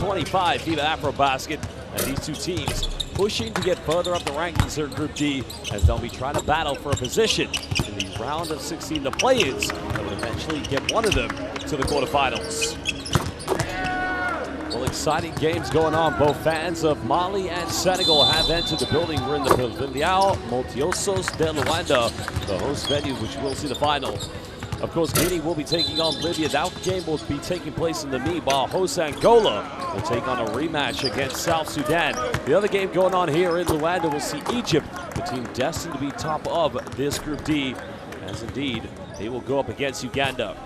25 FIBA AfroBasket, and these two teams pushing to get further up the rankings here in Group D, as they'll be trying to battle for a position in the round of 16, the play-ins that will eventually get one of them to the quarterfinals. Well, exciting games going on. Both fans of Mali and Senegal have entered the building. We're in the Pavilião Multiusos de Luanda, the host venue, which will see the final. Of course, Guinea will be taking on Libya. That game will be taking place in the knee, while host Angola will take on a rematch against South Sudan. The other game going on here in Luanda will see Egypt, the team destined to be top of this Group D, as indeed they will go up against Uganda.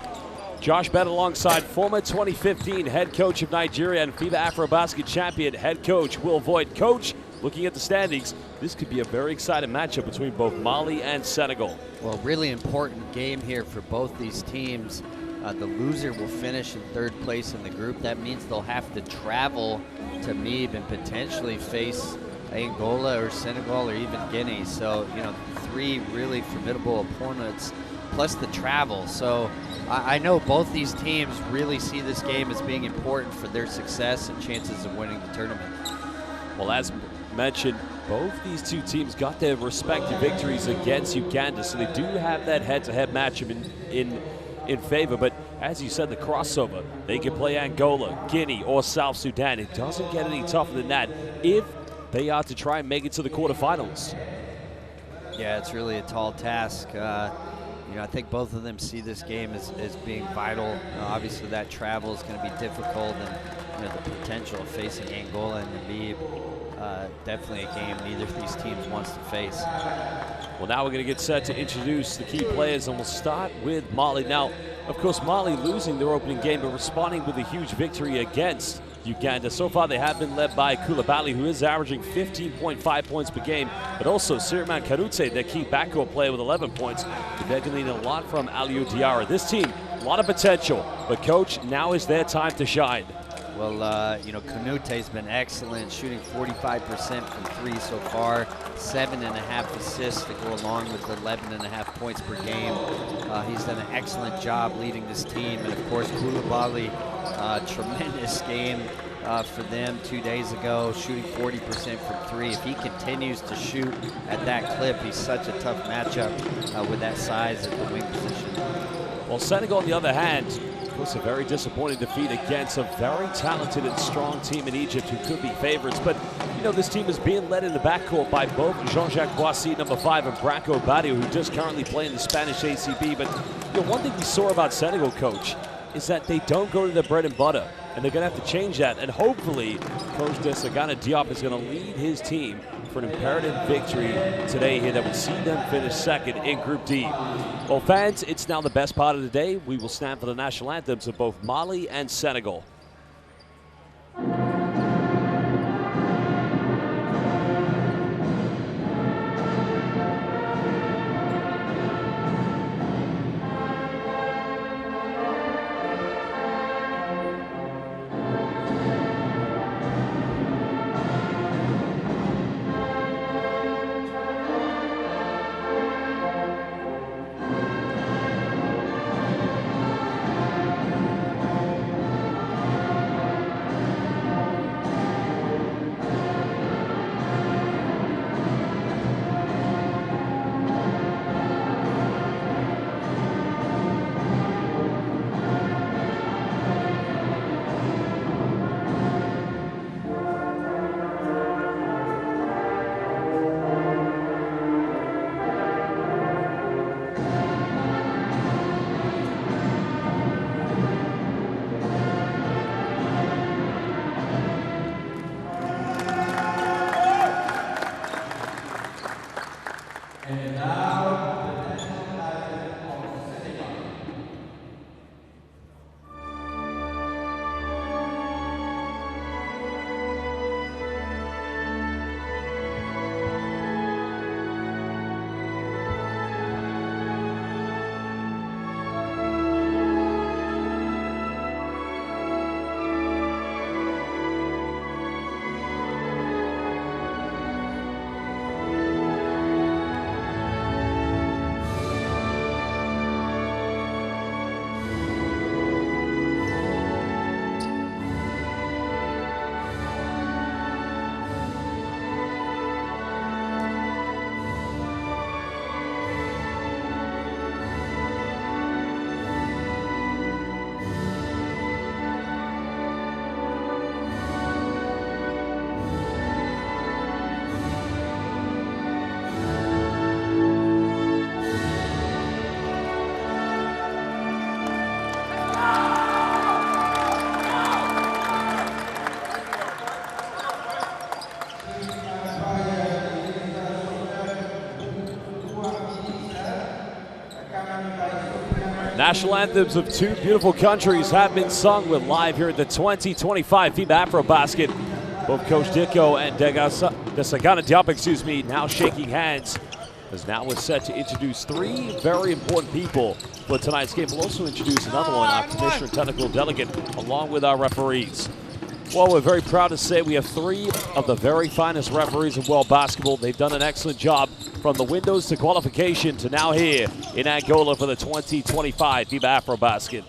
Josh Bett alongside former 2015 head coach of Nigeria and FIBA AfroBasket champion head coach Will Voigt. Coach, looking at the standings, this could be a very exciting matchup between both Mali and Senegal. Well, really important game here for both these teams. The loser will finish in third place in the group. That means they'll have to travel to Mib and potentially face Angola or Senegal or even Guinea. So, you know, three really formidable opponents, plus the travel. So I know both these teams really see this game as being important for their success and chances of winning the tournament. Well, as mentioned, both these two teams got their respective victories against Uganda, so they do have that head-to-head matchup in favor. But as you said, the crossover, they can play Angola, Guinea, or South Sudan. It doesn't get any tougher than that if they are to try and make it to the quarterfinals. Yeah, it's really a tall task. You know, I think both of them see this game as being vital. Obviously, that travel is going to be difficult, and you know, the potential of facing Angola and Namibia, definitely a game neither of these teams wants to face. Well, now we're going to get set to introduce the key players, and we'll start with Mali. Now, of course, Mali losing their opening game, but responding with a huge victory against Uganda. So far, they have been led by Koulibaly, who is averaging 15.5 points per game, but also Siriman Karutse, their key backcourt player, with 11 points. They're going to need a lot from Aliou Diarra. This team, a lot of potential, but coach, now is their time to shine. Well, you know, Kanute's been excellent, shooting 45% from three so far, 7.5 assists to go along with 11.5 points per game. He's done an excellent job leading this team, and of course, Koulibaly, tremendous game for them 2 days ago, shooting 40% from three. If he continues to shoot at that clip, he's such a tough matchup with that size at the wing position. Well, Senegal, on the other hand, was a very disappointing defeat against a very talented and strong team in Egypt who could be favorites. But, you know, this team is being led in the backcourt by both Jean-Jacques Boissy, number 5, and Branco Badio, who just currently play in the Spanish ACB. But, you know, one thing we saw about Senegal, coach, is that they don't go to their bread and butter, and they're going to have to change that. And hopefully, Coach Desagana Diop is going to lead his team for an imperative victory today here that would see them finish second in Group D. Well, fans, it's now the best part of the day. We will stand for the national anthems of both Mali and Senegal. national anthems of two beautiful countries have been sung. We're live here at the 2025 FIBA AfroBasket. Both Coach Dicko and Desagana Diop, now shaking hands, as now we're set to introduce three very important people for tonight's game. We'll also introduce another one, our commissioner and technical delegate, along with our referees. Well, we're very proud to say we have three of the very finest referees in world basketball. They've done an excellent job from the windows to qualification to now here in Angola for the 2025 FIBA AfroBasket.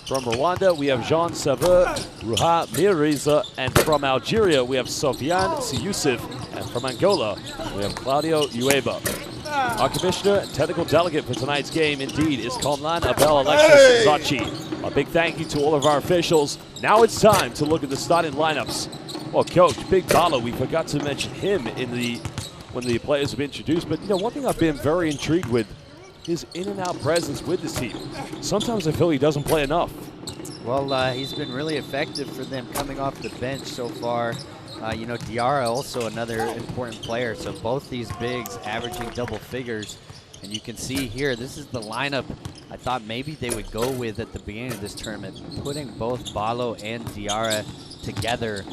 From Rwanda, we have Jean Saveur, Ruha Miriza, and from Algeria, we have Sofiane Siyusuf, and from Angola, we have Claudio Ueba. Our commissioner and technical delegate for tonight's game, indeed, is Comlan Abel Alexis Zachi. A big thank you to all of our officials. Now it's time to look at the starting lineups. Well, Coach, Big Balo, we forgot to mention him when the players have been introduced, but one thing I've been very intrigued with, his in and out presence with this team. Sometimes I feel he doesn't play enough. Well, he's been really effective for them coming off the bench so far. Diarra also another important player. So both these bigs averaging double figures. And you can see here, this is the lineup I thought maybe they would go with at the beginning of this tournament, putting both Balo and Diarra together.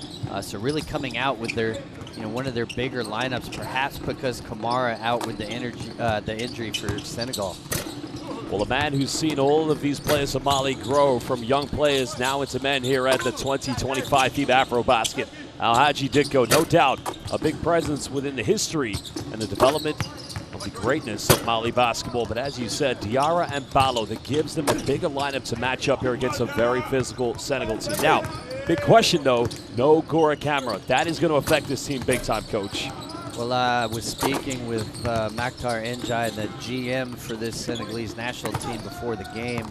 So really coming out with their, one of their bigger lineups, perhaps because Kamara out with the injury for Senegal. Well, a man who's seen all of these players of Mali grow from young players now into men here at the 2025 FIBA AfroBasket. Alhaji Dicko, no doubt, a big presence within the history and the development of the greatness of Mali basketball. But as you said, Diarra and Balo, that gives them a bigger lineup to match up here against a very physical Senegal team. Now, big question though, no Gora Camera. That is going to affect this team big time, Coach. Well, I was speaking with Maktar Njai, the GM for this Senegalese national team before the game.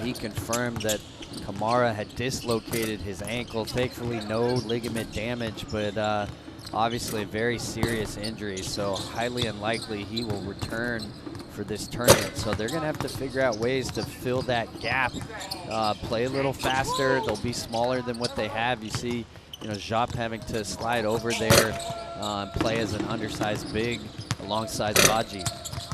He confirmed that Kamara had dislocated his ankle. Thankfully, no ligament damage, but obviously a very serious injury, so highly unlikely he will return for this tournament. So they're going to have to figure out ways to fill that gap, play a little faster. They'll be smaller than what they have. You see, Jop having to slide over there and play as an undersized big alongside Baji.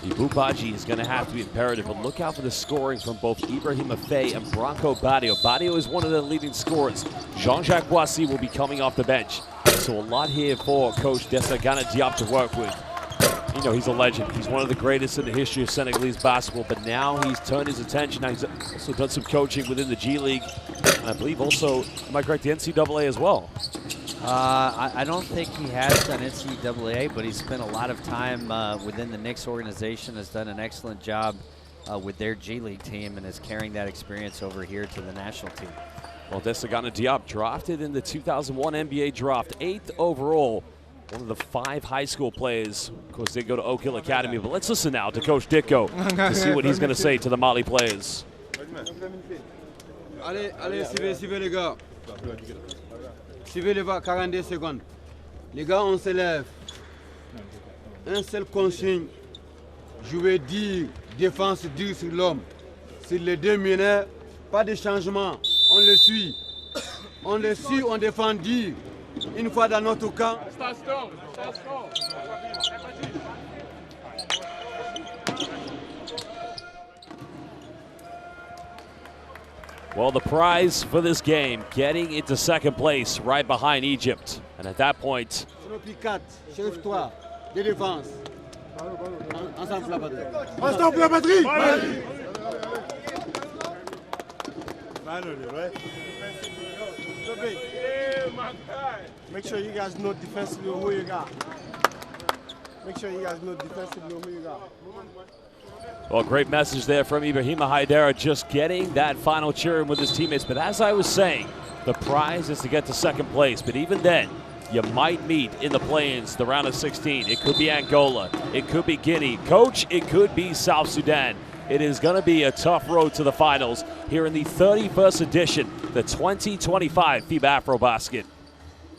Ibu Baji is going to have to be imperative, but look out for the scoring from both Ibrahim Afei and Branco Badio. Badio is one of the leading scorers. Jean-Jacques Boissy will be coming off the bench. So a lot here for Coach Desagana Diop to work with. He's a legend. He's one of the greatest in the history of Senegalese basketball, but now he's turned his attention. Now he's also done some coaching within the G League, and I believe also, am I correct, the NCAA as well? I don't think he has done NCAA, but he's spent a lot of time within the Knicks organization, has done an excellent job with their G League team, and is carrying that experience over here to the national team. Well, Desagana Diop drafted in the 2001 NBA draft, 8th overall. One of the 5 high school players. Of course, they go to Oak Hill Academy, but let's listen now to Coach Dicko to see what he's going to say to the Mali players. Allez, suivez les gars. Suivez les gars, 42 secondes. Les gars, on se lève. Un seul consigne. Je vais dire, défense dure sur l'homme. Sur les 2 mineurs, pas de changement. On le suit. On le suit, on défend dire. Une fois dans notre camp. Well, the prize for this game, getting into second place right behind Egypt. And at that point, make sure you guys know defensively who you got. Make sure you guys know defensively who you got. well, great message there from Ibrahima Haidara, just getting that final cheering with his teammates. But as I was saying, the prize is to get to second place. But even then, you might meet in the play-ins, the round of 16. It could be Angola. It could be Guinea. Coach, it could be South Sudan. It is going to be a tough road to the finals here in the 31st edition, the 2025 FIBA AfroBasket.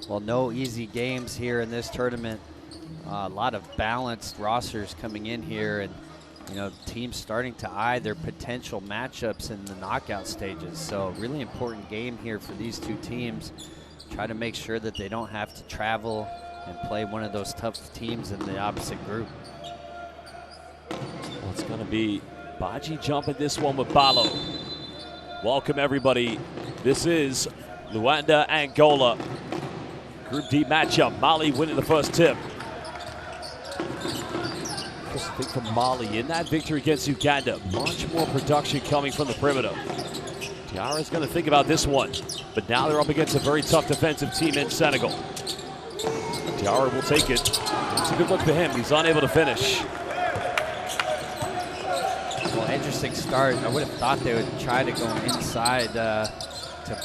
Well, no easy games here in this tournament. A lot of balanced rosters coming in here, and teams starting to eye their potential matchups in the knockout stages. So really important game here for these two teams. Try to make sure that they don't have to travel and play one of those tough teams in the opposite group. Well, it's going to be Baji jumping this one with Balo. Welcome everybody. This is Luanda, Angola. Group D matchup. Mali winning the first tip. Just think for Mali in that victory against Uganda, much more production coming from the perimeter. Diarra's going to think about this one, but now they're up against a very tough defensive team in Senegal. Diarra will take it. It's a good look for him. He's unable to finish. Well, interesting start. I would have thought they would try to go inside to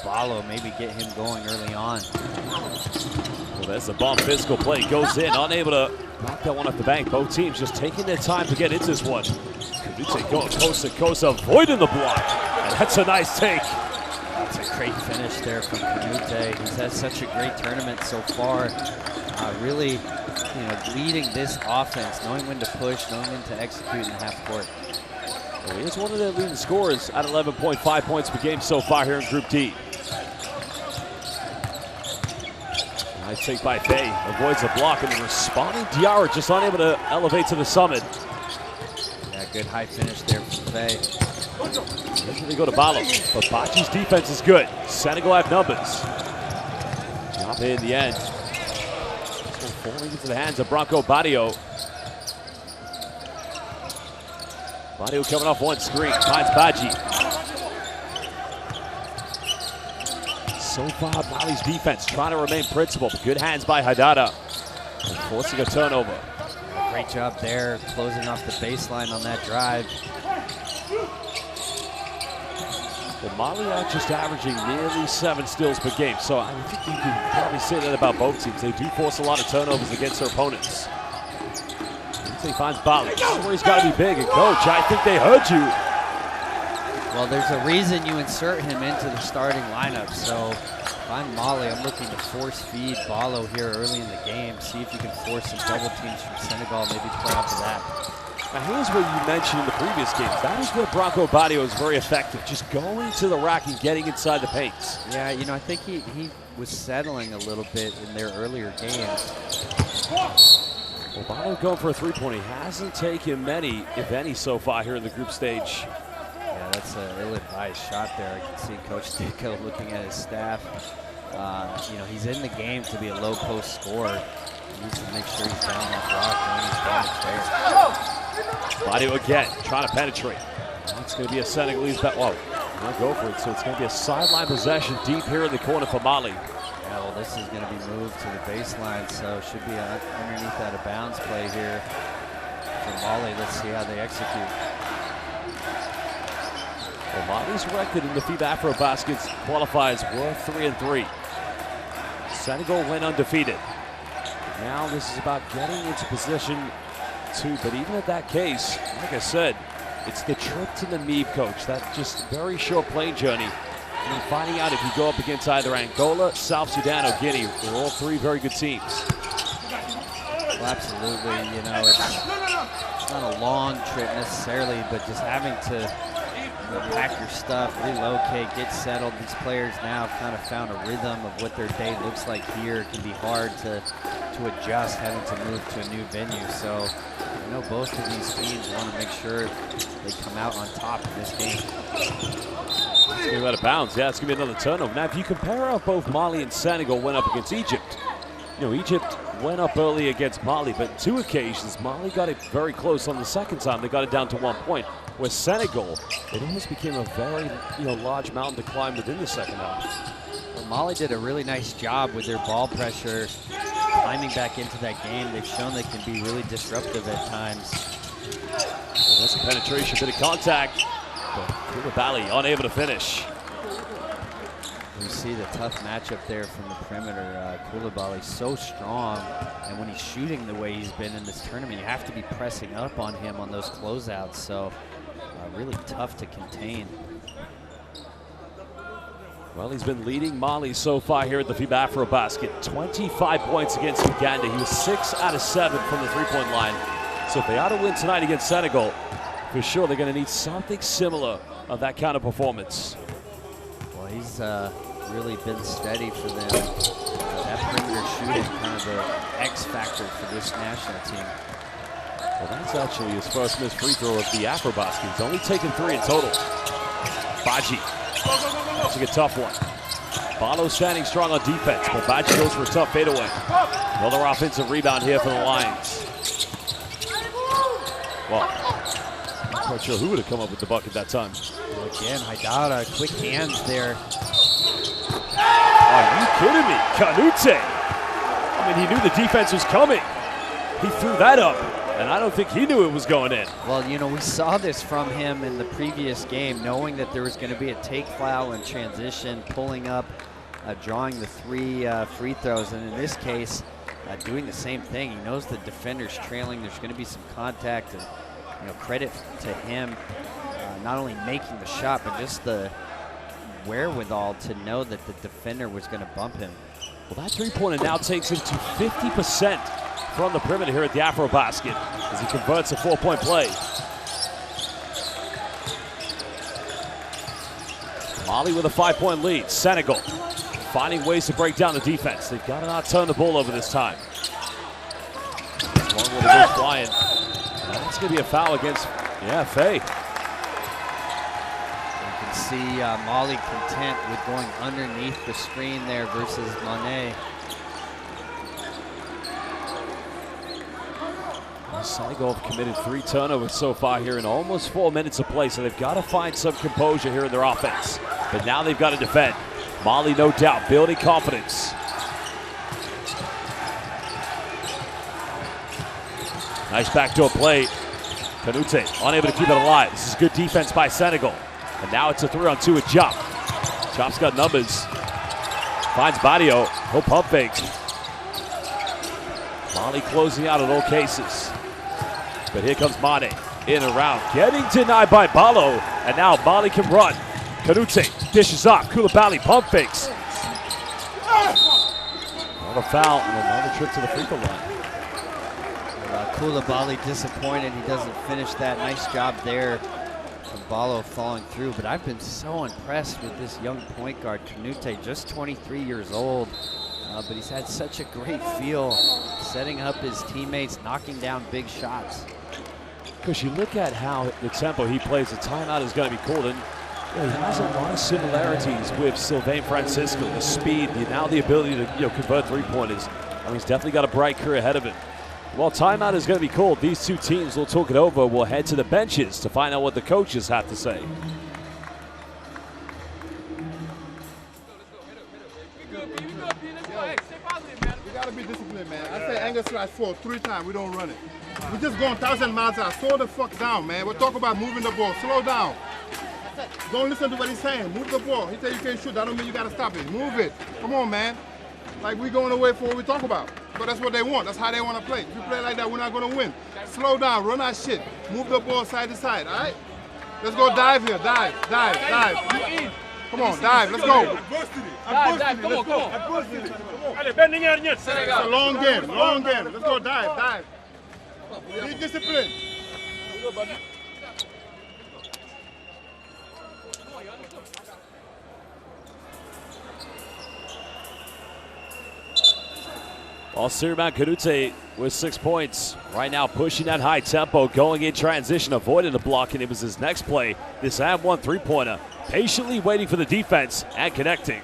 Balo, maybe get him going early on. Well, there's a bomb physical play. Goes in, unable to knock that one off the bank. Both teams just taking their time to get into this one. Kanute going coast to coast, avoiding the block. And that's a nice take. That's a great finish there from Kanute. He's had such a great tournament so far. Really, leading this offense, knowing when to push, knowing when to execute in the half court. Well, he is one of their leading scorers at 11.5 points per game so far here in Group D. Nice take by Faye, avoids a block, and the responding Diarra just unable to elevate to the summit. Yeah, good high finish there from Faye. Eventually they go to Balo, but Baji's defense is good. Senegal have numbers. Drop in the end. Falling into the hands of Bronco Badio. Badio coming off one screen, finds Baji. So far, Mali's defense trying to remain principled. Good hands by Haidara, forcing a turnover. Great job there, closing off the baseline on that drive. Well, Mali are just averaging nearly 7 steals per game, so I think you can probably say that about both teams. They do force a lot of turnovers against their opponents. He finds Bali. This is where he's got to be big. And coach, I think they heard you. Well, there's a reason you insert him into the starting lineup. So if I'm Mali, I'm looking to force feed Balo here early in the game. See if you can force some double teams from Senegal, maybe play off of that. Now here's what you mentioned in the previous games. That is where Bronco Badio is very effective, just going to the rack and getting inside the paint. Yeah, I think he was settling a little bit in their earlier games. Well, Badio going for a three-pointer. He hasn't taken many, if any, so far here in the group stage. Yeah, that's an ill-advised shot there. I can see Coach Dicko looking at his staff. He's in the game to be a low-post scorer. He needs to make sure he's down that block when he's down there. Badio again, trying to penetrate. It's going to be a Senegalese bet. Whoa, not go for it. So it's going to be a sideline possession deep here in the corner for Mali. Yeah, well, this is going to be moved to the baseline, so it should be underneath that a bounds play here for Mali. Let's see how they execute. Well, Mali's record in the FIBA AfroBasket qualifiers were 3-3. Senegal went undefeated. Now this is about getting into position 2, but even at that case, like I said, it's the trip to the Namib, coach. That just very short plane journey. And then finding out if you go up against either Angola, South Sudan, or Guinea, they're all 3 very good teams. Well, absolutely. It's not a long trip necessarily, but just having to pack your stuff, relocate, get settled. These players now have kind of found a rhythm of what their day looks like here. It can be hard to adjust having to move to a new venue. So I know both of these teams want to make sure they come out on top in this game. It's going to be out of bounds. Yeah, it's going to be another turnover. Now, if you compare how both Mali and Senegal went up against Egypt, Egypt went up early against Mali, but 2 occasions, Mali got it very close on the second time. They got it down to 1 point. Where Senegal, it almost became a very large mountain to climb within the second half. Well, Mali did a really nice job with their ball pressure, climbing back into that game. They've shown they can be really disruptive at times. Well, that's a penetration, bit of contact, but Koulibaly unable to finish. You see the tough matchup there from the perimeter. Koulibaly so strong, and when he's shooting the way he's been in this tournament, you have to be pressing up on him on those closeouts. So really tough to contain. Well, he's been leading Mali so far here at the FIBA AfroBasket. 25 points against Uganda. He was 6 out of 7 from the three-point line. So if they are to win tonight against Senegal, for sure they're going to need something similar of that kind of performance. Well, he's really been steady for them. That perimeter shooting kind of the X factor for this national team. Well, that's actually his first missed free throw of the AfroBasket. He's only taken 3 in total. Baji. That's a tough one. Balo standing strong on defense, but Baji goes for a tough fadeaway. Another offensive rebound here for the Lions. Well, I'm not sure who would have come up with the bucket that time. Again, Haidara, quick hands there. Are you kidding me? Kanute. I mean, he knew the defense was coming. He threw that up, and I don't think he knew it was going in. Well, you know, we saw this from him in the previous game, knowing that there was going to be a take foul and transition, pulling up, drawing the 3 free throws, and in this case, doing the same thing. He knows the defender's trailing. There's going to be some contact, and you know, credit to him, not only making the shot, but just the wherewithal to know that the defender was going to bump him. Well, that three-pointer now takes him to 50% from the perimeter here at the AfroBasket as he converts a 4-point play. Mali with a 5-point lead. Senegal finding ways to break down the defense. They've got to not turn the ball over this time. Long way to go flying. That's going to be a foul against, Faye. You can see Mali content with going underneath the screen there versus Monet. Senegal have committed 3 turnovers so far here in almost 4 minutes of play, so they've got to find some composure here in their offense. But now they've got to defend. Mali, no doubt, building confidence. Nice backdoor play. Kanute unable to keep it alive. This is good defense by Senegal. And now it's a 3-on-2 with Chop. Chop's got numbers. Finds Badio. He'll pump fake. Mali closing out in all cases. But here comes Mane. In and around. Getting denied by Balo. And now Mali can run. Kanute dishes off. Koulibaly pump fakes. Another foul and another trip to the free throw line. Koulibaly disappointed he doesn't finish that. Nice job there from Balo falling through. But I've been so impressed with this young point guard, Kanute, just 23 years old. But he's had such a great feel setting up his teammates, knocking down big shots. Because you look at how the tempo he plays, the timeout is going to be called. And he has a lot of similarities with Sylvain Francisco, the speed, now the ability to convert three-pointers. I mean, he's definitely got a bright career ahead of him. While timeout is going to be called, these two teams will talk it over. We'll head to the benches to find out what the coaches have to say. We got to be disciplined, man. I say anger slash 4 3 times. We don't run it. We just going 1,000 miles an hour. Slow the fuck down, man. We're talking about moving the ball. Slow down. Don't listen to what he's saying. Move the ball. He said you can't shoot. That don't mean you got to stop it. Move it. Come on, man. Like, we going away from what we talk about. But that's what they want. That's how they want to play. If you play like that, we're not going to win. Slow down. Run our shit. Move the ball side to side, all right? Let's go dive here. Dive. Come on, dive. Let's go. Dive. Come on. It's a long game. Let's go dive. Be disciplined. Well, Senegal Kanute with 6 points. Right now pushing that high tempo, going in transition, avoiding the block, and it was his next play. This and one three-pointer. Patiently waiting for the defense and connecting.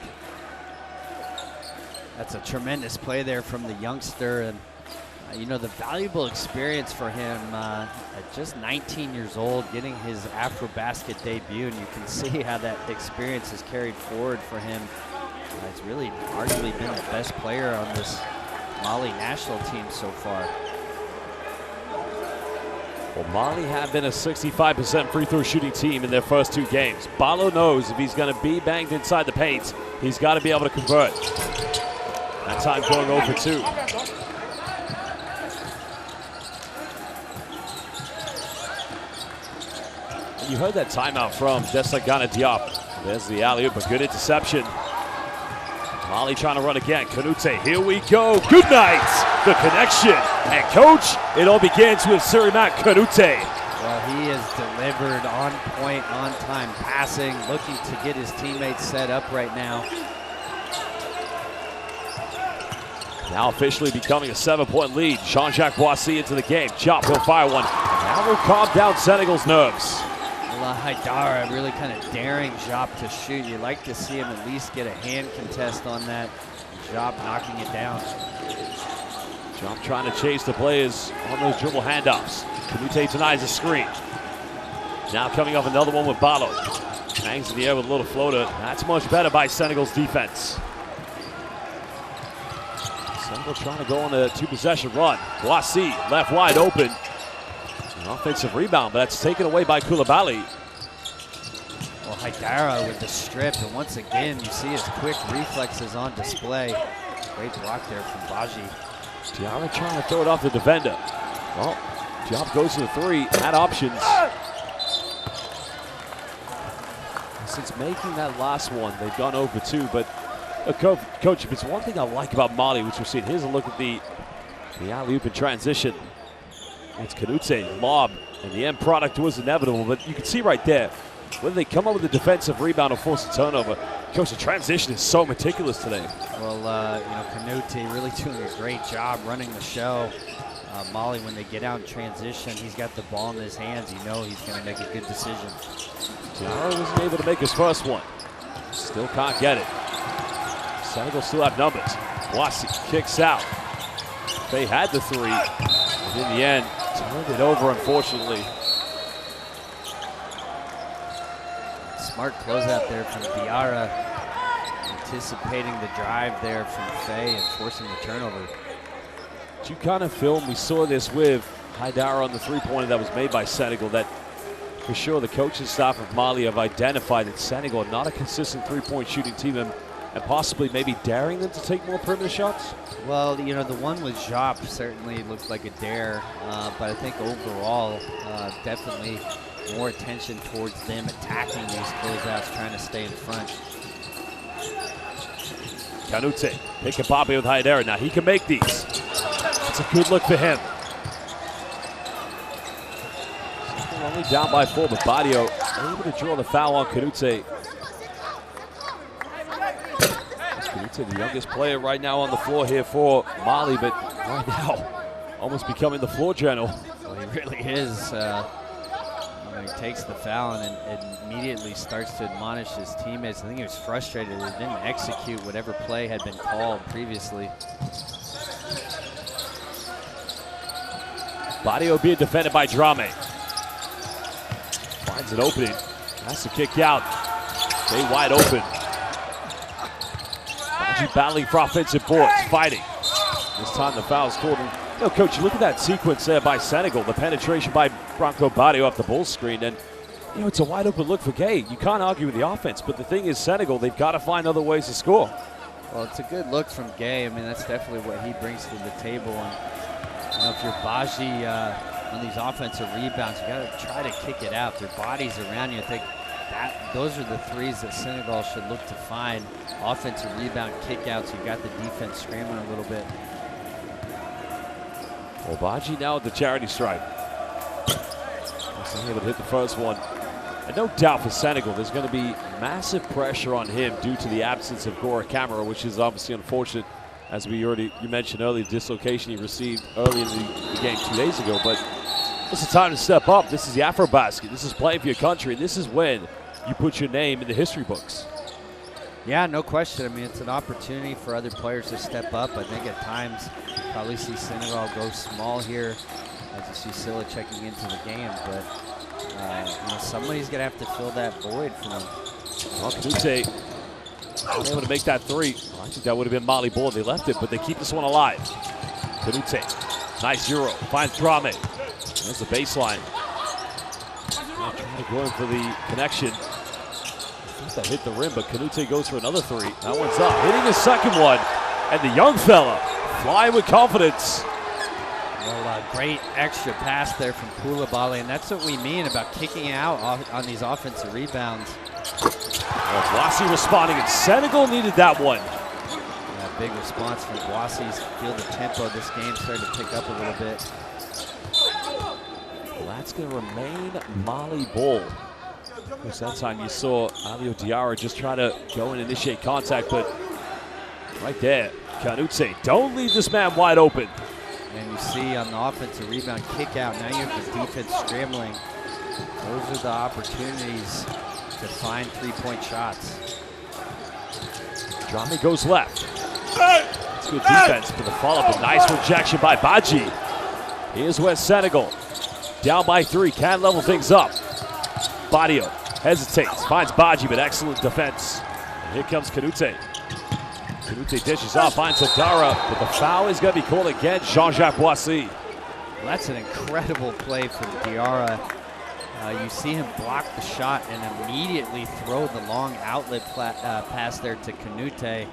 That's a tremendous play there from the youngster, and the valuable experience for him at just 19 years old, getting his AfroBasket debut, and you can see how that experience has carried forward for him. He's really arguably been the best player on this Mali national team so far. Well, Mali have been a 65% free throw shooting team in their first 2 games. Balo knows if he's going to be banged inside the paint, he's got to be able to convert. That time going over 2. And you heard that timeout from Desagana Diop. There's the alley-oop, a good interception. Mali trying to run again. Kanute, here we go. Good night. The connection. And coach, it all begins with Senegal Kanute. Well, he has delivered on point, on time passing, looking to get his teammates set up right now. Now officially becoming a 7-point lead. Jean-Jacques Boissy into the game. Chop, he'll fire one. That will calm down Senegal's nerves. Haidara really kind of daring Jop to shoot. You'd like to see him at least get a hand contest on that. Jop knocking it down. Jop trying to chase the players on those dribble handoffs. Kanute denies a screen. Now coming off another one with Balo. Hangs in the air with a little floater. That's much better by Senegal's defense. Senegal trying to go on a 2-possession run. Boissy left wide open. An offensive rebound, but that's taken away by Koulibaly. Well, Haidara with the strip, and once again, you see his quick reflexes on display. Great block there from Baji. Diarra trying to throw it off the defender. Well, Diop goes to the 3, had options. Since making that last one, they've gone over 2, but Coach, if it's one thing I like about Mali, which we've seen, here's a look at the alley-oop in transition. It's Kanute, lob, and the end product was inevitable, but you can see right there, whether they come up with a defensive rebound or force a turnover, Coach, the transition is so meticulous today. Well, Kanute really doing a great job running the show. Mali, when they get out in transition, he's got the ball in his hands. You know he's going to make a good decision. Diarra wasn't able to make his first one. Still can't get it. Senegal still have numbers. Boissy kicks out. They had the 3, but in the end, turned it over, unfortunately. Smart closeout there from Diarra, anticipating the drive there from Faye and forcing the turnover. You kind of film, we saw this with Haidara on the 3-pointer that was made by Senegal, that for sure the coaching staff of Mali have identified that Senegal are not a consistent 3-point shooting team, and possibly maybe daring them to take more perimeter shots? Well, the one with Jop certainly looked like a dare, but I think overall, definitely more attention towards them attacking these closeouts, trying to stay in front. Kanute, pick a Bobby with Haidara. Now he can make these. It's a good look for him. Only down by 4, but Badio able to draw the foul on Kanute. Kanute, the youngest player right now on the floor here for Mali, but right now almost becoming the floor general. Well, he really is. He takes the foul and immediately starts to admonish his teammates. I think he was frustrated that he didn't execute whatever play had been called previously. Badio being defended by Drame. Finds an opening. Has to kick out. Stay wide open. Baji battling for offensive boards, fighting. This time the foul is called. And, Coach, look at that sequence there by Senegal. The penetration by Branco Badio off the ball screen. And, it's a wide open look for Gay. You can't argue with the offense. But the thing is, Senegal, they've got to find other ways to score. Well, it's a good look from Gay. I mean, that's definitely what he brings to the table. And, if you're Baji on these offensive rebounds, you got to try to kick it out. Their bodies around you. I think those are the threes that Senegal should look to find. Offensive rebound, kick outs. You got the defense scrambling a little bit. Well, Baji now at the charity stripe. He's able to hit the first one. And no doubt for Senegal, there's going to be massive pressure on him due to the absence of Gora Camara, which is obviously unfortunate. As you mentioned earlier, the dislocation he received early in the game 2 days ago. But this is time to step up. This is the AfroBasket. This is playing for your country. And this is when you put your name in the history books. Yeah, no question. I mean, it's an opportunity for other players to step up. I think at times probably see Senegal go small here as you see Silla checking into the game. But somebody's going to have to fill that void for them. Well, Kanute able to make that 3. Well, I think that would have been Mali ball. They left it, but they keep this one alive. Kanute, nice Euro, finds Drame. There's the baseline. Trying to go in for the connection. I think that hit the rim, but Kanute goes for another 3. That one's up, hitting the second one. And the young fella flying with confidence. Well, great extra pass there from Koulibaly, and that's what we mean about kicking out on these offensive rebounds. Well, Boissy responding, and Senegal needed that one. Yeah, big response from Boissy's. Feel the tempo. This game started to pick up a little bit. Well, that's going to remain Mali ball. Because that time you saw Alio Diarra just try to go and initiate contact, but right there, Kanute, don't leave this man wide open. And you see on the offensive rebound kick out, now you have the defense scrambling. Those are the opportunities to find three-point shots. Drame goes left. It's good defense for the follow-up. A nice rejection by Badji. Here's where Senegal, down by 3, can level things up. Badio hesitates, finds Badji, but excellent defense. And here comes Kanute. Kanute dishes off, finds Adara, but the foul is going to be called against Jean-Jacques Boissy. Well, that's an incredible play from Diarra. You see him block the shot and immediately throw the long outlet pass there to Kanute. A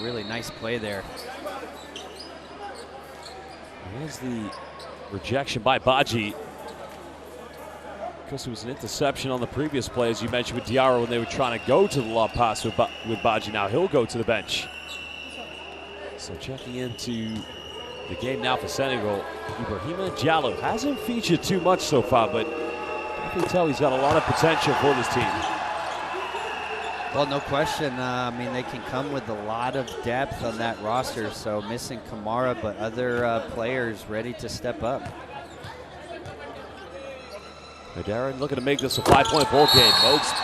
really nice play there. Here's the rejection by Badji. Because it was an interception on the previous play, as you mentioned with Diarra, when they were trying to go to the lob pass with Badji. Now he'll go to the bench. So checking into the game now for Senegal, Ibrahima Diallo hasn't featured too much so far, but you can tell he's got a lot of potential for this team. Well, no question. I mean, they can come with a lot of depth on that roster. So missing Kamara, but other players ready to step up. Darren looking to make this a 5-point ball game.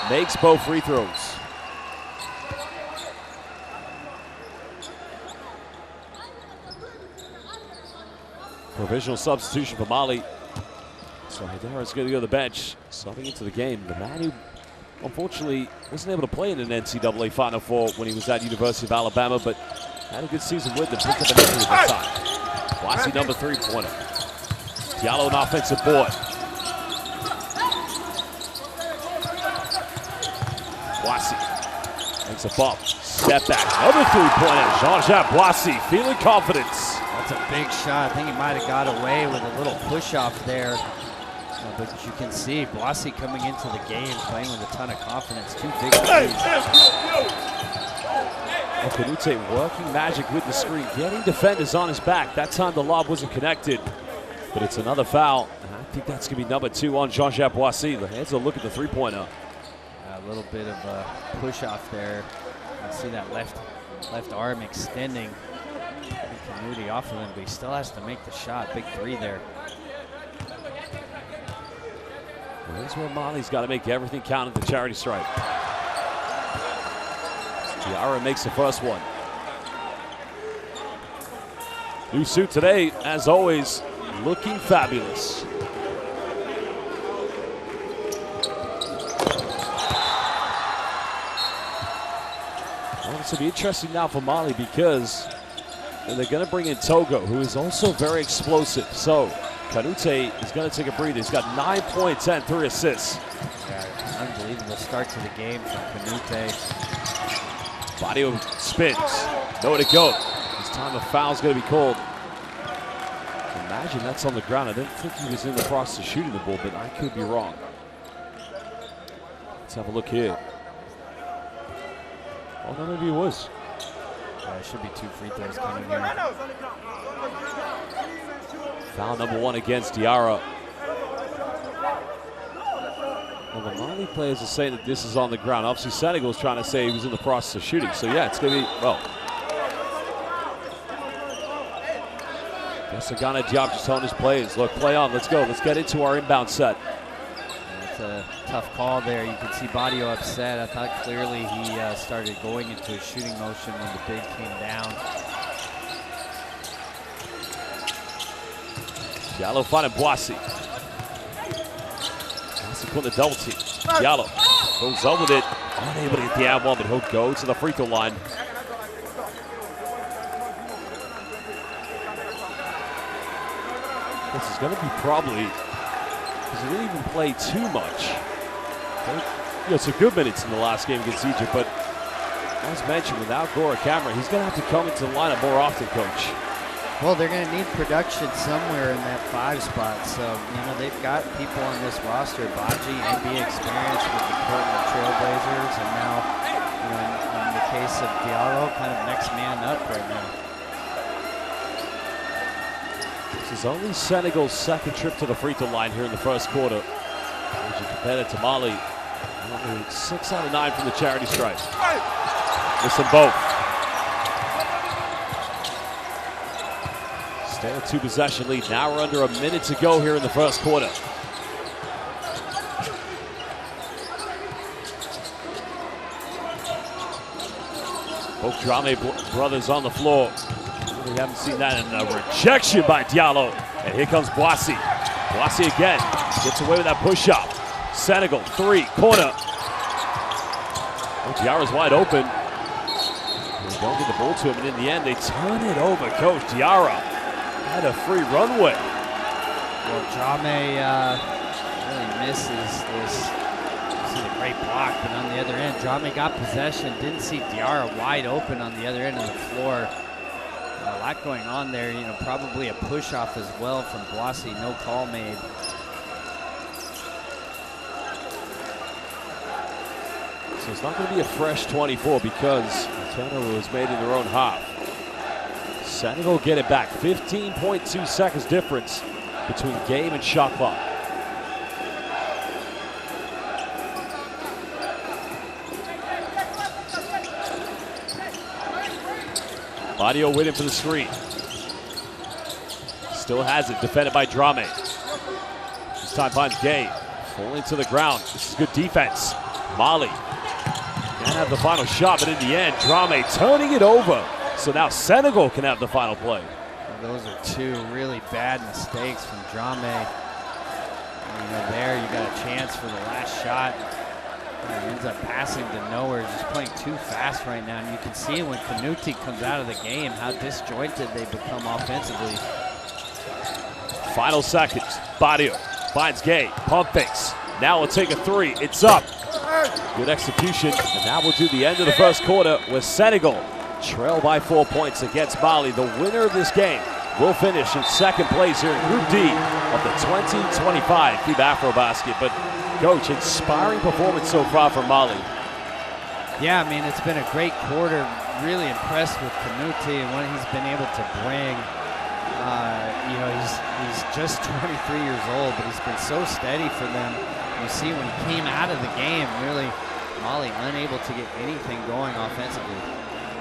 Makes both free throws. Provisional substitution for Mali. So Darren's going to go to the bench, subbing into the game. The man who unfortunately wasn't able to play in an NCAA Final Four when he was at University of Alabama, but had a good season with them. Picked up an injury at the time. Boissy number 3-pointer. Diallo an offensive board. Boissy makes a bump. Step back. Another 3-pointer. Jean-Jacques Boissy feeling confidence. That's a big shot. I think he might have got away with a little push-off there. But you can see Boissy coming into the game, playing with a ton of confidence. 2 big threes. Kanute working magic with the screen, getting defenders on his back. That time the lob wasn't connected, but it's another foul. And I think that's going to be number 2 on Jean-Jacques Boissy. The hands will look at the 3-pointer. A little bit of a push-off there. You see that left arm extending. Kanute off of him, but he still has to make the shot. Big 3 there. Well, here's where Mali's got to make everything count at the charity stripe. Diarra makes the first one. New suit today, as always, looking fabulous. Well, it's going to be interesting now for Mali because they're going to bring in Togo, who is also very explosive. So Kanute is going to take a breather. He's got 9 points and 3 assists. Yeah, unbelievable start to the game from Kanute. Badio spins. Nowhere to go. This time a foul's going to be called. Imagine that's on the ground. I didn't think he was in the process of shooting the ball, but I could be wrong. Let's have a look here. Oh, no, maybe he was. Yeah, it should be 2 free throws coming here. Foul number 1 against Diarra. Well, the Mali players are saying that this is on the ground. Obviously, Senegal's trying to say he was in the process of shooting. So, yeah, it's going to be, well. Guess Agana Diop just telling his players, look, play on, let's go. Let's get into our inbound set. It's a tough call there. You can see Badio upset. I thought clearly he started going into a shooting motion when the big came down. Diallo finding Boissy. Boissy putting the double team. Diallo goes up with it. Unable to get the ad one, but he'll go to the free throw line. This is going to be probably, because he didn't even play too much. You know, some good minutes in the last game against Egypt, but as mentioned, without Gora Camera, he's going to have to come into the lineup more often, Coach. Well, they're going to need production somewhere in that 5 spot. So, you know, they've got people on this roster, Badji, NBA experience with the Portland Trailblazers, and now, you know, in the case of Diallo, kind of next man up right now. This is only Senegal's 2nd trip to the free throw line here in the first quarter. As you compare it to Mali, 6 out of 9 from the charity stripe. Missing both. Still a 2-possession lead. Now we're under a minute to go here in the first quarter. Both Drame brothers on the floor. We haven't seen that in a rejection by Diallo. And here comes Boissy. Boissy again. Gets away with that push-up. Senegal, 3, corner. Oh, Diarra's wide open. They don't get the ball to him, and in the end, they turn it over. Coach Diarra had a free runway. Well, Drame really misses this. See the great block, but on the other end, Drame got possession. Didn't see Diarra wide open on the other end of the floor. A lot going on there, you know, probably a push-off as well from Boissy. No call made. So it's not going to be a fresh 24 because the turnover was made in their own half. Senegal get it back. 15.2 seconds difference between game and shot clock. Badio waiting for the screen. Still has it, defended by Drame. This time finds Gay, falling to the ground. This is good defense. Mali can't have the final shot, but in the end, Drame turning it over. So now Senegal can have the final play. Well, those are two really bad mistakes from Drame. You know, there you got a chance for the last shot. He ends up passing to nowhere, just playing too fast right now. And you can see when Canute comes out of the game how disjointed they become offensively. Final seconds. Badio finds Gay. Pump fakes. Now we'll take a 3. It's up. Good execution. And now we'll do the end of the first quarter with Senegal trail by 4 points against Mali. The winner of this game will finish in second place here in Group D of the 2025 FIBA AfroBasket. But Coach, inspiring performance so far from Mali. Yeah, I mean, it's been a great quarter. Really impressed with Canute and what he's been able to bring. You know, he's just 23 years old, but he's been so steady for them. You see when he came out of the game, really, Mali unable to get anything going offensively.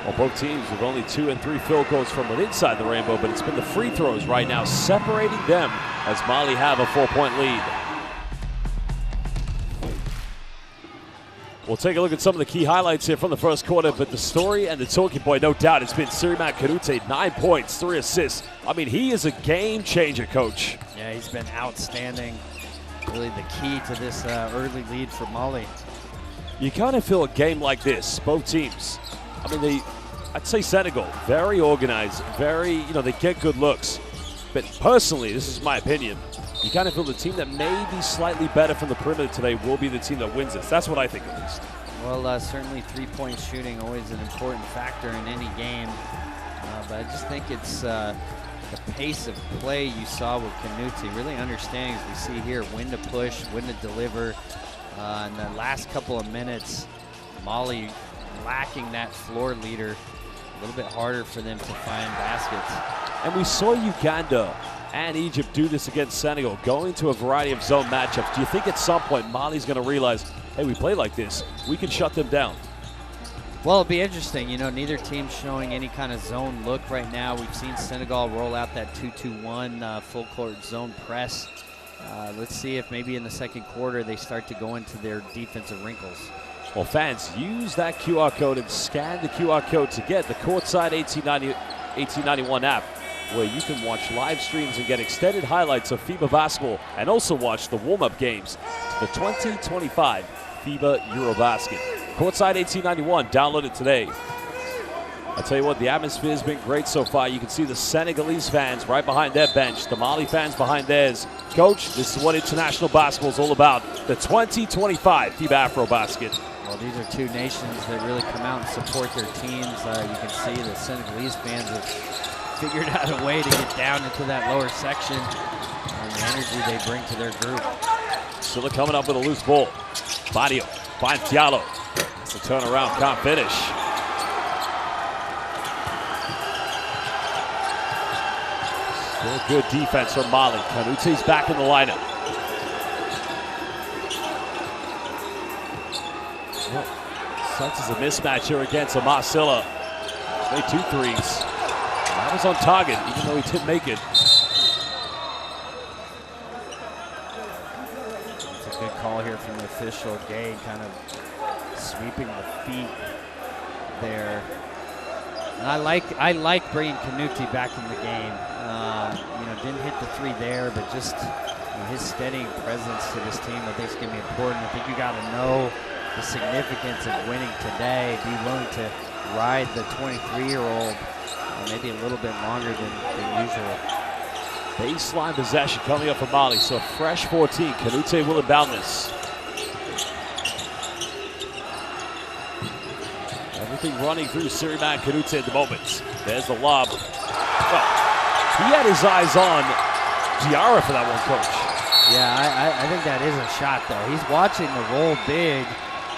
Well, both teams with only 2 and 3 field goals from inside the rainbow, but it's been the free throws right now separating them as Mali have a 4-point lead. We'll take a look at some of the key highlights here from the first quarter, but the story and the talking point, no doubt, it's been Siriman Canute, 9 points, 3 assists. I mean, he is a game changer, Coach. Yeah, he's been outstanding. Really the key to this early lead for Mali. You kind of feel a game like this, both teams. I mean, I'd say Senegal, very organized, very, they get good looks. But personally, this is my opinion, you kind of feel the team that may be slightly better from the perimeter today will be the team that wins this. That's what I think, at least. Well, certainly three-point shooting always an important factor in any game. But I just think it's the pace of play you saw with Canute, really understanding, as we see here, when to push, when to deliver. In the last couple of minutes, Mali lacking that floor leader, a little bit harder for them to find baskets. And we saw Uganda and Egypt do this against Senegal, going to a variety of zone matchups. Do you think at some point Mali's going to realize, hey, we play like this, we can shut them down? Well, it'll be interesting. Neither team's showing any kind of zone look right now. We've seen Senegal roll out that 2-2-1 full court zone press. Let's see if maybe in the second quarter they start to go into their defensive wrinkles. Well, fans, use that QR code and scan the QR code to get the Courtside 1891 app, where you can watch live streams and get extended highlights of FIBA basketball and also watch the warm-up games to the 2025 FIBA EuroBasket. Courtside 1891, download it today. I'll tell you what, the atmosphere has been great so far. You can see the Senegalese fans right behind their bench, the Mali fans behind theirs. Coach, this is what international basketball is all about, the 2025 FIBA AfroBasket. Well, these are two nations that really come out and support their teams. You can see the Senegalese fans have figured out a way to get down into that lower section and the energy they bring to their group. Silla coming up with a loose ball. Badio finds Diallo. It's a turnaround, can't finish. Still good defense from Mali. Canute's back in the lineup. Senses a mismatch here against Silla. Made 2 threes. Not was on target, even though he didn't make it. It's a good call here from the official. Gay kind of sweeping the feet there. And I like bringing Canute back in the game. You know, didn't hit the three there, but just his steadying presence to this team I think is going to be important. I think you got to know the significance of winning today, be willing to ride the 23-year-old maybe a little bit longer than usual. Baseline possession coming up for Mali, so fresh 14. Canute will inbound this. Everything running through Siriman Canute at the moment. There's the lob. Well, he had his eyes on Diarra for that one, Coach. Yeah, I think that is a shot, though. He's watching the roll big,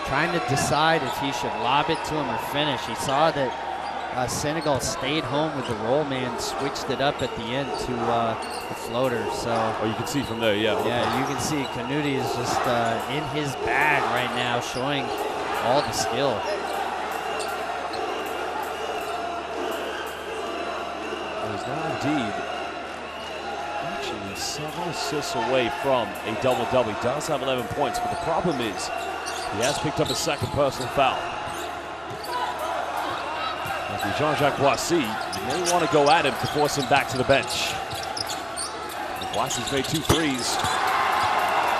trying to decide if he should lob it to him or finish. He saw that Senegal stayed home with the roll man, switched it up at the end to the floater. So you can see from there, yeah. Yeah, you can see Canute is just in his bag right now, showing all the skill. He's now indeed actually 7 assists away from a double-double. He does have 11 points, but the problem is he has picked up a second personal foul. If you're Jean-Jacques Boissy, you may want to go at him to force him back to the bench. Boissy's made 2 threes.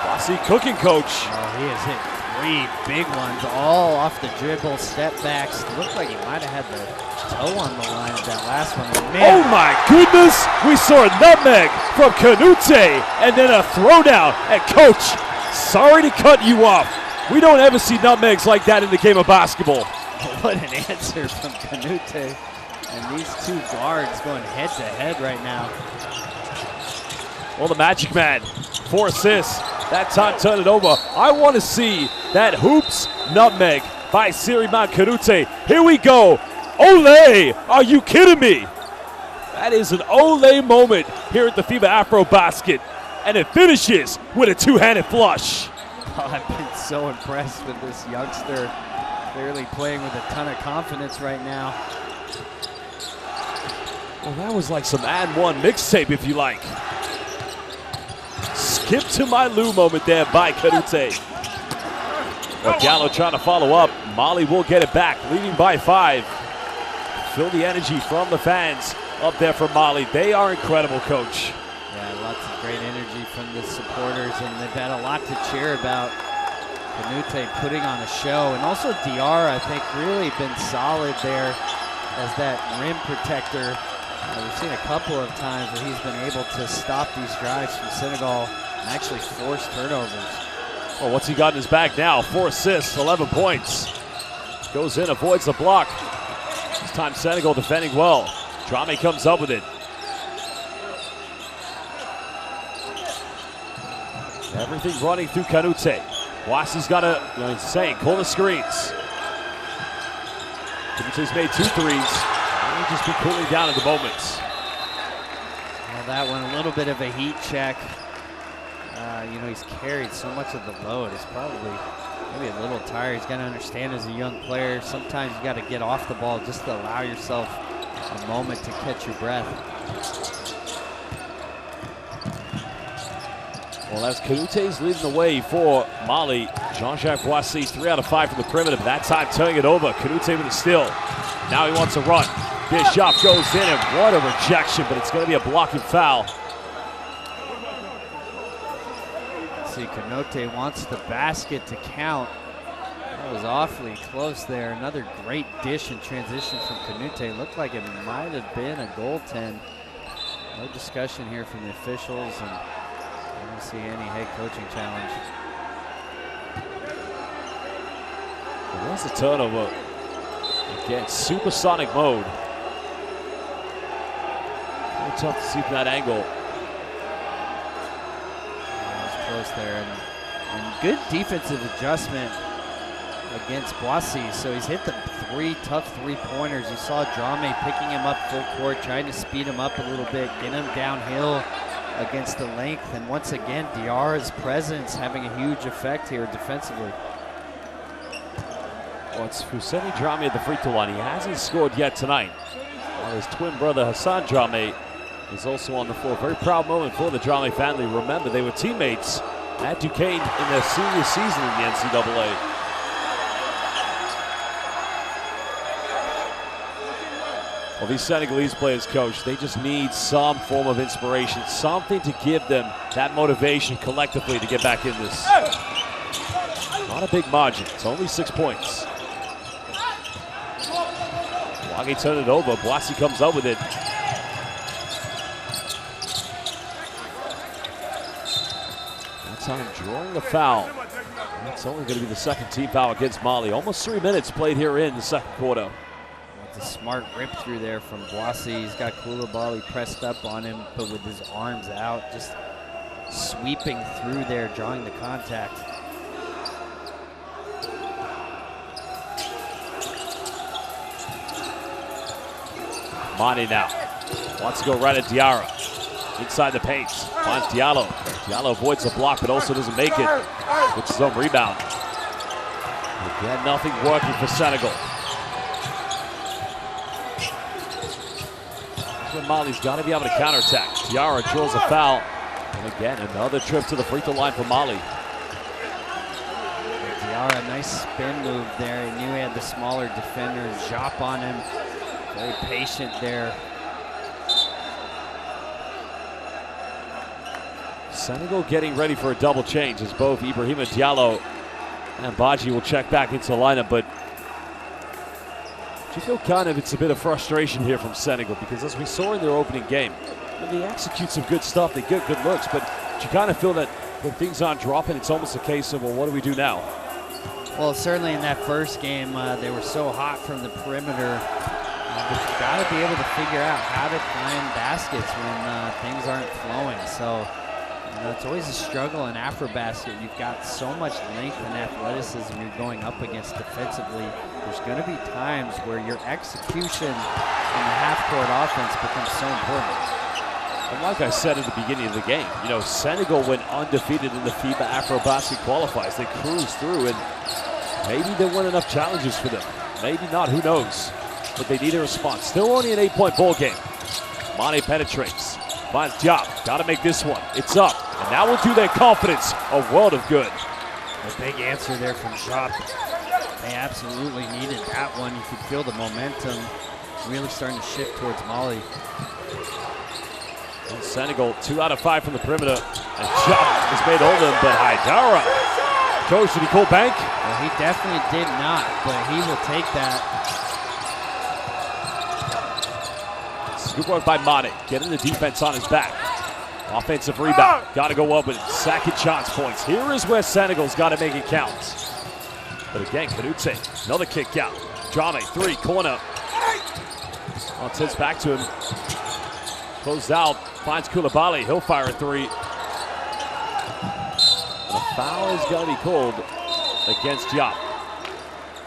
Boissy cooking, Coach. Oh, he has hit 3 big ones, all off the dribble, step backs. Looked like he might have had the toe on the line at that last one. Man. Oh my goodness! We saw a nutmeg from Canute and then a throwdown. And Coach, sorry to cut you off. We don't ever see nutmegs like that in the game of basketball. What an answer from Canute. And these 2 guards going head to head right now. Well, the Magic Man, 4 assists. That time turn it over. I want to see that hoops nutmeg by Siriman Canute. Here we go. Ole! Are you kidding me? That is an Ole moment here at the FIBA AfroBasket. And it finishes with a 2-handed flush. Oh, I've been so impressed with this youngster. Clearly playing with a ton of confidence right now. Well, that was like some and one mixtape, if you like. Skip to my Lou moment there by Canute. But Gallo trying to follow up. Mali will get it back, leading by 5. Feel the energy from the fans up there for Mali. They are incredible, Coach. Yeah, lots of great energy from the supporters, and they've had a lot to cheer about. Canute putting on a show, and also Diarra, I think, really been solid there as that rim protector. We've seen a couple of times where he's been able to stop these drives from Senegal and actually force turnovers. Well, what's he got in his bag now? 4 assists, 11 points. Goes in, avoids the block. This time Senegal defending well. Drame comes up with it. Everything running through Canute. Boissy's got to, he's saying, pull the screens. Canute's made 2 threes. He'll just be cooling down at the moment. Well, that one, a little bit of a heat check. You know, he's carried so much of the load. He's probably maybe a little tired. He's got to understand as a young player, sometimes you got to get off the ball just to allow yourself a moment to catch your breath. Well, as Canute's leading the way for Mali, Jean-Jacques Boissy, 3 out of 5 from the perimeter, but that time turning it over. Canute with a steal. Now he wants to run. This shot goes in, and what a rejection, but it's going to be a blocking foul. See, Canute wants the basket to count. That was awfully close there. Another great dish in transition from Canute. Looked like it might have been a goaltend. No discussion here from the officials, and I don't see any head coaching challenge. Well, that's a turnover. Again, supersonic mode. Very tough to see from that angle. It was close there, and good defensive adjustment against Boissy. So he's hit the 3 tough 3-pointers. You saw Drame picking him up full court, trying to speed him up a little bit, get him downhill against the length. And once again, Diarra's presence having a huge effect here defensively. Well, it's Fousseni Drame at the free throw line. He hasn't scored yet tonight. While his twin brother Hassan Dramé is also on the floor. Very proud moment for the Dramé family. Remember, they were teammates at Duquesne in their senior season in the NCAA. Well, these Senegalese players, coach, they just need some form of inspiration, something to give them that motivation collectively to get back in this. Not a big margin, it's only 6 points. Wage turned it over, Boissy comes up with it. That time drawing the foul. It's only going to be the second team foul against Mali. Almost 3 minutes played here in the second quarter. A smart rip through there from Boissy. He's got Koulibaly pressed up on him, but with his arms out, just sweeping through there, drawing the contact. Mane now wants to go right at Diarra. Inside the paint, finds Diallo. Diallo avoids the block, but also doesn't make it. Gets his own rebound. Again, nothing working for Senegal. Mali's got to be able to counterattack. Diarra draws a foul. And again, another trip to the free throw line for Mali. Diarra, nice spin move there. He knew he had the smaller defender, Jop on him. Very patient there. Senegal getting ready for a double change as both Ibrahima Diallo and Badji will check back into the lineup, but you feel kind of it's a bit of frustration here from Senegal because as we saw in their opening game, when they execute some good stuff, they get good looks, but you kind of feel that when things aren't dropping, it's almost a case of, well, what do we do now? Well, certainly in that first game, they were so hot from the perimeter, but you got to be able to figure out how to find baskets when things aren't flowing. So, you know, it's always a struggle in AfroBasket. You've got so much length and athleticism you're going up against defensively. There's going to be times where your execution in the half-court offense becomes so important. And like I said at the beginning of the game, you know, Senegal went undefeated in the FIBA AfroBasket qualifiers. They cruised through, and maybe there weren't enough challenges for them. Maybe not, who knows? But they need a response. Still only an 8-point ball game. Mane penetrates. Finds Diop. Got to make this one. It's up. And that will do their confidence a world of good. A big answer there from Diop. They absolutely needed that one. You could feel the momentum really starting to shift towards Mali. And Senegal, 2 out of 5 from the perimeter. And Diop is made over, but Haidara. Coach, did he call bank? Well, he definitely did not, but he will take that. Good work by Mane, getting the defense on his back. Offensive rebound, got to go up with it. Second chance points. Here is where Senegal's got to make it count. But again, Kanute, another kick out. Dramé, 3, corner. Well, tips back to him. Closed out, finds Koulibaly. He'll fire a 3. And a foul is going to be called against Diop.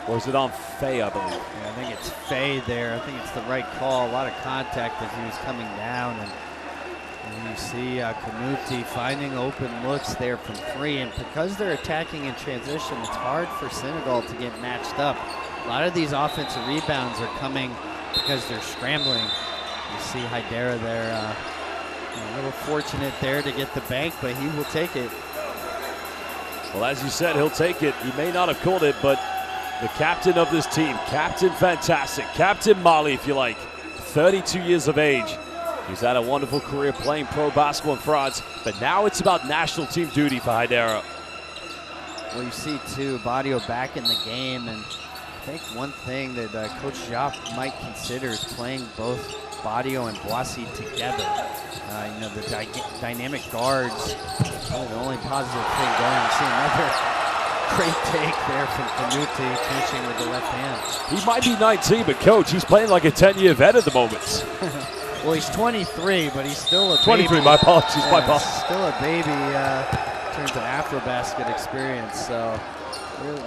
Or is it on Faye, I believe? Yeah, I think it's Faye there. I think it's the right call. A lot of contact as he was coming down. And you see Kanute finding open looks there from 3. And because they're attacking in transition, it's hard for Senegal to get matched up. A lot of these offensive rebounds are coming because they're scrambling. You see Haidara there, a little fortunate there to get the bank, but he will take it. Well, as you said, he'll take it. He may not have called it, but the captain of this team, Captain Fantastic, Captain Mali, if you like, 32 years of age. He's had a wonderful career playing pro basketball in France, but now it's about national team duty for Haidara. Well, you see, too, Badio back in the game, and I think one thing that Coach Jop might consider is playing both Badio and Boissy together. You know, the dynamic guards, probably the only positive thing going. You see another great take there from Kanute, finishing with the left hand. He might be 19, but Coach, he's playing like a 10-year vet at the moment. Well, he's 23, but he's still a 23, baby. My apologies, yeah, my apologies. Still a baby in terms of AfroBasket experience, so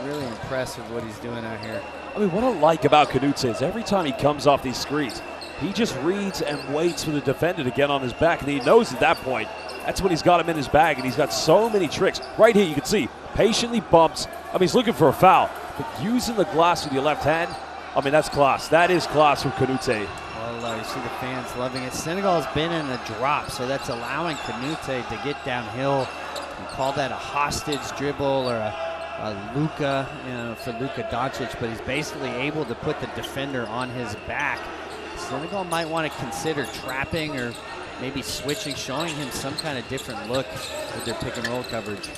really impressed with what he's doing out here. I mean, what I like about Kanute is every time he comes off these screens, he just reads and waits for the defender to get on his back, and he knows at that point, that's when he's got him in his bag, and he's got so many tricks. Right here, you can see, patiently bumps. I mean, he's looking for a foul, but using the glass with your left hand, I mean, that's class. That is class from Kanute. Well, Well, you see the fans loving it. Senegal has been in a drop, so that's allowing Kanouté to get downhill. You call that a hostage dribble or a Luka, for Luka Doncic, but he's basically able to put the defender on his back. Senegal might want to consider trapping or maybe switching, showing him some kind of different look with their pick and roll coverage.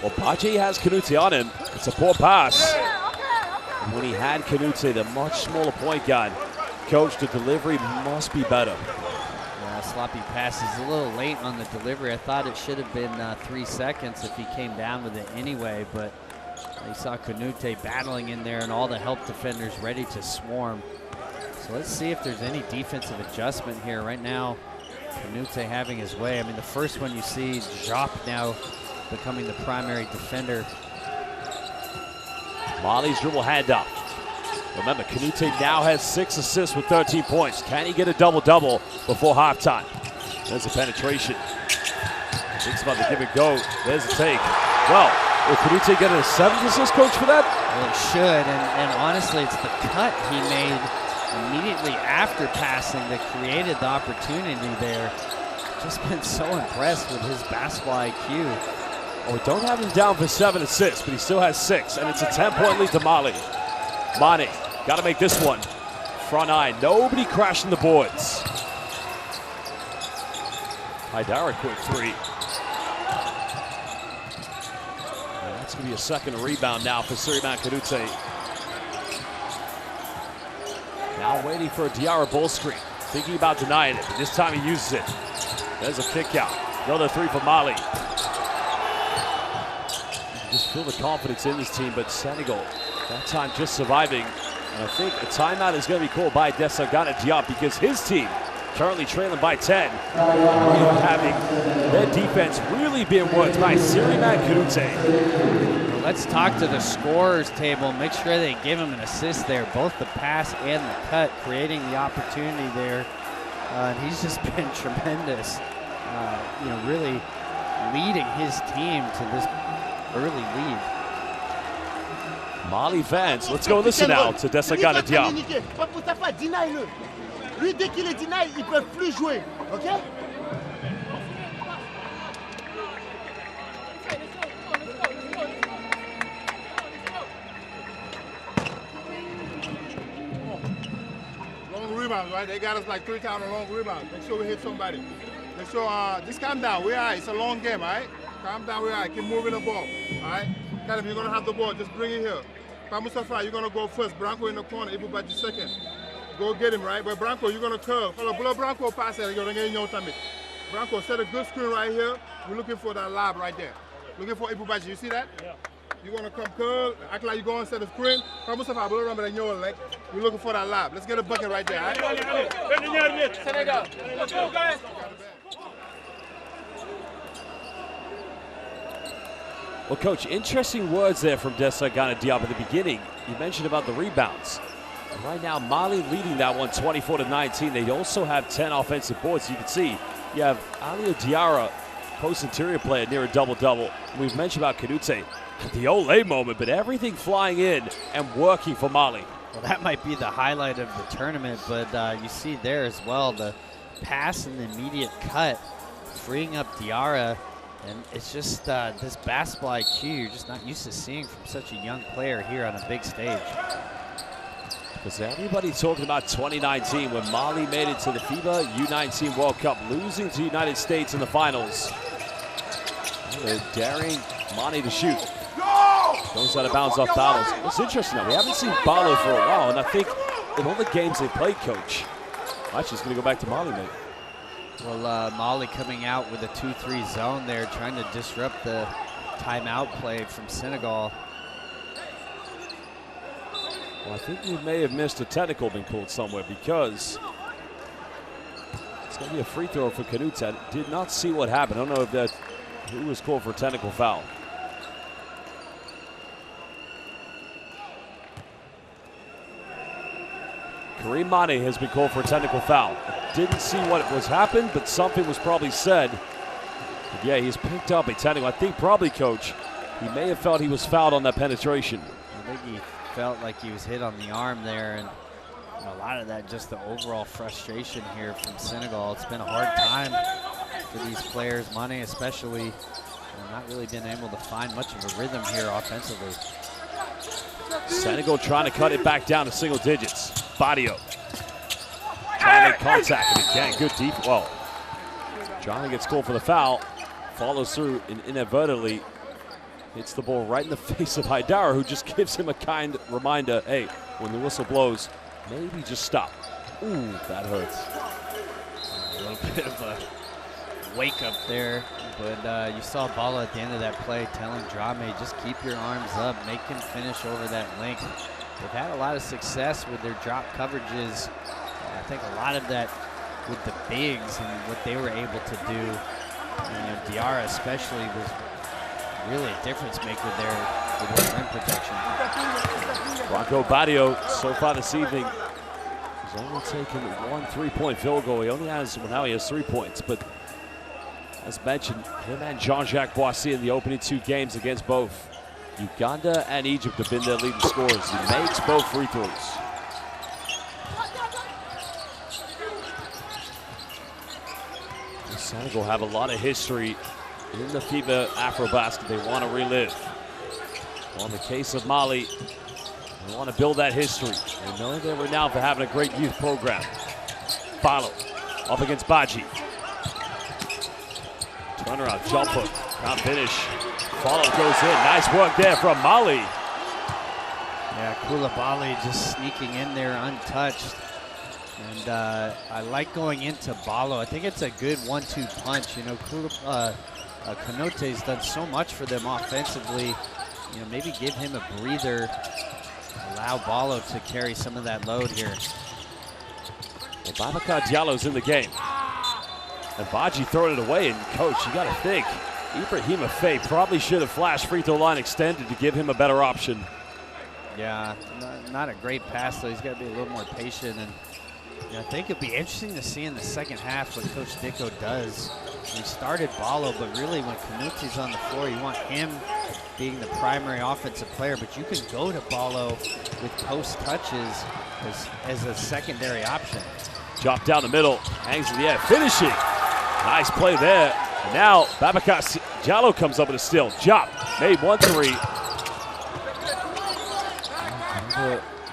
Well, Badji has Kanouté on him. It's a poor pass. And when he had Kanouté, the much smaller point guard, coach, the delivery must be better. Yeah, sloppy pass is a little late on the delivery. I thought it should have been 3 seconds if he came down with it anyway, but you saw Kanouté battling in there and all the help defenders ready to swarm. So let's see if there's any defensive adjustment here. Right now, Kanouté having his way. I mean, the first one you see, Jacques now becoming the primary defender. Mali's dribble handoff. Remember, Kanouté now has 6 assists with 13 points. Can he get a double-double before halftime? There's a penetration. Thinks about the give and go. There's a take. Well, will Kanouté get a 7th assist, coach, for that? Well, it should, and honestly, it's the cut he made immediately after passing that created the opportunity there. Just been so impressed with his basketball IQ. Oh, we don't have him down for 7 assists, but he still has 6, and it's a 10-point lead to Mali. Mane, got to make this one. Front eye, nobody crashing the boards. Haidara, quick 3. And that's going to be a second rebound now for Souleymane Kanouté. Now waiting for a Diarra ball screen, thinking about denying it, but this time he uses it. There's a kick out. Another 3 for Mali. Just feel the confidence in this team, but Senegal, that time just surviving. And I think a timeout is going to be called by Desagana Diop because his team currently trailing by 10. Having their defense really being worked by Souleymane Kanouté. Let's talk to the scorers table. Make sure they give him an assist there, both the pass and the cut, creating the opportunity there. And he's just been tremendous, really leading his team to this early lead. Mali fans, let's go listen now to Desagana Diop. Lui, dès qu'il est deny, ils peuvent plus jouer, ok? Long rebounds, right? They got us like 3 times on long rebounds. Make sure we hit somebody. Make sure, just calm down. We're all right. It's a long game, all right? Calm down. We're all right. Keep moving the ball, all right? Kalim, you're going to have the ball. Just bring it here. Mustafa, you're going to go first. Branco in the corner. Ibu Badji second. Go get him, right? But Branco, you're going to curve. Follow Branco pass it. You're going to get Branco, set a good screen right here. We're looking for that lob right there. Looking for Ibu Badji. You see that? Yeah. You're going to come curl, act like you're going to set a screen. Mustafa, blow around with your leg. We're looking for that lob. Let's get a bucket right there, all right? Senegal. Let's go, guys. Well, Coach, interesting words there from Desagana Diop at the beginning. You mentioned about the rebounds. And right now, Mali leading that one 24-19. They also have 10 offensive boards. You can see you have Aliou Diarra, post-interior player, near a double-double. We've mentioned about Kanouté, the Olé moment, but everything flying in and working for Mali. Well, that might be the highlight of the tournament, but you see there as well, the pass and the immediate cut, freeing up Diarra. And it's just this basketball IQ you're just not used to seeing from such a young player here on a big stage. Because everybody talking about 2019 when Mali made it to the FIBA U19 World Cup, losing to the United States in the finals. They're daring Mane to shoot. Goes out of bounds off Barlow. It's interesting though, we haven't seen Barlow for a while, and I think in all the games they played, Coach, actually it's going to go back to Mali, mate. Well, Mali coming out with a 2-3 zone there, trying to disrupt the timeout play from Senegal. Well, I think we may have missed a technical being called somewhere because it's going to be a free throw for Kanouté. I did not see what happened. I don't know if who was called for a technical foul. Karim Mane has been called for a technical foul. Didn't see what was happened, but something was probably said. But yeah, he's picked up a technical. I think probably, Coach, he may have felt he was fouled on that penetration. I think he felt like he was hit on the arm there, and a lot of that, just the overall frustration here from Senegal. It's been a hard time for these players, Mane especially, not really been able to find much of a rhythm here offensively. Senegal trying to cut it back down to single digits. Badio trying to make contact, and again, good deep. Well, Johnny gets called for the foul, follows through and inadvertently hits the ball right in the face of Haidara, who just gives him a kind reminder, hey, when the whistle blows, maybe just stop. Ooh, that hurts. A little bit of a wake up there, but you saw Bala at the end of that play telling Drame, just keep your arms up, make him finish over that length. They've had a lot of success with their drop coverages. I think a lot of that with the bigs and what they were able to do. Diarra especially was really a difference maker there with his rim protection. Bronco Badio, so far this evening, he's only taken 1 3-point field goal. He only has, well, now he has 3 points, but as mentioned, him and Jean-Jacques Boissy in the opening 2 games against both Uganda and Egypt have been their leading scorers. He makes both free throws. Senegal have a lot of history in the FIBA AfroBasket they want to relive. Well, in the case of Mali, they want to build that history. They know they're renowned for having a great youth program. Follow up against Badji. Turnaround, jump hook, not finish. Follow goes in. Nice work there from Mali. Yeah, Koulibaly just sneaking in there untouched. And I like going into Balo. I think it's a good 1-2 punch. You know, Kanote's done so much for them offensively. You know, maybe give him a breather. Allow Balo to carry some of that load here. Well, Babacar Diallo's in the game. And Badji throwing it away. And coach, you got to think, Ibrahima Faye probably should have flashed free throw line extended to give him a better option. Yeah, not a great pass though. He's got to be a little more patient. And you know, I think it'd be interesting to see in the second half what Coach Dicko does. He started Balo, but really when Kanute's on the floor, you want him being the primary offensive player, but you can go to Balo with post touches as a secondary option. Drop down the middle, hangs in the air, finishing. Nice play there. And now Babacar Diallo comes up with a steal. Jop made 1-3.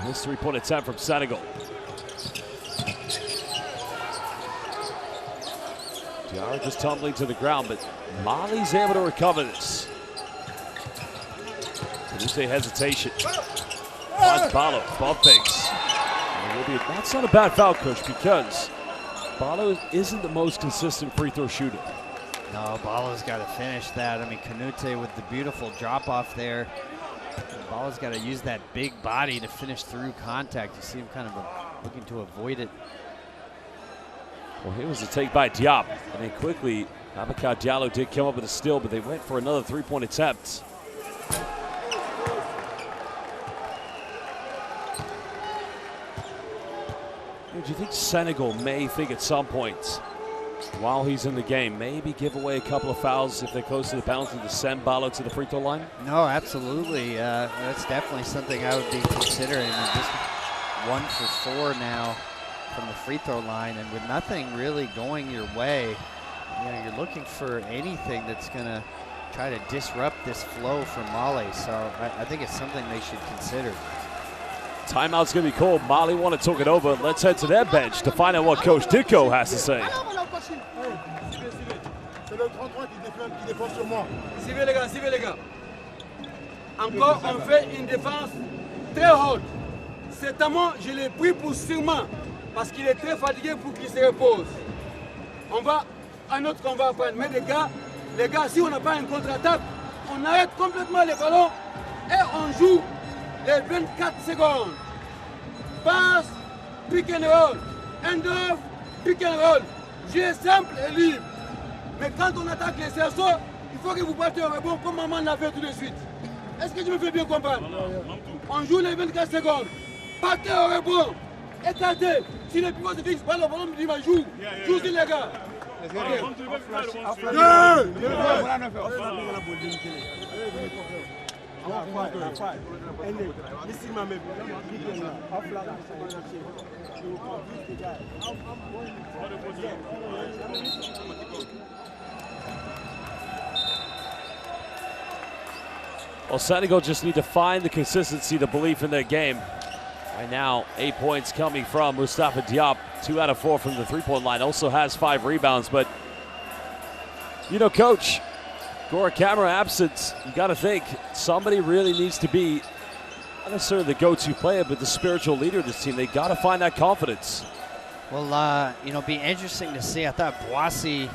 This 3-point attempt from Senegal. Diarra just tumbling to the ground, but Mali's able to recover this. Kanute hesitation. Finds Balo, bump fakes. That's not a bad foul, coach, because Balo isn't the most consistent free throw shooter. No, Balo's got to finish that. I mean, Kanute with the beautiful drop off there. Balo's got to use that big body to finish through contact. You see him kind of looking to avoid it. Well, here was the take by Diop. And then quickly, Babacar Diallo did come up with a steal, but they went for another 3-point attempt. Do you think Senegal may think at some point, while he's in the game, maybe give away a couple of fouls if they're close to the penalty to send Balo to the free throw line? No, absolutely. That's definitely something I would be considering. Just 1 for 4 now from the free throw line, and with nothing really going your way, you know, you're looking for anything that's going to try to disrupt this flow from Mali. So I think it's something they should consider. Timeout's going to be called. Mali want to talk it over. Let's head to their bench to find out what Coach Dicko has to say. Suivez les gars, suivez les gars. Encore, on fait une défense très haute. Cet amant, je l'ai pris pour sûrement, parce qu'il est très fatigué pour qu'il se repose. On va, un autre qu'on va prendre. Mais les gars, si on n'a pas une contre-attaque, on arrête complètement les ballons et on joue les 24 secondes. Passe, pick and roll, end-off, pick and roll. Jeu simple et libre. Mais quand on attaque les cerceaux, il faut que vous partez au rebond comme maman l'a fait tout de suite. Est-ce que je me fais bien comprendre? On joue les 24 secondes. Partez au rebond. Écartez. Si le pivot se fixe, le ballon me dit va jouer. Joue sur les gars. Five. And then, this is my maybe. Off flag, you will confuse the guy. Well, Senegal just need to find the consistency, the belief in their game. Right now, 8 points coming from Mustafa Diop, 2 out of 4 from the three-point line. Also has 5 rebounds, but you know, Coach, Gora Camara absent. You got to think somebody really needs to be not necessarily the go-to player, but the spiritual leader of this team. They got to find that confidence. Well, you know, be interesting to see. I thought Boissy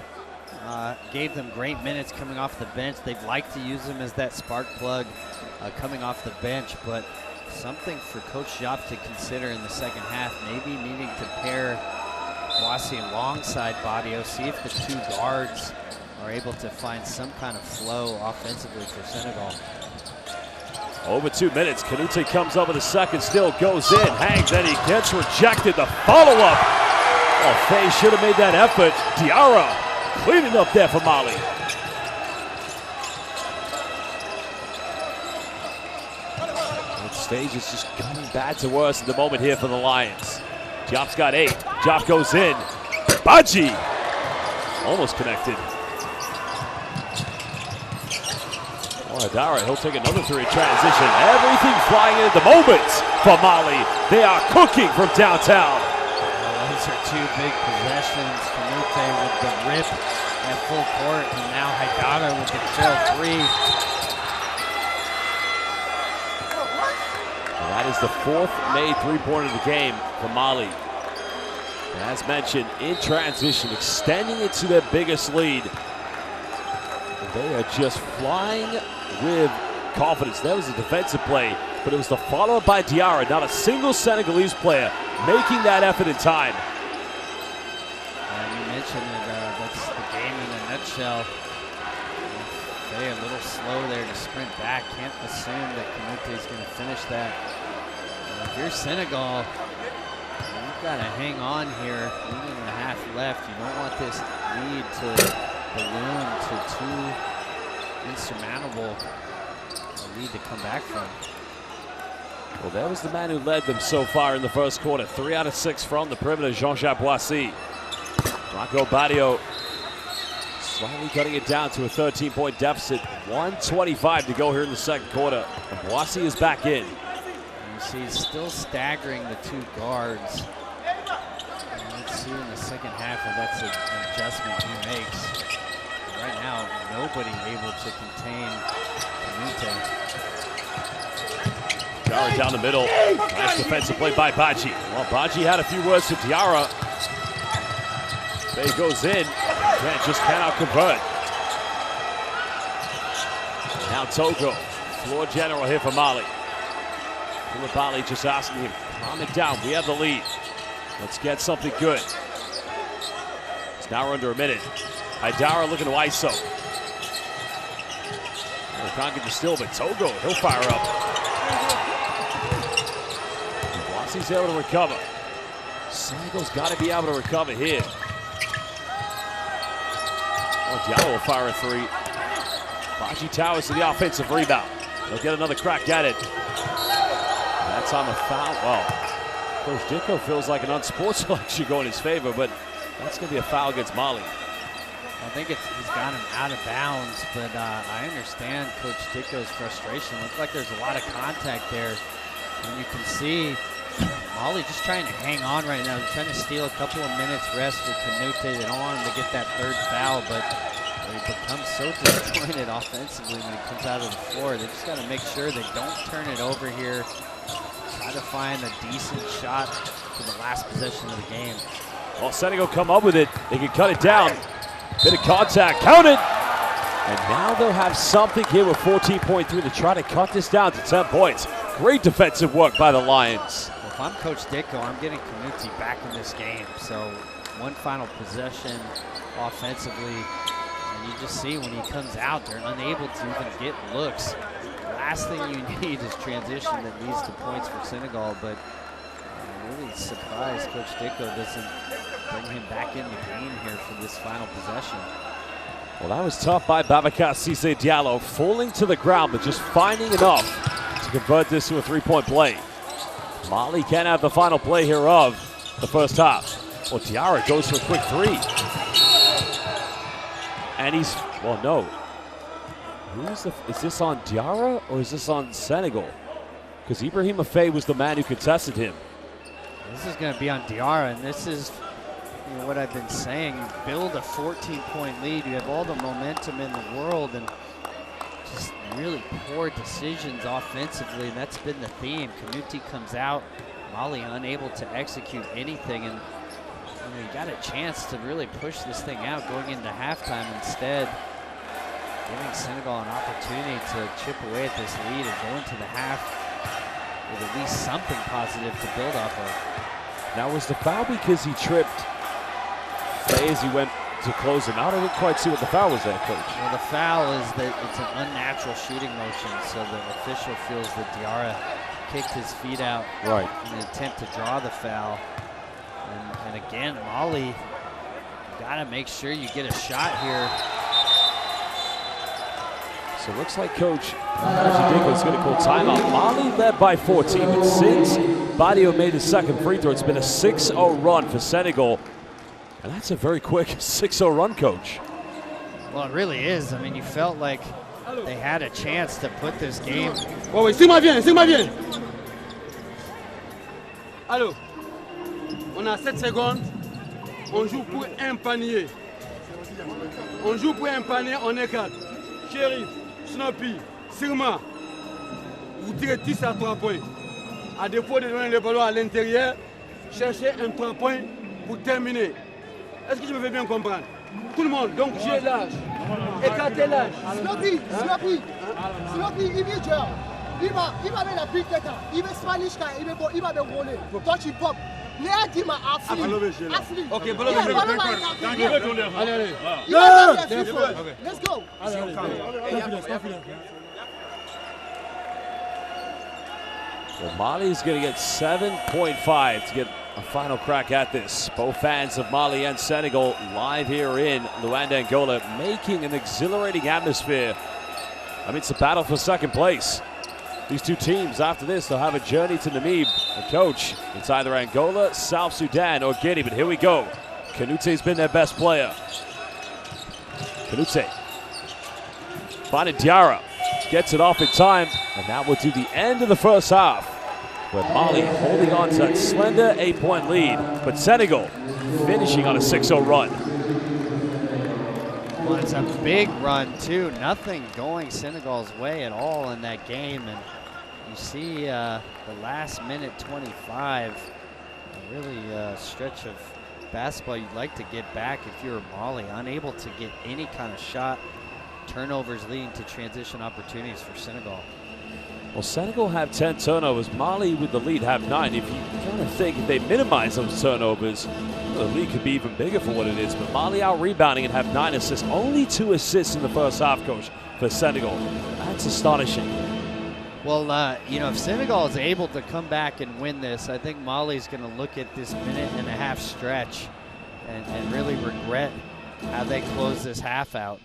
gave them great minutes coming off the bench. They'd like to use him as that spark plug coming off the bench, but something for Coach Diop to consider in the second half, maybe needing to pair Boissy alongside Badio, see if the 2 guards are able to find some kind of flow offensively for Senegal. Over 2 minutes, Canute comes up with a second, still goes in, hangs, then he gets rejected. The follow-up. Oh, Faye should have made that effort. Diarra cleaning up there for Mali. That stage is just coming bad to worse at the moment here for the Lions. Diop's got 8. Diop goes in. Badji almost connected. Diarra, he'll take another 3 in transition. Everything flying in at the moment for Mali. They are cooking from downtown. Well, those are 2 big possessions. Canute with the rip at full court, and now Haidara with the trail 3. And that is the 4th made three-pointer of the game for Mali. And as mentioned, in transition, extending it to their biggest lead. They are just flying with confidence. That was a defensive play, but it was the follow-up by Diarra. Not a single Senegalese player making that effort in time. You mentioned that that's the game in a nutshell. They a little slow there to sprint back. Can't assume that Canute is going to finish that. If you're Senegal, you've got to hang on here. 1.5 left. You don't want this lead to balloon to 2 insurmountable lead to come back from. Well, that was the man who led them so far in the first quarter. 3 out of 6 from the perimeter, Jean-Jacques Boissy. Rocco Badio slightly cutting it down to a 13-point deficit. 1:25 to go here in the second quarter. And Boissy is back in. You see he's still staggering the 2 guards. And let's see in the second half if that's an adjustment he makes. Right now, nobody able to contain Canute. Diarra down the middle. Nice defensive play by Badji. Well, Badji had a few words to Diarra. Bay goes in. Just cannot convert. Now Togo, floor general here for Mali. Koulibaly just asking him, calm it down. We have the lead. Let's get something good. It's now under a minute. Haidara looking to ISO. Can't get the steal, but Togo, he'll fire up. Bossy's able to recover. Senegal's got to be able to recover here. Oh, Diallo will fire a 3. Badji Towers to the offensive rebound. They'll get another crack at it. That time a foul. Well, Coach Dicko feels like an unsportsmanlike should go in his favor, but that's going to be a foul against Mali. I think he's got him out of bounds, but I understand Coach Dicko's frustration. Looks like there's a lot of contact there. And you can see Mali just trying to hang on right now. They're trying to steal a couple of minutes rest for Canute. They don't want him to get that 3rd foul, but they become so disappointed offensively when he comes out of the floor. They just got to make sure they don't turn it over here. Try to find a decent shot for the last possession of the game. Well, Senegal come up with it. They can cut it down. Bit of contact, counted. And now they'll have something here with 14.3 to try to cut this down to 10 points. Great defensive work by the Lions. Well, if I'm Coach Dicko, I'm getting Canute back in this game. So 1 final possession offensively. And you just see when he comes out, they're unable to even get looks. The last thing you need is transition that leads to points for Senegal. But I'm really surprised Coach Dicko doesn't bring him back in the game here for this final possession. Well, that was tough by Babacar Cissé Diallo, falling to the ground, but just finding enough to convert this to a three-point play. Mali can have the final play here of the first half. Well, Diarra goes for a quick three. And he's, well, no. Is this on Diarra or is this on Senegal? Because Ibrahim Afei was the man who contested him. This is going to be on Diarra, and this is what I've been saying. You build a 14-point lead, you have all the momentum in the world, and just really poor decisions offensively, and that's been the theme. Kanouté comes out, Mali unable to execute anything, and you got a chance to really push this thing out going into halftime. Instead, giving Senegal an opportunity to chip away at this lead and go into the half with at least something positive to build off of. Now, was the foul because he tripped Faye as he went to close him out? I didn't quite see what the foul was there, Coach. Well, the foul is that it's an unnatural shooting motion, so the official feels that Diarra kicked his feet out in an attempt to draw the foul. And again, Mali, you gotta make sure you get a shot here. So it looks like Coach Dicko is going to call timeout. Mali led by 14, but since Badio made his second free throw, it's been a 6-0 run for Senegal. And that's a very quick 6-0 run, Coach. Well, it really is. I mean, you felt like they had a chance to put this game. Oh oui, suis-moi bien, suis-moi bien. Allô, on a 7 secondes, on joue pour un panier. On joue pour un panier, on est 4. Shérif, Snoopy, Sirma, vous tirez tous à 3 points. À défaut de donner le ballon à l'intérieur, cherchez un 3 points pour terminer. Est-ce que je me fais bien comprendre? Tout le monde, donc j'ai l'âge. Écartez l'âge. Snoopy, il vient jouer. Il va mettre la pique tête. Il va Spanish, il va me rouler. Toi, tu pop. Léa dit ma Afri. Ok, ballon de allez. Let's go. Well, Mali is going to get 7.5 to get a final crack at this. Both fans of Mali and Senegal live here in Luanda, Angola, making an exhilarating atmosphere. I mean, it's a battle for second place. These two teams, after this, they'll have a journey to Namib. And Coach, it's either Angola, South Sudan, or Guinea, but here we go. Kanouté's been their best player. Kanouté finding Diarra, gets it off in time, and that will do the end of the first half, with Mali holding on to that slender 8-point lead, but Senegal finishing on a 6-0 run. Well, it's a big run, too. Nothing going Senegal's way at all in that game. And you see the last minute 25, a really stretch of basketball you'd like to get back if you're Mali. Unable to get any kind of shot. Turnovers leading to transition opportunities for Senegal. Well, Senegal have 10 turnovers. Mali with the lead have 9. If you kind of think if they minimize those turnovers, the lead could be even bigger for what it is. But Mali out rebounding and have 9 assists. Only 2 assists in the first half, Coach, for Senegal. That's astonishing. Well, you know, if Senegal is able to come back and win this, I think Mali's going to look at this minute-and-a-half stretch and really regret how they close this half out.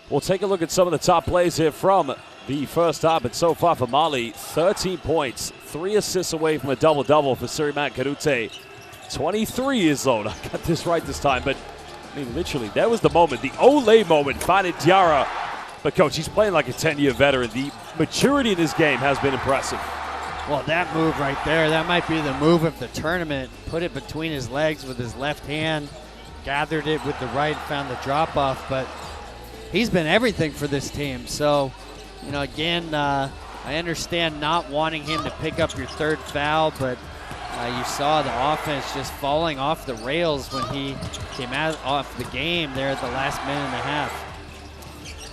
We'll take a look at some of the top plays here from the first half. And so far for Mali, 13 points, 3 assists away from a double-double for Siriman Kanouté. 23 years old. I got this right this time, but I mean, literally, there was the moment, the Olé moment, finding Diarra. But, Coach, he's playing like a 10-year veteran. The maturity in his game has been impressive. Well, that move right there, that might be the move of the tournament. Put it between his legs with his left hand, gathered it with the right, found the drop-off, but he's been everything for this team. So, you know, again, I understand not wanting him to pick up your third foul, but you saw the offense just falling off the rails when he came out off the game there at the last minute and a half.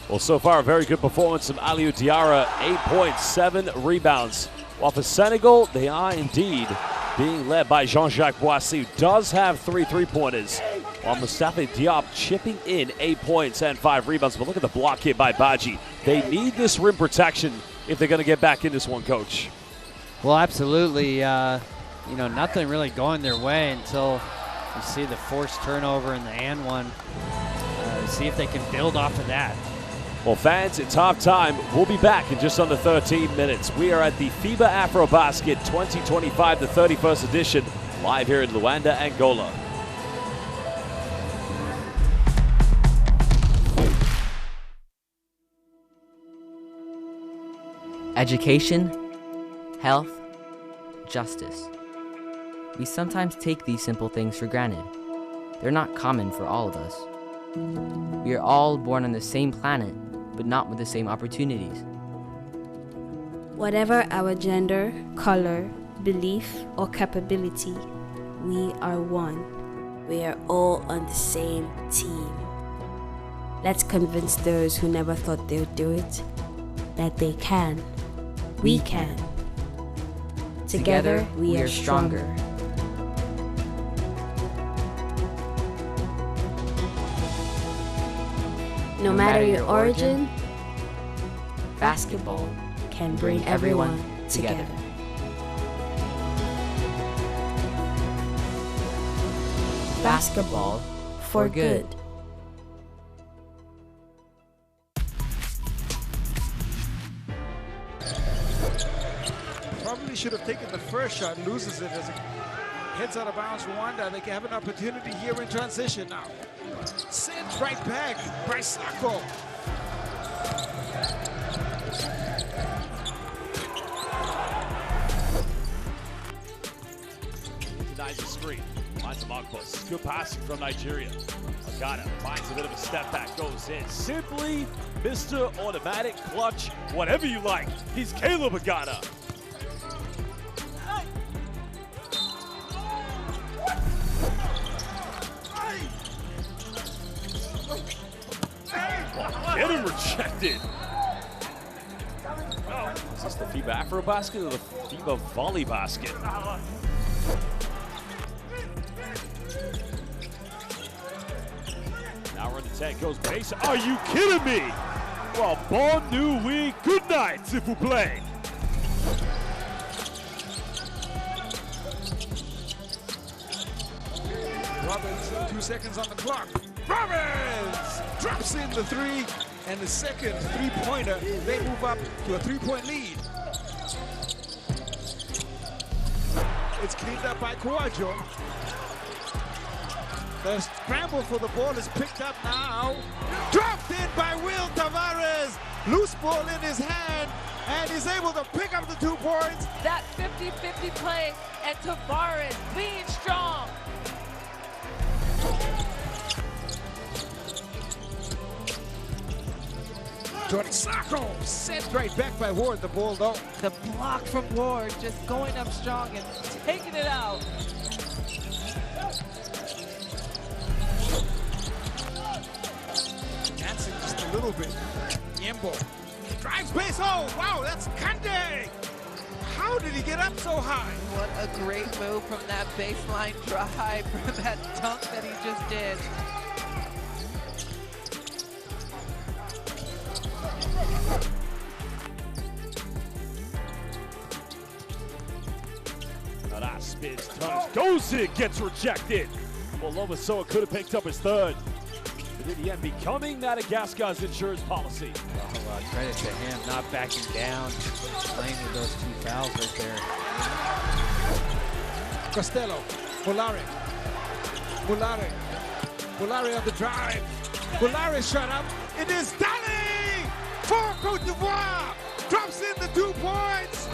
Well, so far, a very good performance from Aliou Diarra, 8 points, 7 rebounds. While for Senegal, they are indeed being led by Jean-Jacques Boissy, who does have 3 3-pointers. While Mustafa Diop chipping in 8 points and 5 rebounds. But look at the block here by Badji. They need this rim protection if they're going to get back in this one, Coach. Well, absolutely. You know, nothing really going their way until you see the forced turnover and the and one. and see if they can build off of that. Well, fans, it's halftime. We'll be back in just under 13 minutes. We are at the FIBA AfroBasket 2025, the 31st edition, live here in Luanda, Angola. Education, health, justice. We sometimes take these simple things for granted. They're not common for all of us. We are all born on the same planet, but not with the same opportunities. Whatever our gender, color, belief, or capability, we are one. We are all on the same team. Let's convince those who never thought they would do it that they can. We can. Together, we are stronger. No matter your origin, basketball can bring everyone together. Basketball for good. Probably should have taken the first shot, loses it as it heads out of bounds. Rwanda, they can have an opportunity here in transition now. Sends right back by Sako. Denies the screen. Finds a Magbos. Good passing from Nigeria. Agata finds a bit of a step back, goes in. Simply Mr. Automatic Clutch, whatever you like. He's Caleb Agata. Get him rejected. Oh, is this the FIBA AfroBasket or the FIBA Volley Basket? Now we're in the 10, goes base. Are you kidding me? Well, bon nuit, good night, s'il vous plaît. Robbins, 2 seconds on the clock. Robbins drops in the three, and the second three-pointer. They move up to a three-point lead. It's cleaned up by Kouadjo. The scramble for the ball is picked up now. Dropped in by Will Tavares. Loose ball in his hand, and he's able to pick up the 2 points. That 50-50 play, and Tavares being strong. Jordan Sako sent right back by Ward, the ball though. The block from Ward, just going up strong and taking it out. Dancing just a little bit. Yembo drives base. Oh, wow, that's Kande. How did he get up so high? What a great move from that baseline drive, from that dunk that he just did. Now that spins, turns, goes in, gets rejected. Well, Lomasoa could have picked up his third. But in the end, becoming Madagascar's insurance policy. Oh, credit to him, not backing down, playing with those 2 fouls right there. Costello, Bolare. Bolare on the drive. Bolare shot up. It is Dali for Côte d'Ivoire. Drops in the 2 points.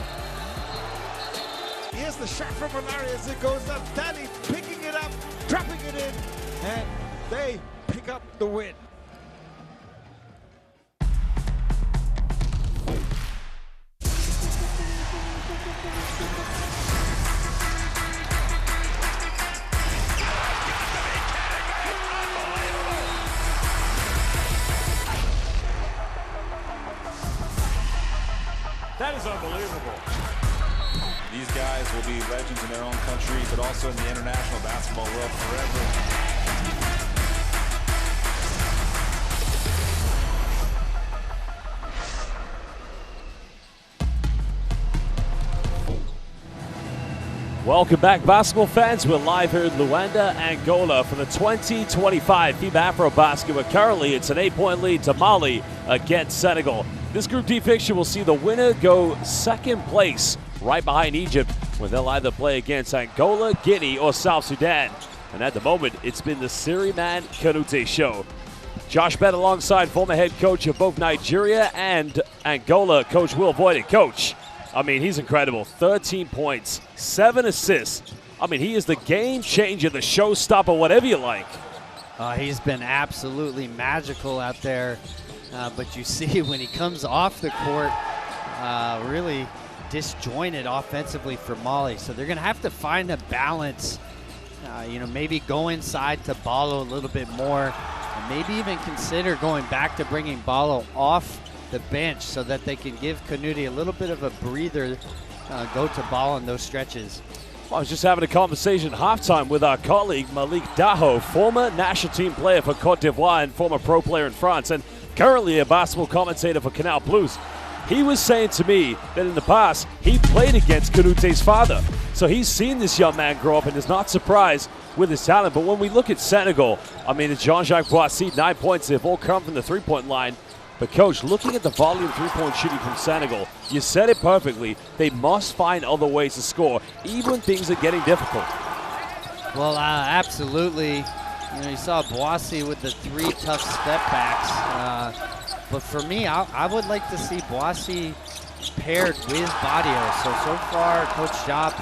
Here's the shot from Bolare as it goes up. Dali picking it up, dropping it in, and they pick up the win. That is unbelievable. These guys will be legends in their own country, but also in the international basketball world forever. Welcome back, basketball fans. We're live here in Luanda, Angola for the 2025 FIBA AfroBasket, where currently it's an 8-point lead to Mali against Senegal. This Group D fixture will see the winner go second place right behind Egypt, where they'll either play against Angola, Guinea, or South Sudan. And at the moment, it's been the Siriman Kanute show. Josh Bett alongside former head coach of both Nigeria and Angola, Coach Will Voight. Coach, I mean, he's incredible. 13 points, 7 assists. I mean, he is the game changer, the showstopper, whatever you like. He's been absolutely magical out there. But you see when he comes off the court, really disjointed offensively for Mali. So they're going to have to find a balance, maybe go inside to Ballo a little bit more, and maybe even consider going back to bringing Ballo off the bench so that they can give Kanute a little bit of a breather, go to Ballo in those stretches. I was just having a conversation halftime with our colleague Malik Daho, former national team player for Cote d'Ivoire and former pro player in France, and currently a basketball commentator for Canal Plus. He was saying to me that in the past, he played against Kanute's father. So he's seen this young man grow up and is not surprised with his talent. But when we look at Senegal, I mean, it's Jean-Jacques Boissy, 9 points. They've all come from the three-point line. But, Coach, looking at the volume three-point shooting from Senegal, you said it perfectly. They must find other ways to score, even when things are getting difficult. Well, absolutely. You saw Boissy with the 3 tough step backs. But for me, I would like to see Boissy paired with Badio. So far, Coach Jop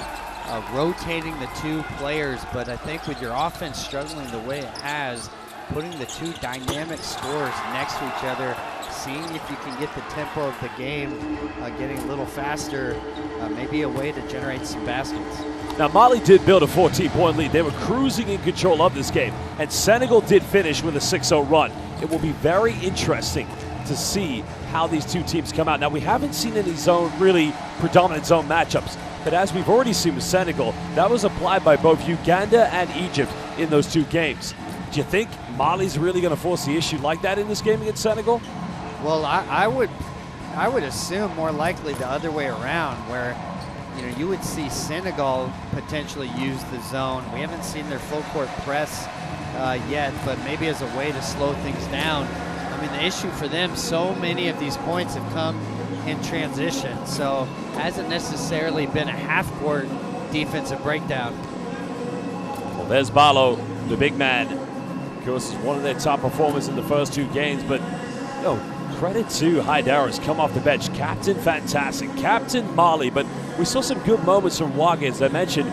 rotating the 2 players. But I think with your offense struggling the way it has, putting the 2 dynamic scorers next to each other, seeing if you can get the tempo of the game getting a little faster, maybe a way to generate some baskets. Now, Mali did build a 14-point lead. They were cruising in control of this game, and Senegal did finish with a 6-0 run. It will be very interesting to see how these two teams come out. Now, we haven't seen any really predominant zone matchups, but as we've already seen with Senegal, that was applied by both Uganda and Egypt in those 2 games. Do you think Mali's really going to force the issue like that in this game against Senegal? Well, I would assume more likely the other way around, where you would see Senegal potentially use the zone. We haven't seen their full court press yet, but maybe as a way to slow things down. I mean, the issue for them, so many of these points have come in transition, so hasn't necessarily been a half-court defensive breakdown. Well, there's Ballo, the big man. Of course, one of their top performers in the first 2 games, but credit to Haidara's come off the bench. Captain fantastic, Captain Mali, but we saw some good moments from Wage. As I mentioned,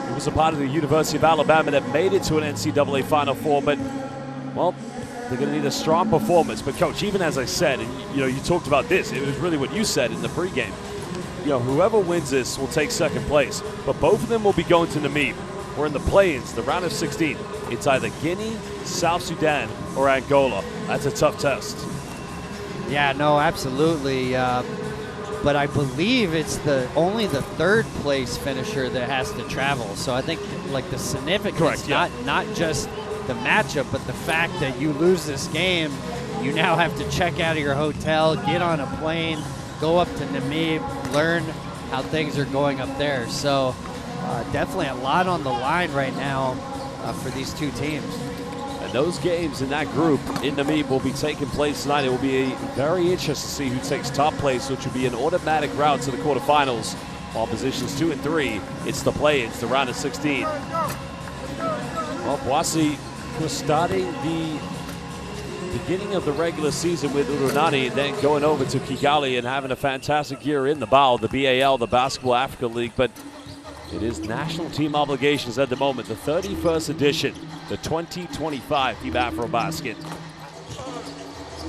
he was a part of the University of Alabama that made it to an NCAA Final Four, but, well, they're going to need a strong performance. But, Coach, even as I said, and you talked about this, it was really what you said in the pregame. Whoever wins this will take second place, but both of them will be going to Namibia. We're in the play-ins, the round of 16. It's either Guinea, South Sudan, or Angola. That's a tough test. Yeah, no, absolutely. But I believe it's only the 3rd place finisher that has to travel. So I think the significance, not just the matchup, but the fact that you lose this game, you now have to check out of your hotel, get on a plane, go up to Namibia, learn how things are going up there. So definitely a lot on the line right now for these 2 teams. And those games in that group in Namibia will be taking place tonight. It will be very interesting to see who takes top place, which will be an automatic route to the quarterfinals. While positions 2 and 3, it's the play-ins, the round of 16. Well, Boissy was starting the beginning of the regular season with Urunani, and then going over to Kigali and having a fantastic year in the BAL, the BAL, the Basketball Africa League. But it is national team obligations at the moment, the 31st edition, the 2025 FIBA AfroBasket.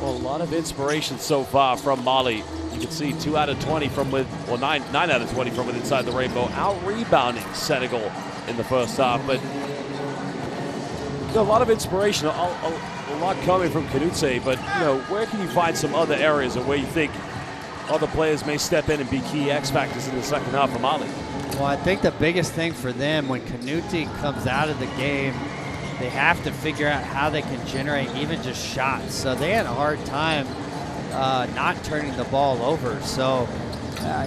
Well, a lot of inspiration so far from Mali. You can see 2 out of 20 from nine out of 20 from inside the rainbow, out-rebounding Senegal in the first half. But a lot of inspiration, a lot coming from Kanute. But where can you find some other areas or where you think other players may step in and be key X factors in the second half of Mali? Well, I think the biggest thing for them when Kanute comes out of the game, they have to figure out how they can generate even just shots. So they had a hard time not turning the ball over. So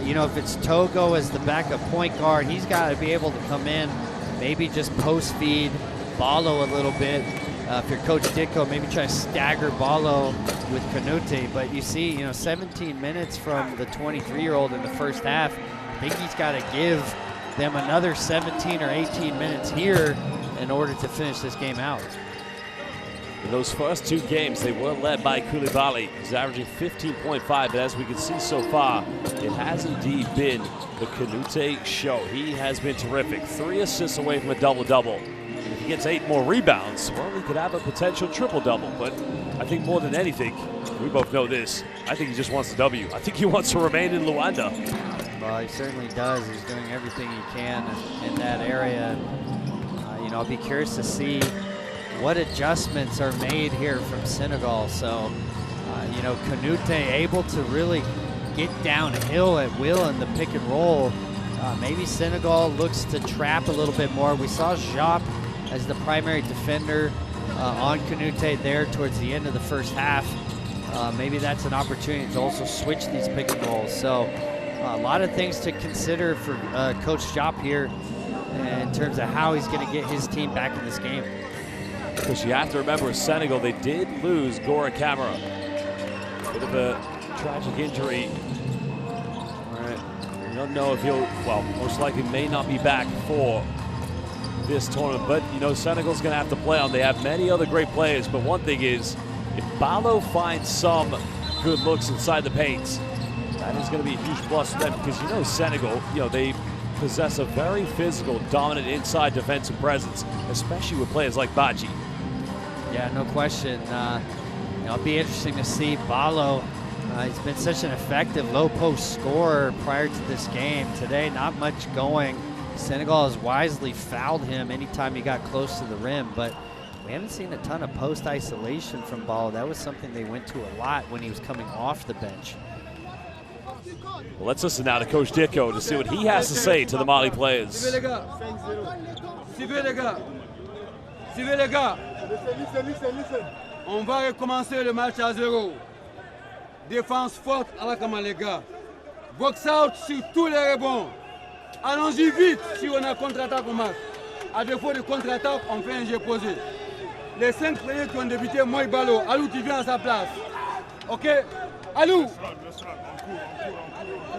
You know, if it's Togo as the backup point guard, he's got to be able to come in, maybe just post feed Ballo a little bit. If you're Coach Ditko, maybe try to stagger Ballo with Canute. But you see, you know, 17 minutes from the 23-year-old in the first half. I think he's got to give them another 17 or 18 minutes here in order to finish this game out. In those first 2 games, they were led by Coulibaly. He's averaging 15.5, but as we can see so far, it has indeed been the Canute show. He has been terrific. 3 assists away from a double-double. And if he gets 8 more rebounds, well, he could have a potential triple-double. But I think more than anything, we both know this, I think he just wants the W. I think he wants to remain in Luanda. Well, he certainly does. He's doing everything he can in that area. You know, I'll be curious to see what adjustments are made here from Senegal. So, you know, Canute able to really get downhill at will in the pick and roll. Maybe Senegal looks to trap a little bit more. We saw Jacques as the primary defender on Canute there towards the end of the first half. Maybe that's an opportunity to also switch these pick and rolls. So a lot of things to consider for Coach Jacques here in terms of how he's going to get his team back in this game. Because you have to remember, Senegal, they did lose Gora Camara. Bit of a tragic injury. All right. We don't know if he'll, well, most likely may not be back for this tournament. But, you know, Senegal's going to have to play on. They have many other great players. But one thing is, if Ballo finds some good looks inside the paint, that is going to be a huge plus for them. Because, you know, Senegal, you know, they possess a very physical, dominant inside defensive presence, especially with players like Badji. Yeah, no question. You know, it'll be interesting to see Ballo. He's been such an effective low post scorer prior to this game. Today, not much going. Senegal has wisely fouled him anytime he got close to the rim, but we haven't seen a ton of post isolation from Ballo. That was something they went to a lot when he was coming off the bench. Well, let's listen now to Coach Ditko to see what he has to say to the Mali players. Suivez les gars. Suivez les gars. On va recommencer le match à 0. Défense forte à la cama les gars. Box out sur tous les rebonds. Allons-y vite si on a contre-attaque au match. À défaut de contre-attaque, on fait un jeu posé. Les 5 premiers qui ont débuté, moi Ballo. Alou, tu viens à sa place. OK? Alou!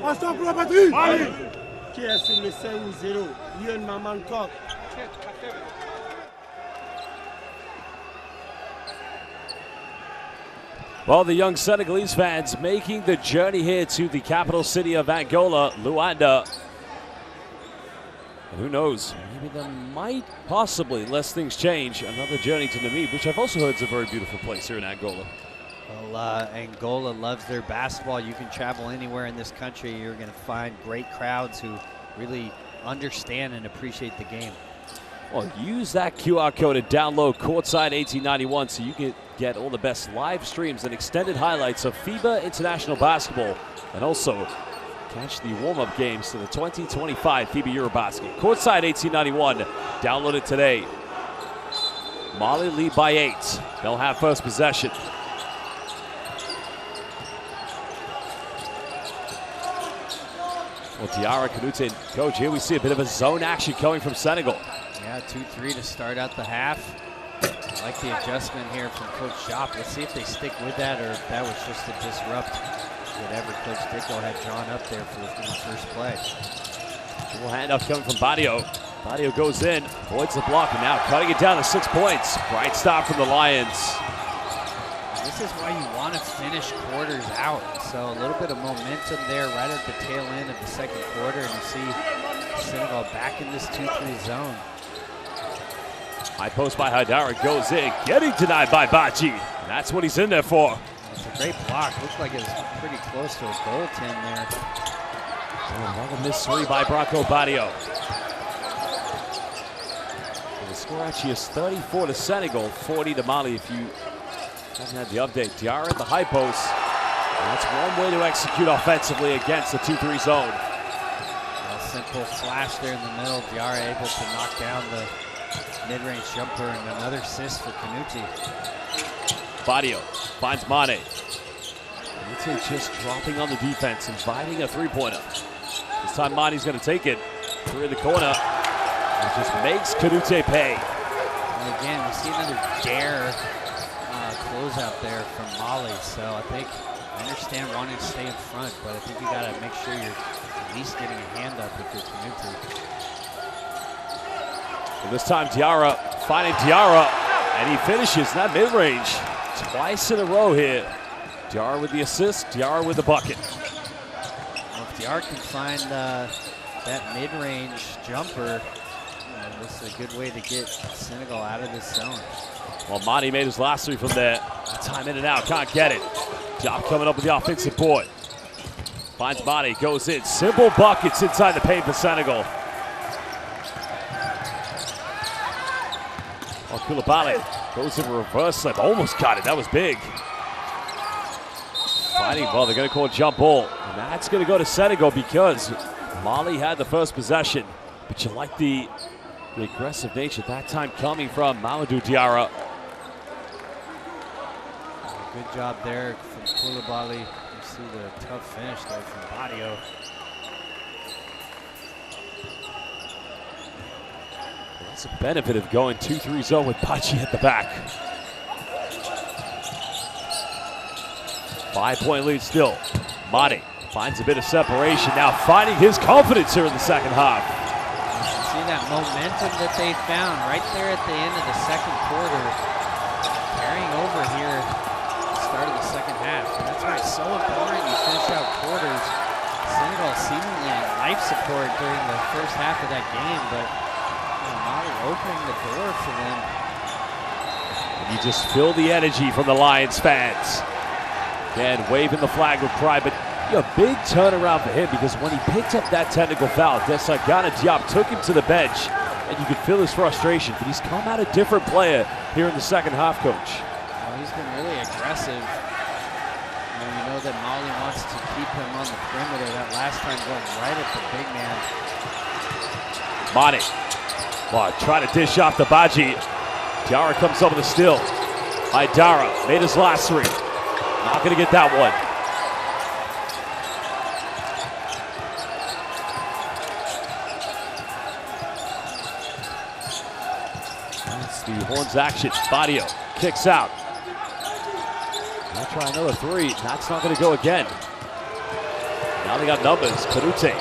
Instant pour la patrie! Qui est sur le 5-0? Yon Maman Coq. Well, the young Senegalese fans making the journey here to the capital city of Angola, Luanda. And who knows, maybe there might possibly, unless things change, another journey to Namibia, which I've also heard is a very beautiful place here in Angola. Well, Angola loves their basketball. You can travel anywhere in this country. You're going to find great crowds who really understand and appreciate the game. Well, use that QR code to download Courtside 1891 so you can get all the best live streams and extended highlights of FIBA International Basketball, and also catch the warm-up games to the 2025 FIBA AfroBasket. Courtside 1891, download it today. Mali lead by 8. They'll have first possession. Well, Diarra, Canute, and Coach, here we see a bit of a zone action coming from Senegal. Yeah, 2-3 to start out the half. I like the adjustment here from Coach Jacques. Let's see if they stick with that or if that was just to disrupt whatever Coach Ditko had drawn up there for the first play. Little handoff coming from Badio. Badio goes in, avoids the block, and now cutting it down to 6 points. Bright stop from the Lions. This is why you want to finish quarters out. So a little bit of momentum there right at the tail end of the second quarter, and you see Senegal back in this 2-3 zone. High post by Haidara goes in, getting denied by Baji. And that's what he's in there for. It's a great block. Looks like it was pretty close to a goaltend there. Another missed 3 by Branco Badio. The score actually is 34 to Senegal, 40 to Mali if you haven't had the update. Diarra at the high post. And that's one way to execute offensively against the 2-3 zone. A simple flash there in the middle. Diarra able to knock down the mid-range jumper, and another assist for Canute. Badio finds Mane. Kanute just dropping on the defense, inviting a three-pointer. This time Mani's going to take it. Through in the corner. It just makes Kanute pay. And again, we see another dare closeout there from Mali. So I understand wanting to stay in front, but I think you got to make sure you're at least getting a hand up if you're Kanute. And this time Diarra finding Diarra, and he finishes that mid-range twice in a row here. Diarra with the assist, Diarra with the bucket. Well, if Diarra can find that mid-range jumper, this is a good way to get Senegal out of this zone. Well, Mani made his last three from there. Time in and out, can't get it. Job coming up with the offensive board. Finds Mani, goes in. Simple buckets inside the paint for Senegal. Oh, Koulibaly goes in reverse slip. Almost got it, that was big. Fighting ball, they're going to call a jump ball. And that's going to go to Senegal because Mali had the first possession. But you like the aggressive nature that time coming from Mamadou Diarra. Good job there from Koulibaly. You see the tough finish there from Badio. That's a benefit of going 2-3 zone with Bachi at the back. 5-point lead still. Mani finds a bit of separation, now finding his confidence here in the second half. See that momentum that they found right there at the end of the second quarter, carrying over here at the start of the second half. And that's why it's so important you finish out quarters. Senegal seemingly in life support during the first half of that game, but Mali opening the door for them. And you just feel the energy from the Lions fans. Again, waving the flag with pride, but a big turnaround for him because when he picked up that technical foul, Desagana Diop took him to the bench, and you could feel his frustration, but he's come out a different player here in the second half, Coach. Well, he's been really aggressive. And we know that Mali wants to keep him on the perimeter. That last time going right at the big man. Mani, try to dish off the Baji. Diarra comes up with a steal. Aidara made his last three. Not going to get that one. That's the Horns action. Badio kicks out. They'll try another three. That's not going to go again. Now they got numbers. Kanute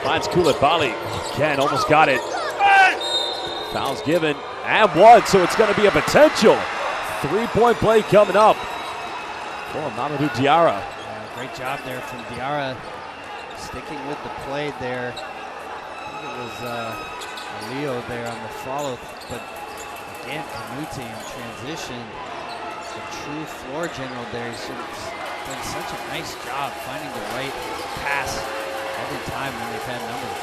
finds Koulibaly. Again, almost got it. Foul's given and one, so it's going to be a potential three-point play coming up for Mamadou Diarra. Great job there from Diarra, sticking with the play there. I think it was Leo there on the follow, but again, Kanute in transition, a true floor general there. He's done such a nice job finding the right pass every time when they've had numbers.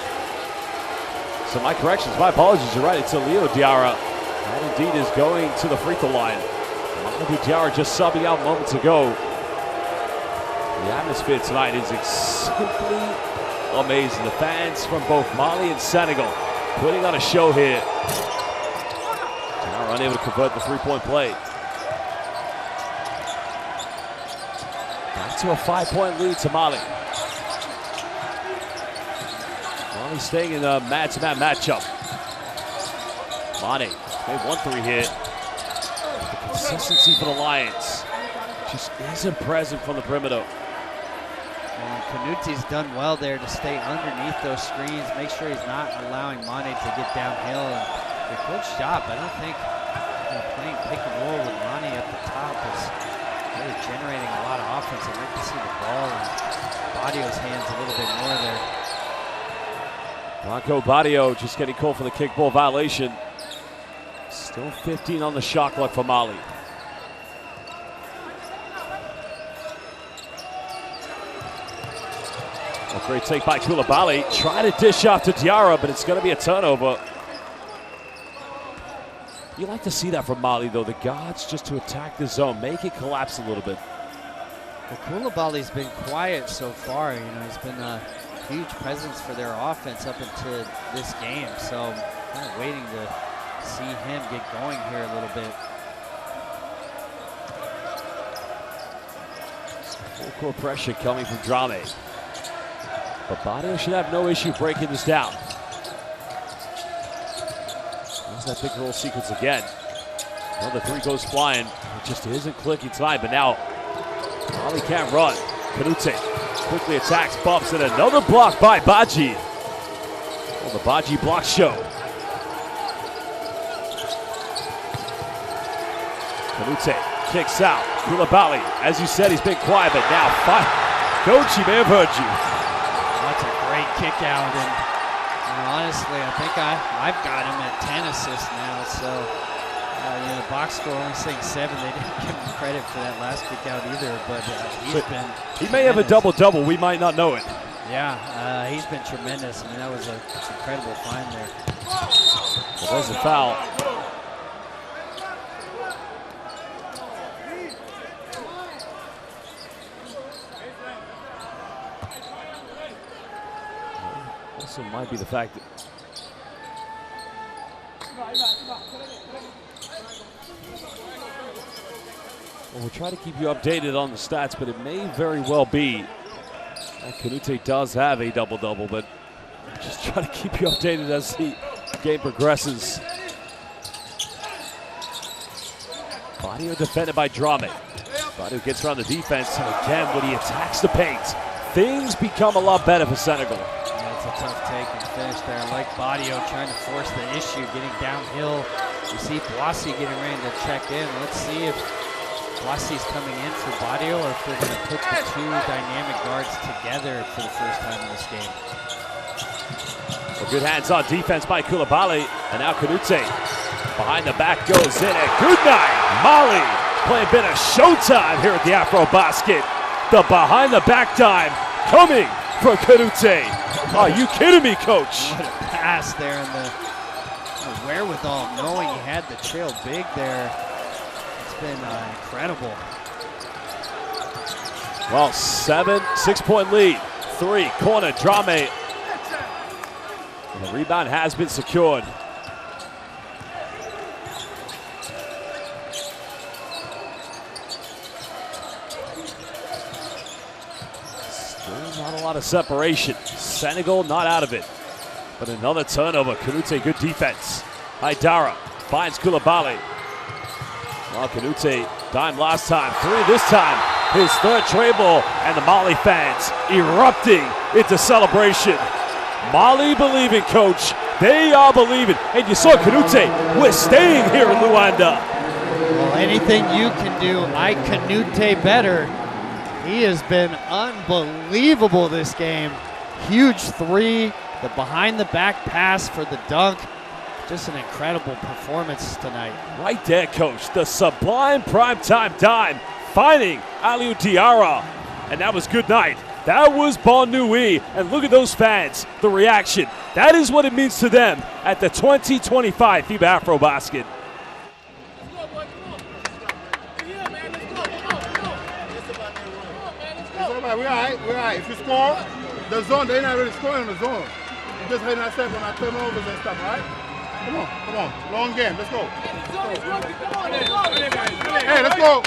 So my corrections, my apologies, you're right, it's Leo Diarra. That indeed is going to the free throw line. Mamadou Diarra just subbing out moments ago. The atmosphere tonight is simply amazing. The fans from both Mali and Senegal putting on a show here. Diarra unable to convert the three-point play. Back to a 5-point lead to Mali. Mali staying in the man-to-man matchup. Mane made 1-3 hit. The consistency for the Lions just isn't present from the perimeter. Kanute's done well there to stay underneath those screens, make sure he's not allowing Mane to get downhill. And a good job. I don't think playing pick and roll with Mane at the top is really generating a lot of offense. I'd like to see the ball in Badio's hands a little bit more there. Bronco Badio just getting called for the kickball violation. Still 15 on the shot clock for Mali. A great take by Koulibaly. Try to dish off to Diarra, but it's going to be a turnover. You like to see that from Mali, though. The guards just to attack the zone, make it collapse a little bit. Well, Koulibaly's been quiet so far. He's been a huge presence for their offense up into this game. So kind of waiting to see him get going here a little bit. Full court pressure coming from Drame. But Badio should have no issue breaking this down. There's that big roll sequence again. Another three goes flying. It just isn't clicking tonight, but now Mali can't run. Kanute quickly attacks, bumps, and another block by Baji. Well, the Baji block show. Kanute kicks out. Koulibaly, as you said, he's been quiet, but now fine. Coach, he may have heard you. That's a great kick out, and honestly, I think I've got him at 10 assists now, so the box score only saying 7. They didn't give him credit for that last kick out either, but he's been He may have a double-double. We might not know it. Yeah, he's been tremendous. I mean, that was an incredible find there. Well, there's a foul. Also might be the fact that we'll try to keep you updated on the stats, but it may very well be that Kanute does have a double-double, but just try to keep you updated as the game progresses. Badio defended by Drame. Badio gets around the defense, and again, when he attacks the paint, things become a lot better for Senegal. That's a tough take and finish there. I like Badio trying to force the issue, getting downhill. You see Boissy getting ready to check in. Let's see if Boissy's coming in for Badio or if they're going to put the two dynamic guards together for the first time in this game. Well, good hands-on defense by Koulibaly, and now Kanute behind the back goes in, and good night, Mali playing a bit of showtime here at the AfroBasket. The behind-the-back dime coming from Kanute. Are you kidding me, Coach? What a pass there, and the wherewithal, knowing he had the trail big there. It's been incredible. Well, 6-point lead. 3, corner, Drame. And the rebound has been secured. Still not a lot of separation. Senegal not out of it. But another turnover. Kanute, good defense. Haidara finds Koulibaly. Well, Kanute, dime last time, 3 this time. His third treble, and the Mali fans erupting into celebration. Mali believing, Coach. They are believing. And you saw Kanute, we're staying here in Luanda. Well, anything you can do, I Kanute better. He has been unbelievable this game. Huge 3, the behind the back pass for the dunk. Just an incredible performance tonight. Right there, Coach. The sublime primetime dime finding Aliou Diarra. And that was good night. That was Bon Nuit. And look at those fans, the reaction. That is what it means to them at the 2025 FIBA AfroBasket. It's all right. We're all right. We're all right. If you score, the zone, they're not really scoring in the zone. You're just hitting that step on our turnovers and stuff, all right? Come on, come on. Long game. Let's go. Hey, let's go.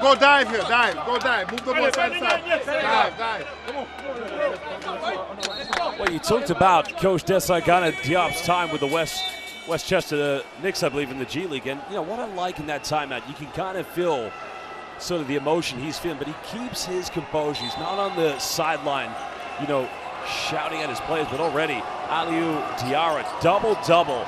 Go dive here. Dive. Go dive. Move the ball side to side. Dive. Well, you talked about Coach Desagana Diop's time with the Westchester Knicks, I believe, in the G League. And, you know, what I like in that timeout, you can kind of feel sort of the emotion he's feeling, but he keeps his composure. He's not on the sideline, you know, shouting at his players, but already Aliou Diarra, double-double.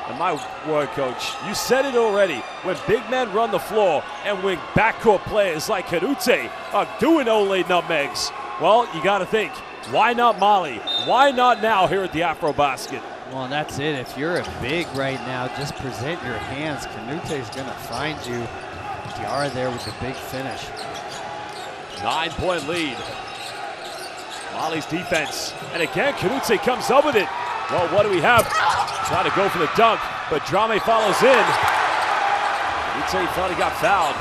And my word, Coach, you said it already. When big men run the floor and when backcourt players like Kanute are doing Ole nutmegs, well, you got to think, why not Mali? Why not now here at the AfroBasket? Well, that's it. If you're a big right now, just present your hands. Kanute's going to find you. Diarra there with the big finish. 9-point lead. Mali's defense. And again, Kanute comes up with it. Well, what do we have? Trying to go for the dunk, but Drame follows in. Kanute thought he got fouled.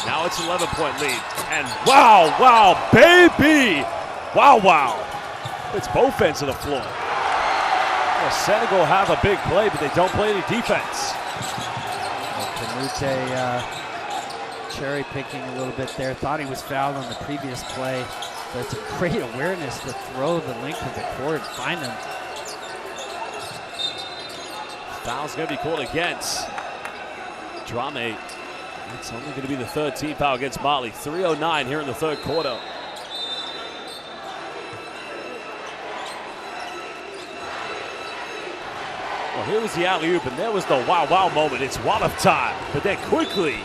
Now it's 11-point lead. And wow, baby! Wow. It's both ends of the floor. Well, Senegal have a big play, but they don't play any defense. Kanute cherry picking a little bit there. Thought he was fouled on the previous play, but it's a great awareness to throw the length of the court and find him. Foul's going to be called against Drame. It's only going to be the third team foul against Mali. 3:09 here in the third quarter. Well, here was the alley-oop, and there was the wow moment. It's Wallop time. But then quickly,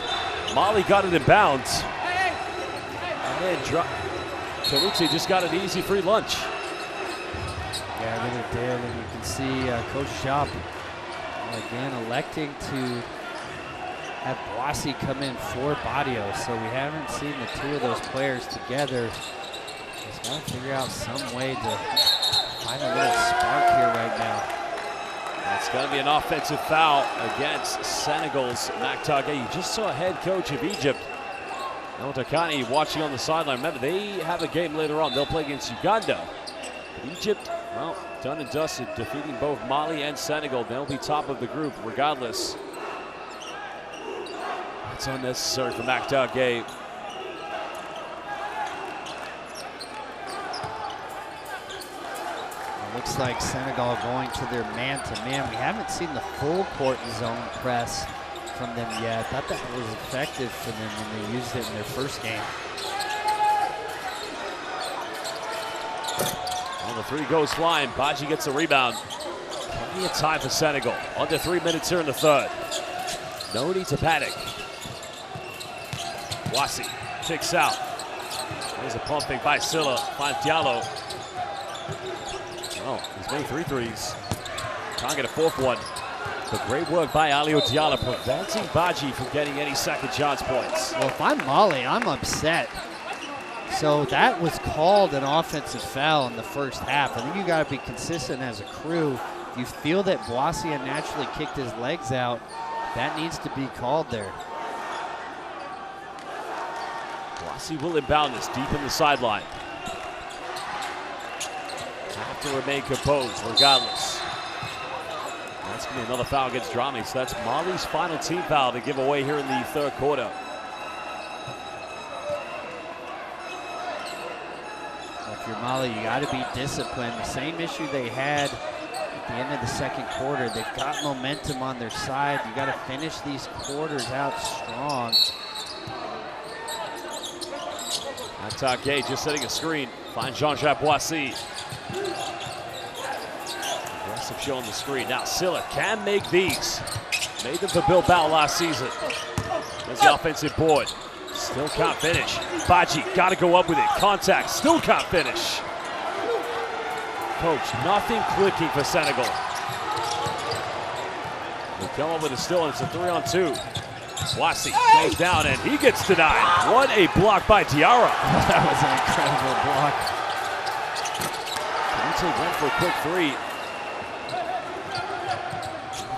Mali got it in bounds. And then Kanute just got an easy free lunch. Yeah, really did. And you can see Coach Shop again electing to have Boissy come in for Barrios. So we haven't seen the two of those players together. Just got to figure out some way to find a little spark here right now. That's going to be an offensive foul against Senegal's Mactagé. You just saw head coach of Egypt, El Dakani, watching on the sideline. Remember, they have a game later on. They'll play against Uganda. But Egypt, well, done and dusted, defeating both Mali and Senegal. They'll be top of the group regardless. That's unnecessary for Mactagé. Looks like Senegal going to their man-to-man. We haven't seen the full court zone press from them yet. I thought that was effective for them when they used it in their first game. Well, the three goes flying. Badji gets the rebound. Plenty of time for Senegal. Under 3 minutes here in the third. No need to panic. Boissy kicks out. There's a pump fake by Silla. Finds Diallo. Oh, he's made 3 threes. Can't get a fourth one. But great work by Aliou Diallo, preventing Badji from getting any second chance points. Well, if I'm Mali, I'm upset. So that was called an offensive foul in the first half. I think you got to be consistent as a crew. If you feel that Boissy naturally kicked his legs out, that needs to be called there. Boissy will inbound this deep in the sideline. Have to remain composed regardless. That's going to be another foul against Drame, so that's Mali's final team foul to give away here in the third quarter. If you're Mali, you got to be disciplined. The same issue they had at the end of the second quarter. They've got momentum on their side. You got to finish these quarters out strong. Mactagé just setting a screen. Finds Jean-Jacques Boissy. Aggressive show on the screen. Now Silla can make these. Made them for Bilbao last season. There's the offensive board. Still can't finish. Badji got to go up with it. Contact. Still can't finish. Coach, nothing clicking for Senegal. They come up with a steal, and it's a 3-on-2. Boissy goes down, and he gets denied. What a block by Diarra. That was an incredible block. Kanute went for a quick three.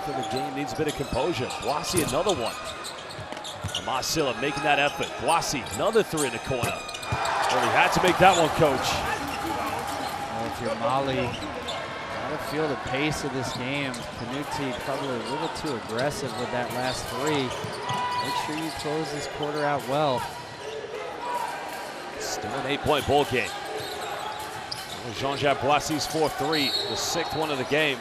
The game needs a bit of composure. Boissy another one. Amar Silla making that effort. Boissy another three in the corner. Well, he had to make that one, Coach. Well, if you're Mali, gotta feel the pace of this game. Kanute probably a little too aggressive with that last three. Make sure you close this quarter out well. Still an 8-point ball game. Jean-Jacques Boissy's 4-3, the 6th one of the game.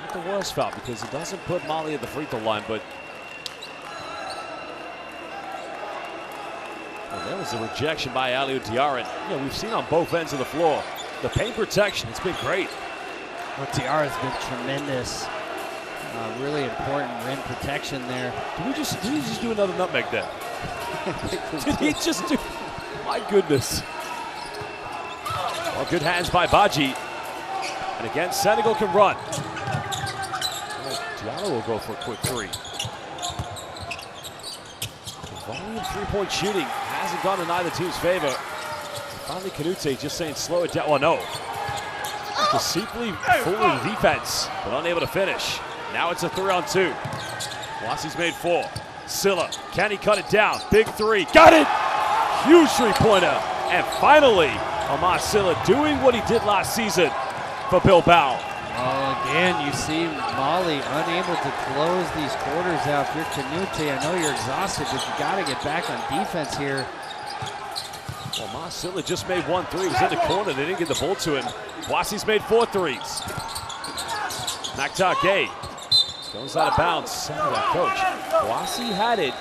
Not the worst foul because it doesn't put Mali at the free throw line, but well, there was a rejection by Aliou Diarra. You know, we've seen on both ends of the floor. The paint protection, it's been great. Well, Diarra's been tremendous. Really important rim protection there. Did he just do another nutmeg there? Did he just do? My goodness. Well, good hands by Badji. And again, Senegal can run. Diallo will go for a quick three. The volume three-point shooting hasn't gone in either team's favor. Finally, Kanute just saying slow it down. Oh, no. Deceitfully fooling the defense, but unable to finish. Now it's a 3-on-2. Boissy's made 4. Silla, can he cut it down? Big three, got it! Huge three-pointer. And finally, Amar Silla doing what he did last season for Bilbao. Oh, again, you see Mali unable to close these quarters out. If you're Canute, I know you're exhausted, but you got to get back on defense here. Well, Silla just made 1 3. He was in the corner. They didn't get the ball to him. Boissi's made 4 threes. Maktar Gay goes out of bounds. Coach, Boissi had it.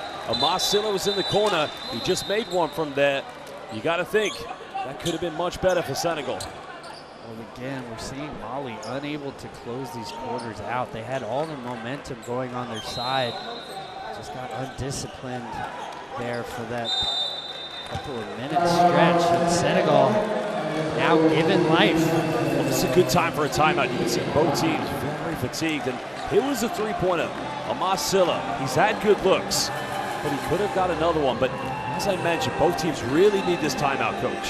Silla was in the corner. He just made 1 from there. You got to think that could have been much better for Senegal. Well, again, we're seeing Mali unable to close these quarters out. They had all the momentum going on their side. Just got undisciplined there for that couple of minutes stretch. And Senegal now given life. Well, this is a good time for a timeout. You can see both teams very fatigued. And here was a three-pointer. Silla, he's had good looks, but he could have got another one. But as I mentioned, both teams really need this timeout, Coach.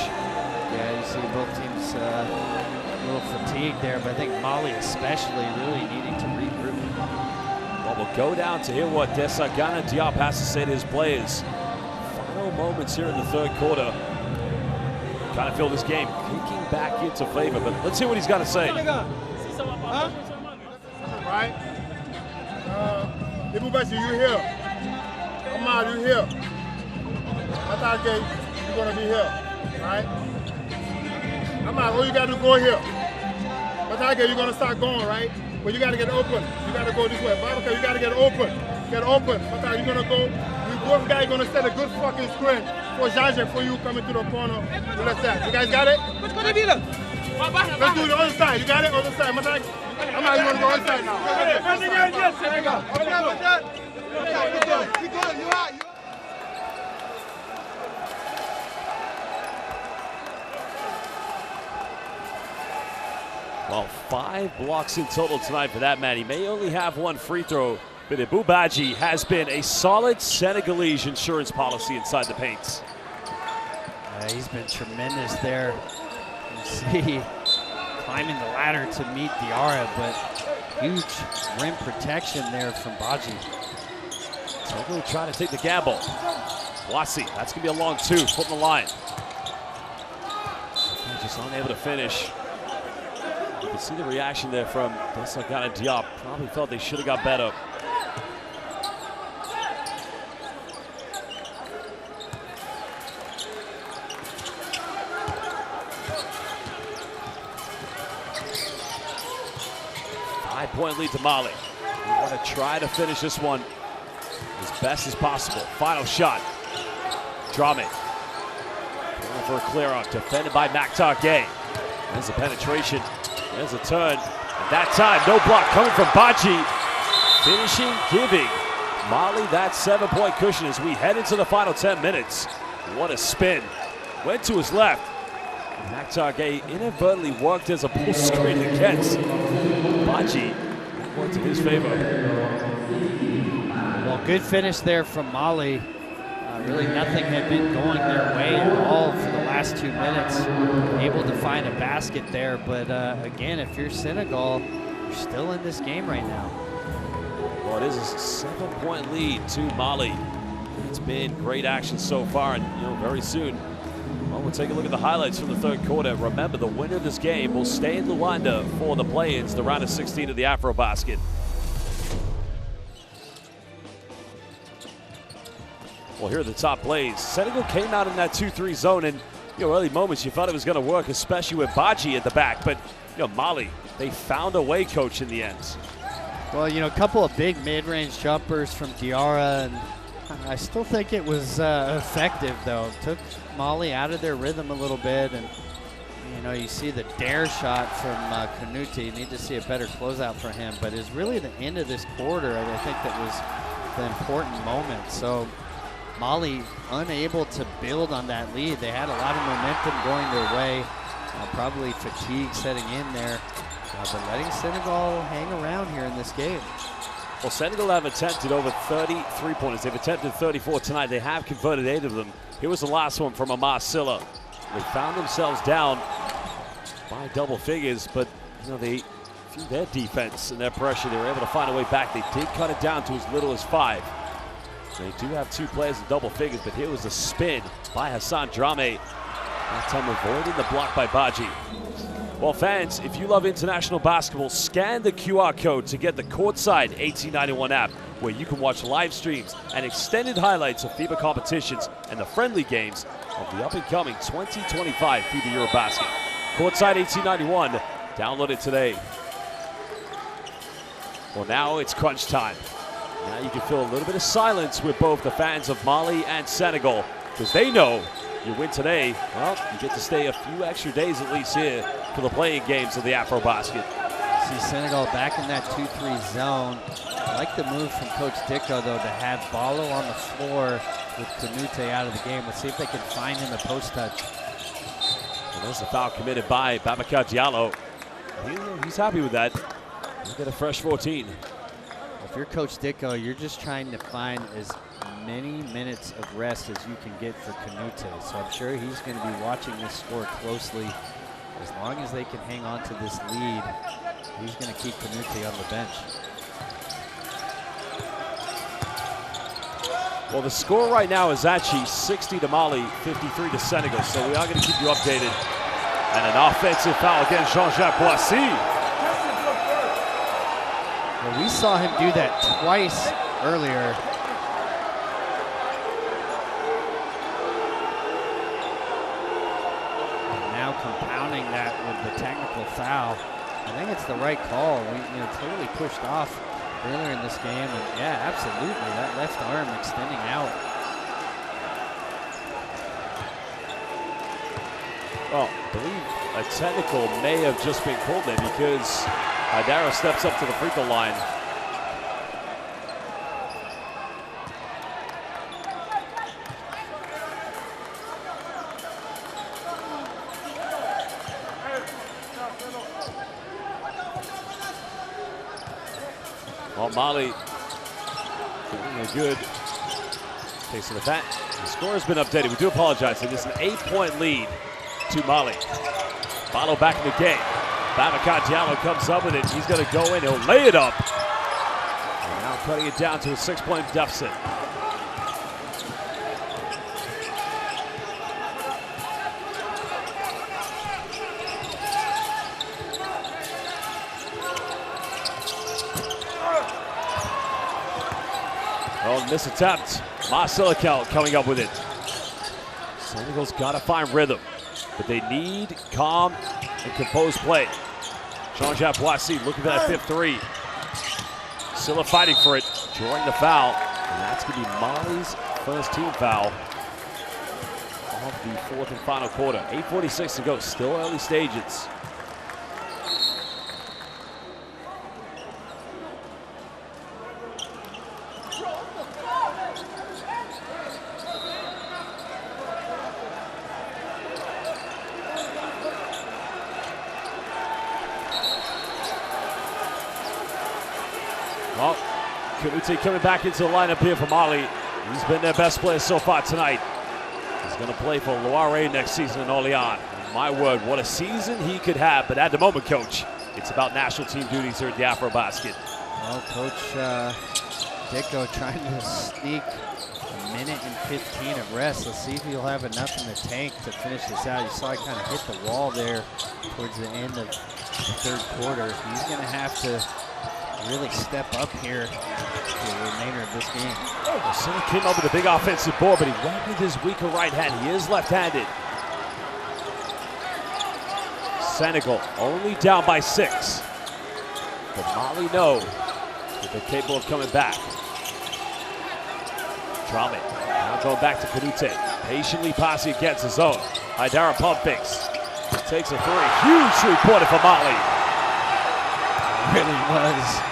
Yeah, you see both teams a little fatigued there, but I think Mali especially really needing to regroup. Well, we'll go down to hear what Desagana Diop has to say to his players. Final moments here in the third quarter. Kind of feel this game kicking back into favor, but let's hear what he's got to say. Right? Ibubashi, you here. Ahmad, you here. Matake, you're going to be here. Right? Ahmad, all you got to do, go here. Matake, you're going to start going, right? But you got to get open. You got to go this way. Babaka, you got to get open. Get open. Matake, you're going to go. We both guys going to set a good fucking screen for Jaje, for you coming to the corner. Let's that. You guys got it? Let's do the other side. You got it? Other side. Matake. Ahmad, you want to go inside now. Well, 5 blocks in total tonight for that man. He may only have 1 free throw, but Ibou Badji has been a solid Senegalese insurance policy inside the paints. He's been tremendous there. You see, climbing the ladder to meet Diarra, but huge rim protection there from Badji. Senegal trying to take the gamble. Boissi, that's going to be a long 2, put in the line. Just unable to finish. You can see the reaction there from Desagana Diop. Probably felt they should have got better. Five-point lead to Mali. We want to try to finish this one as best as possible. Final shot. Drame. Going for a clear out. Defended by Maktar Gay. There's a penetration. There's a turn. And that time, no block coming from Badji. Finishing, giving Mali that 7-point cushion as we head into the final 10 minutes. What a spin. Went to his left. Maktar Gay inadvertently worked as a pull screen against Badji. That worked in his favor. Well, good finish there from Mali. Really nothing had been going their way at all for the last 2 minutes. Able to find a basket there, but again, if you're Senegal, you're still in this game right now. Well, it is a 7-point lead to Mali. It's been great action so far, and very soon, well, we'll take a look at the highlights from the third quarter. Remember, the winner of this game will stay in Luanda for the play-ins, the round of 16 of the AfroBasket. Well, here are the top plays. Senegal came out in that 2-3 zone, and early moments you thought it was going to work, especially with Badji at the back. But Mali, they found a way, Coach, in the end. Well, a couple of big mid-range jumpers from Diarra, and I still think it was effective, though. Took Mali out of their rhythm a little bit, and you see the dare shot from Canute. You need to see a better closeout for him, but it's really the end of this quarter. I think that was the important moment. So Mali unable to build on that lead. They had a lot of momentum going their way. Probably fatigue setting in there. But letting Senegal hang around here in this game. Well, Senegal have attempted over 30 3-pointers. They've attempted 34 tonight. They have converted 8 of them. Here was the last one from Silla. They found themselves down by double figures, but they through their defense and their pressure, they were able to find a way back. They did cut it down to as little as 5. They do have 2 players in double figures, but here was a spin by Hassan Drame. That time avoiding the block by Badji. Well, fans, if you love international basketball, scan the QR code to get the Courtside 1891 app, where you can watch live streams and extended highlights of FIBA competitions and the friendly games of the up-and-coming 2025 FIBA AfroBasket. Courtside 1891, download it today. Well, now it's crunch time. Now you can feel a little bit of silence with both the fans of Mali and Senegal, because they know you win today, well, you get to stay a few extra days at least here for the playing games of the AfroBasket. See Senegal back in that 2-3 zone. I like the move from Coach Dicko, though, to have Ballo on the floor with Canute out of the game. Let's see if they can find him a post touch. Well, there's a foul committed by Babacar Diallo. He's happy with that. He'll get a fresh 14. If you're Coach Dicko, you're just trying to find as many minutes of rest as you can get for Canute. So I'm sure he's going to be watching this score closely. As long as they can hang on to this lead, he's going to keep Canute on the bench. Well, the score right now is actually 60 to Mali, 53 to Senegal. So we are going to keep you updated. And an offensive foul against Jean-Jacques Boissy. Well, we saw him do that twice earlier. Compounding that with the technical foul. I think it's the right call. We clearly pushed off earlier in this game, and yeah, absolutely, that left arm extending out. Well, I believe a technical may have just been called there because Haidara steps up to the free throw line. Well, Mali doing a good case of the bat. The score has been updated. We do apologize. It is an 8-point lead to Mali. Ballo back in the game. Babacar Diallo comes up with it. He's going to go in. He'll lay it up. And now cutting it down to a 6-point deficit. Oh, miss attempt. Marcel coming up with it. Senegal's got to find rhythm, but they need calm and composed play. Jean-Jacques Boissy looking for that fifth three. Silla fighting for it, drawing the foul, and that's going to be Mali's first team foul of the fourth and final quarter. 8:46 to go, still early stages. Well, Canute coming back into the lineup here for Mali. He's been their best player so far tonight. He's going to play for Loire next season in Orléans. My word, what a season he could have. But at the moment, Coach, it's about national team duties here at the AfroBasket. Well, Coach Dicko trying to sneak a minute and 15 of rest. Let's see if he'll have enough in the tank to finish this out. You saw he kind of hit the wall there towards the end of the third quarter. He's going to have to really step up here for the remainder of this game. Oh, Silla came up with a big offensive board, but he went with his weaker right hand. He is left-handed. Senegal only down by 6. But Mali know that they're capable of coming back. Dramé now going back to Canute. Patiently passing against his own. Haidara pump fakes. Takes a three. Huge three-pointer for Mali. Really was.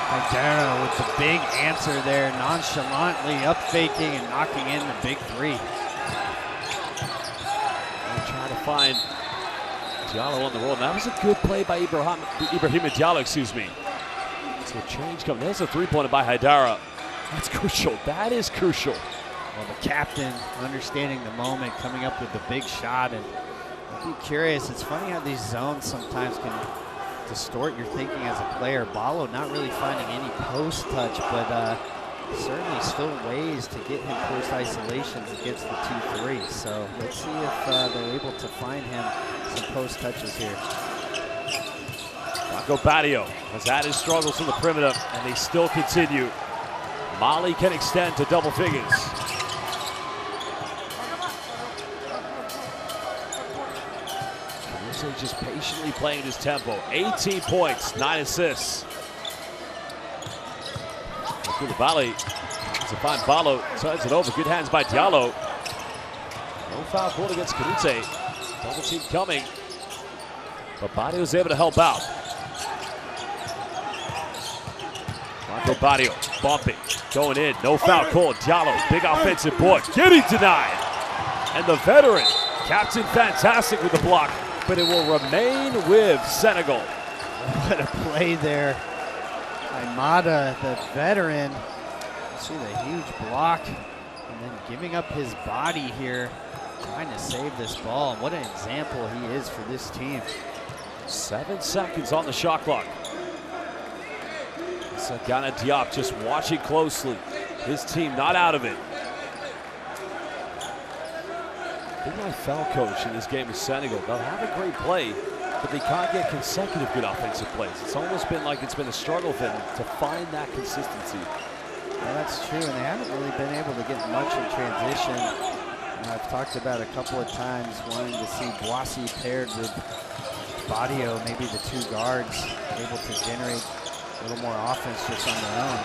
Haidara with the big answer there, nonchalantly up faking and knocking in the big three. And trying to find Diallo on the roll. That was a good play by Ibrahima Diallo, excuse me. So a change coming. There's a three-pointer by Haidara. That's crucial. That is crucial. Well, the captain understanding the moment, coming up with the big shot. And I'd be curious, it's funny how these zones sometimes can distort your thinking as a player. Ballo not really finding any post touch, but certainly still ways to get him post isolations against the 2-3. So let's see if they're able to find him some post touches here. Bronco Badio has had his struggles from the perimeter, and they still continue. Mali can extend to double figures. Kanute just patiently playing his tempo. 18 points, 9 assists. Koulibaly to find Balo, turns it over. Good hands by Diallo. No foul called against Kanute. Double team coming, but Badio was able to help out. Marco Badio bumping, going in, no foul called. Diallo, big offensive board, getting denied. And the veteran, Captain Fantastic with the block, but it will remain with Senegal. What a play there by Mata, the veteran. See the huge block, and then giving up his body here, trying to save this ball. What an example he is for this team. 7 seconds on the shot clock. Sagana Diop just watching closely. His team not out of it. Big my foul coach in this game with Senegal. They'll have a great play, but they can't get consecutive good offensive plays. It's almost been like it's been a struggle for them to find that consistency. Well, that's true, and they haven't really been able to get much in transition. I've talked about a couple of times wanting to see Boissy paired with Badio, maybe the two guards, able to generate a little more offense just on their own.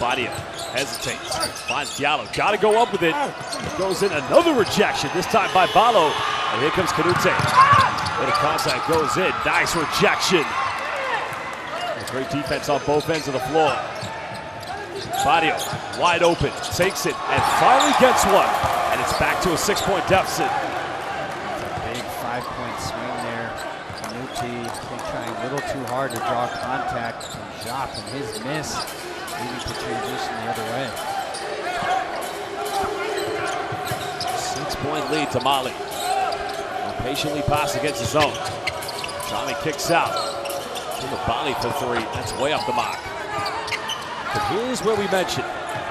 Badio hesitates, finds Diallo, gotta go up with it. Goes in, another rejection, this time by Balo. And here comes Kanute. And the contact goes in, nice rejection. Great defense on both ends of the floor. Badio wide open, takes it, and finally gets one. And it's back to a 6-point deficit. It's a big 5-point swing there. Kanute trying a little too hard to draw contact from Jop, and his miss leading to transition the other way. 6-point lead to Mali. Will patiently pass against his zone. Tommy kicks out. Koulibaly for 3, that's way off the mark. But here's where we mentioned,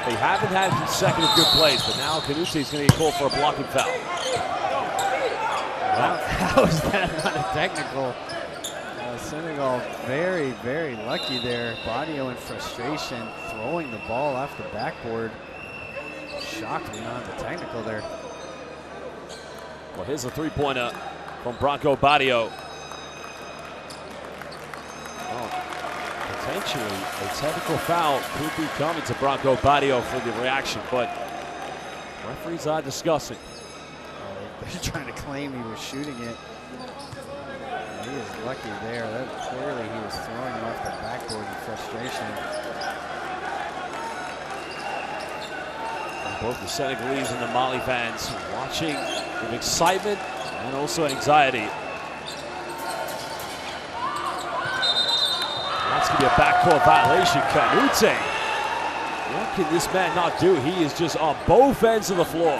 they haven't had consecutive good plays, but now Kanute is going to get called for a blocking foul. How is that not a technical? Senegal very, very lucky there. Badio in frustration, throwing the ball off the backboard. Shocked not the technical there. Well, here's a 3-pointer from Bronco Badio. Potentially, a technical foul could be coming to Bronco Badio for the reaction, but referees are discussing. They're trying to claim he was shooting it. He is lucky there. That clearly he was throwing it off the backboard in frustration. And both the Senegalese and the Mali fans watching with excitement and also anxiety. That's going to be a backcourt violation. Kanute, what can this man not do? He is just on both ends of the floor.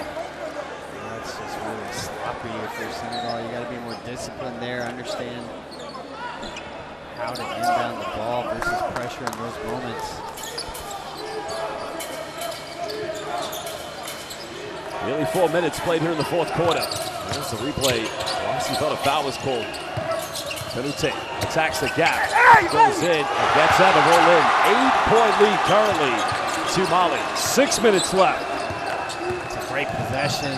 That's just really sloppy if you're Senegal. You got to be more disciplined there, understand how to inbound the ball versus pressure in those moments. Nearly 4 minutes played here in the fourth quarter. There's the replay. Boissy thought a foul was called. Kanute attacks the gap, goes in, and gets out to roll in. 8-point lead currently to Mali. 6 minutes left. It's a great possession.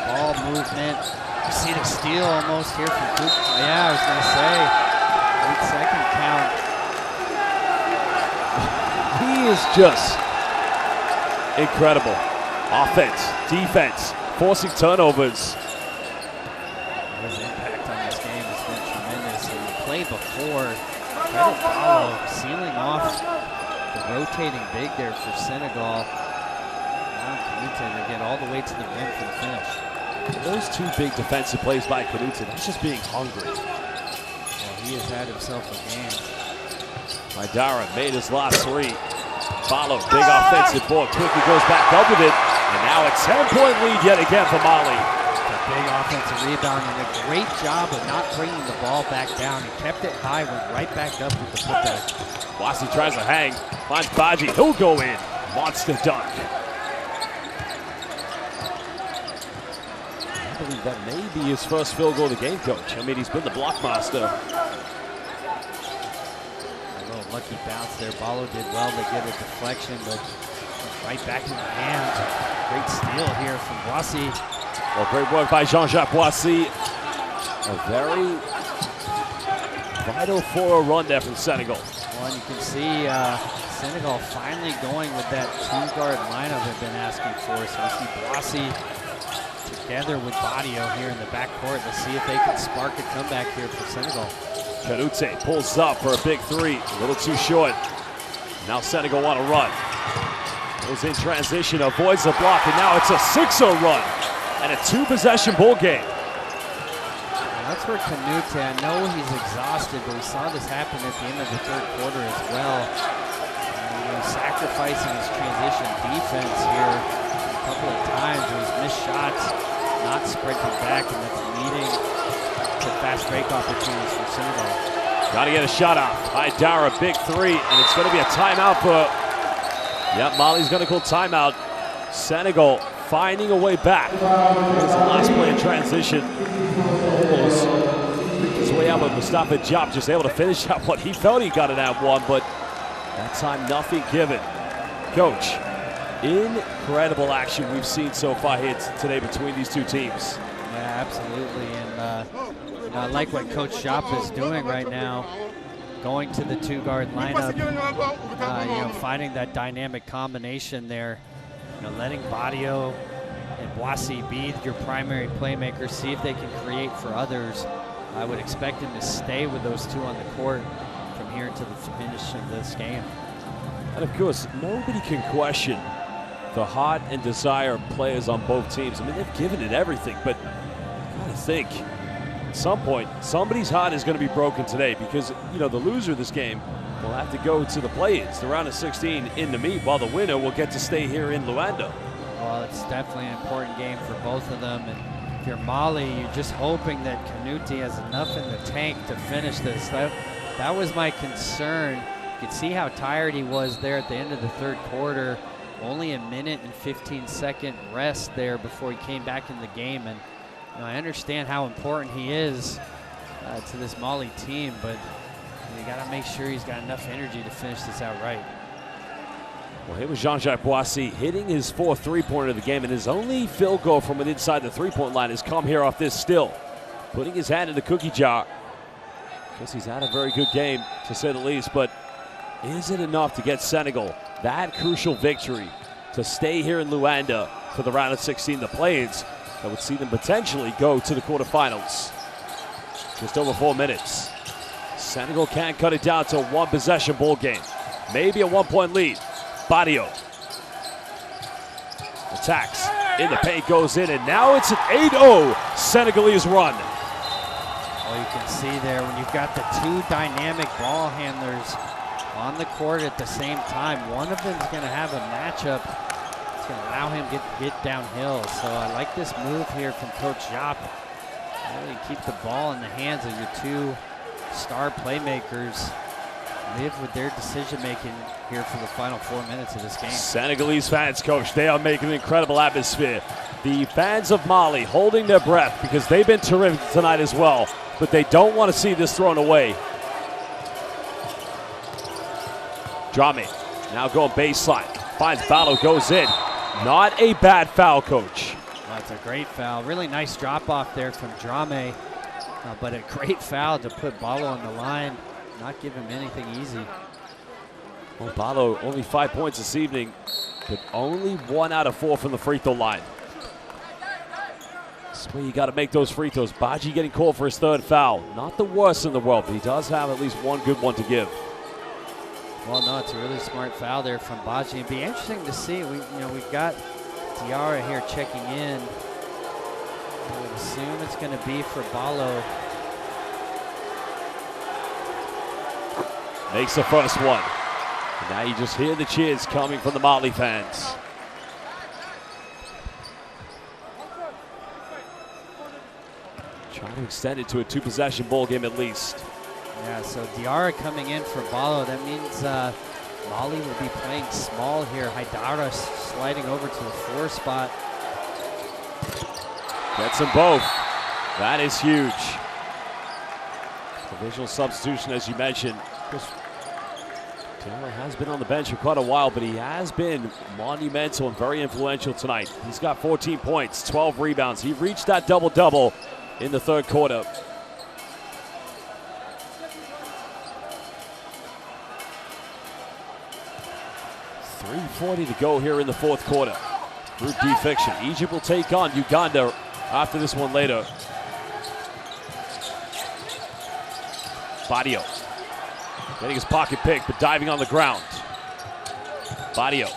Ball movement. You see the steal almost here from Coop. Yeah, I was going to say. 8-second count. He is just incredible. Offense, defense, forcing turnovers. His impact on this game has been tremendous. And the play before, credit Balo sealing off the rotating big there for Senegal. Now Kanute to get all the way to the rim for the finish. Those 2 big defensive plays by Kanute, that's just being hungry. Well, he has had himself a game. Maidara made his last 3. Balo, big offensive board, quickly goes back up with it. And now a 10-point lead yet again for Mali. A big offensive rebound and a great job of not bringing the ball back down. He kept it high, went right back up with the putback. Boissy tries to hang, finds Baji, he'll go in. Monster dunk. I believe that may be his first field goal of the game, coach. I mean, he's been the block master unlucky bounce there. Ballo did well to get a deflection, but right back in the hands. Great steal here from Boissy. Well, great work by Jean-Jacques Boissy. A very vital for a run there from Senegal. Well, and you can see Senegal finally going with that two-guard lineup they've been asking for. So we see Boissy together with Badio here in the backcourt. Let's see if they can spark a comeback here for Senegal. Kanute pulls up for a big three, a little too short. Now Senegal want to run. Goes in transition, avoids the block, and now it's a 6-0 run and a 2-possession ball game. That's where Kanute, I know he's exhausted, but we saw this happen at the end of the third quarter as well. He's sacrificing his transition defense here a couple of times. He's missed shots, not sprinting back, and that's leading to fast break opportunities for Senegal. Got to get a shot off. Haidara, big three, and it's going to be a timeout for, Mali's going to call timeout. Senegal finding a way back. Here's the last play in transition. Almost his way out with Mustafa Diop, just able to finish out what he felt he got it at one, but that time nothing given. Coach, incredible action we've seen so far here today between these two teams. Yeah, absolutely, and I like what Coach Diop is doing right now, going to the two-guard lineup, finding that dynamic combination there, letting Badio and Boissy be your primary playmakers, see if they can create for others. I would expect him to stay with those two on the court from here to the finish of this game. And of course, nobody can question the heart and desire of players on both teams. I mean, they've given it everything, but I gotta think at some point somebody's heart is going to be broken today, because the loser of this game will have to go to the play-ins, the round of 16 in the meet, while the winner will get to stay here in Luanda. Well, it's definitely an important game for both of them, and if you're Mali, you're just hoping that Kanute has enough in the tank to finish this. That was my concern. You could see how tired he was there at the end of the third quarter. Only a minute and 15-second rest there before he came back in the game, and I understand how important he is to this Mali team, but you got to make sure he's got enough energy to finish this out right. Well, here was Jean-Jacques Boissy hitting his fourth three-pointer of the game, and his only field goal from inside the three-point line has come here off this still. Putting his hand in the cookie jar. Guess he's had a very good game, to say the least, but is it enough to get Senegal that crucial victory to stay here in Luanda for the round of 16, the play-ins that would see them potentially go to the quarterfinals? Just over 4 minutes. Senegal can't cut it down to a one-possession ball game. Maybe a one-point lead. Badio attacks in the paint, goes in, and now it's an 8-0 Senegalese run. Well, you can see there when you've got the two dynamic ball handlers on the court at the same time, one of them is going to have a matchup that's going to allow him to get downhill. So I like this move here from Coach Diop. Really keep the ball in the hands of your two star playmakers. Live with their decision-making here for the final 4 minutes of this game. Senegalese fans, Coach, they are making an incredible atmosphere. The fans of Mali holding their breath because they've been terrific tonight as well, but they don't want to see this thrown away. Drame now going baseline, finds Ballo, goes in. Not a bad foul, Coach. That's a great foul. Really nice drop-off there from Drame, but a great foul to put Ballo on the line. Not give him anything easy. Well, Ballo only 5 points this evening, but only 1 out of 4 from the free throw line. That's where you got to make those free throws. Badji getting called for his third foul. Not the worst in the world, but he does have at least one good one to give. Well, no, it's a really smart foul there from Badji. It'd be interesting to see. We've got Diarra here checking in. I would assume it's going to be for Ballo. Makes the first one. And now you just hear the cheers coming from the Mali fans. Trying to extend it to a two-possession ball game at least. Yeah, so Diarra coming in for Ballo. That means Mali will be playing small here. Haidara sliding over to the 4 spot. Gets them both. That is huge. Provisional substitution, as you mentioned. Diarra has been on the bench for quite a while, but he has been monumental and very influential tonight. He's got 14 points, 12 rebounds. He reached that double-double in the third quarter. .340 to go here in the fourth quarter. Group D fiction. Egypt will take on Uganda after this one later. Badio getting his pocket pick, but diving on the ground. Badio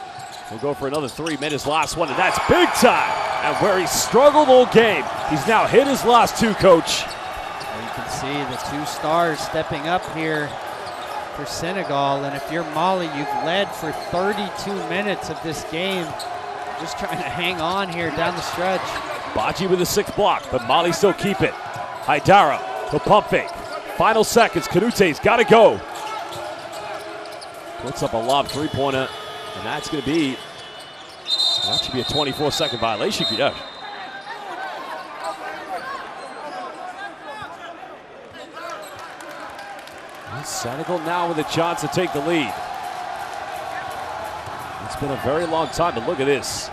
will go for another 3 minutes, last one, and that's big time. And where he struggled all game, he's now hit his last two, Coach. Well, you can see the two stars stepping up here for Senegal, and if you're Mali, you've led for 32 minutes of this game. Just trying to hang on here down the stretch. Badji with a 6th block, but Mali still keep it. Haidara, he'll pump fake. Final seconds, Kanute's got to go. Puts up a lob three-pointer, and that's going to be, that should be a 24-second violation. Yeah. And Senegal now with a chance to take the lead. It's been a very long time, but look at this.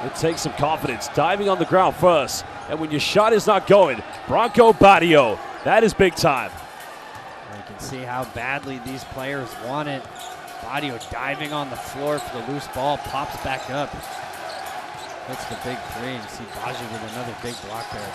It takes some confidence, diving on the ground first. And when your shot is not going, Bronco Badio, that is big time. You can see how badly these players want it. Badio diving on the floor for the loose ball, pops back up. Hits the big three, and you see Badji with another big block there.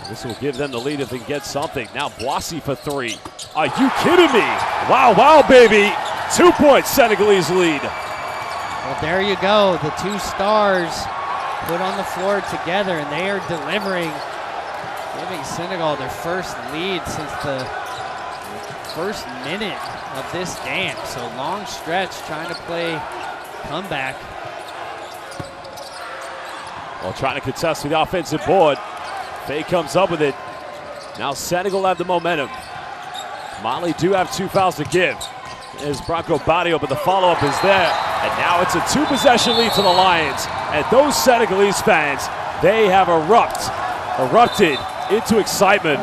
This will give them the lead if they can get something. Now Boissy for 3. Are you kidding me? Wow, wow, baby. 2 points, Senegalese lead. Well, there you go. The two stars put on the floor together, and they are delivering, giving Senegal their first lead since the first minute of this game. So long stretch trying to play comeback. Well, trying to contest with the offensive board. Faye comes up with it. Now Senegal have the momentum. Mali do have 2 fouls to give. There's Bronco Badio, but the follow-up is there. And now it's a 2-possession lead to the Lions. And those Senegalese fans, they have erupted into excitement.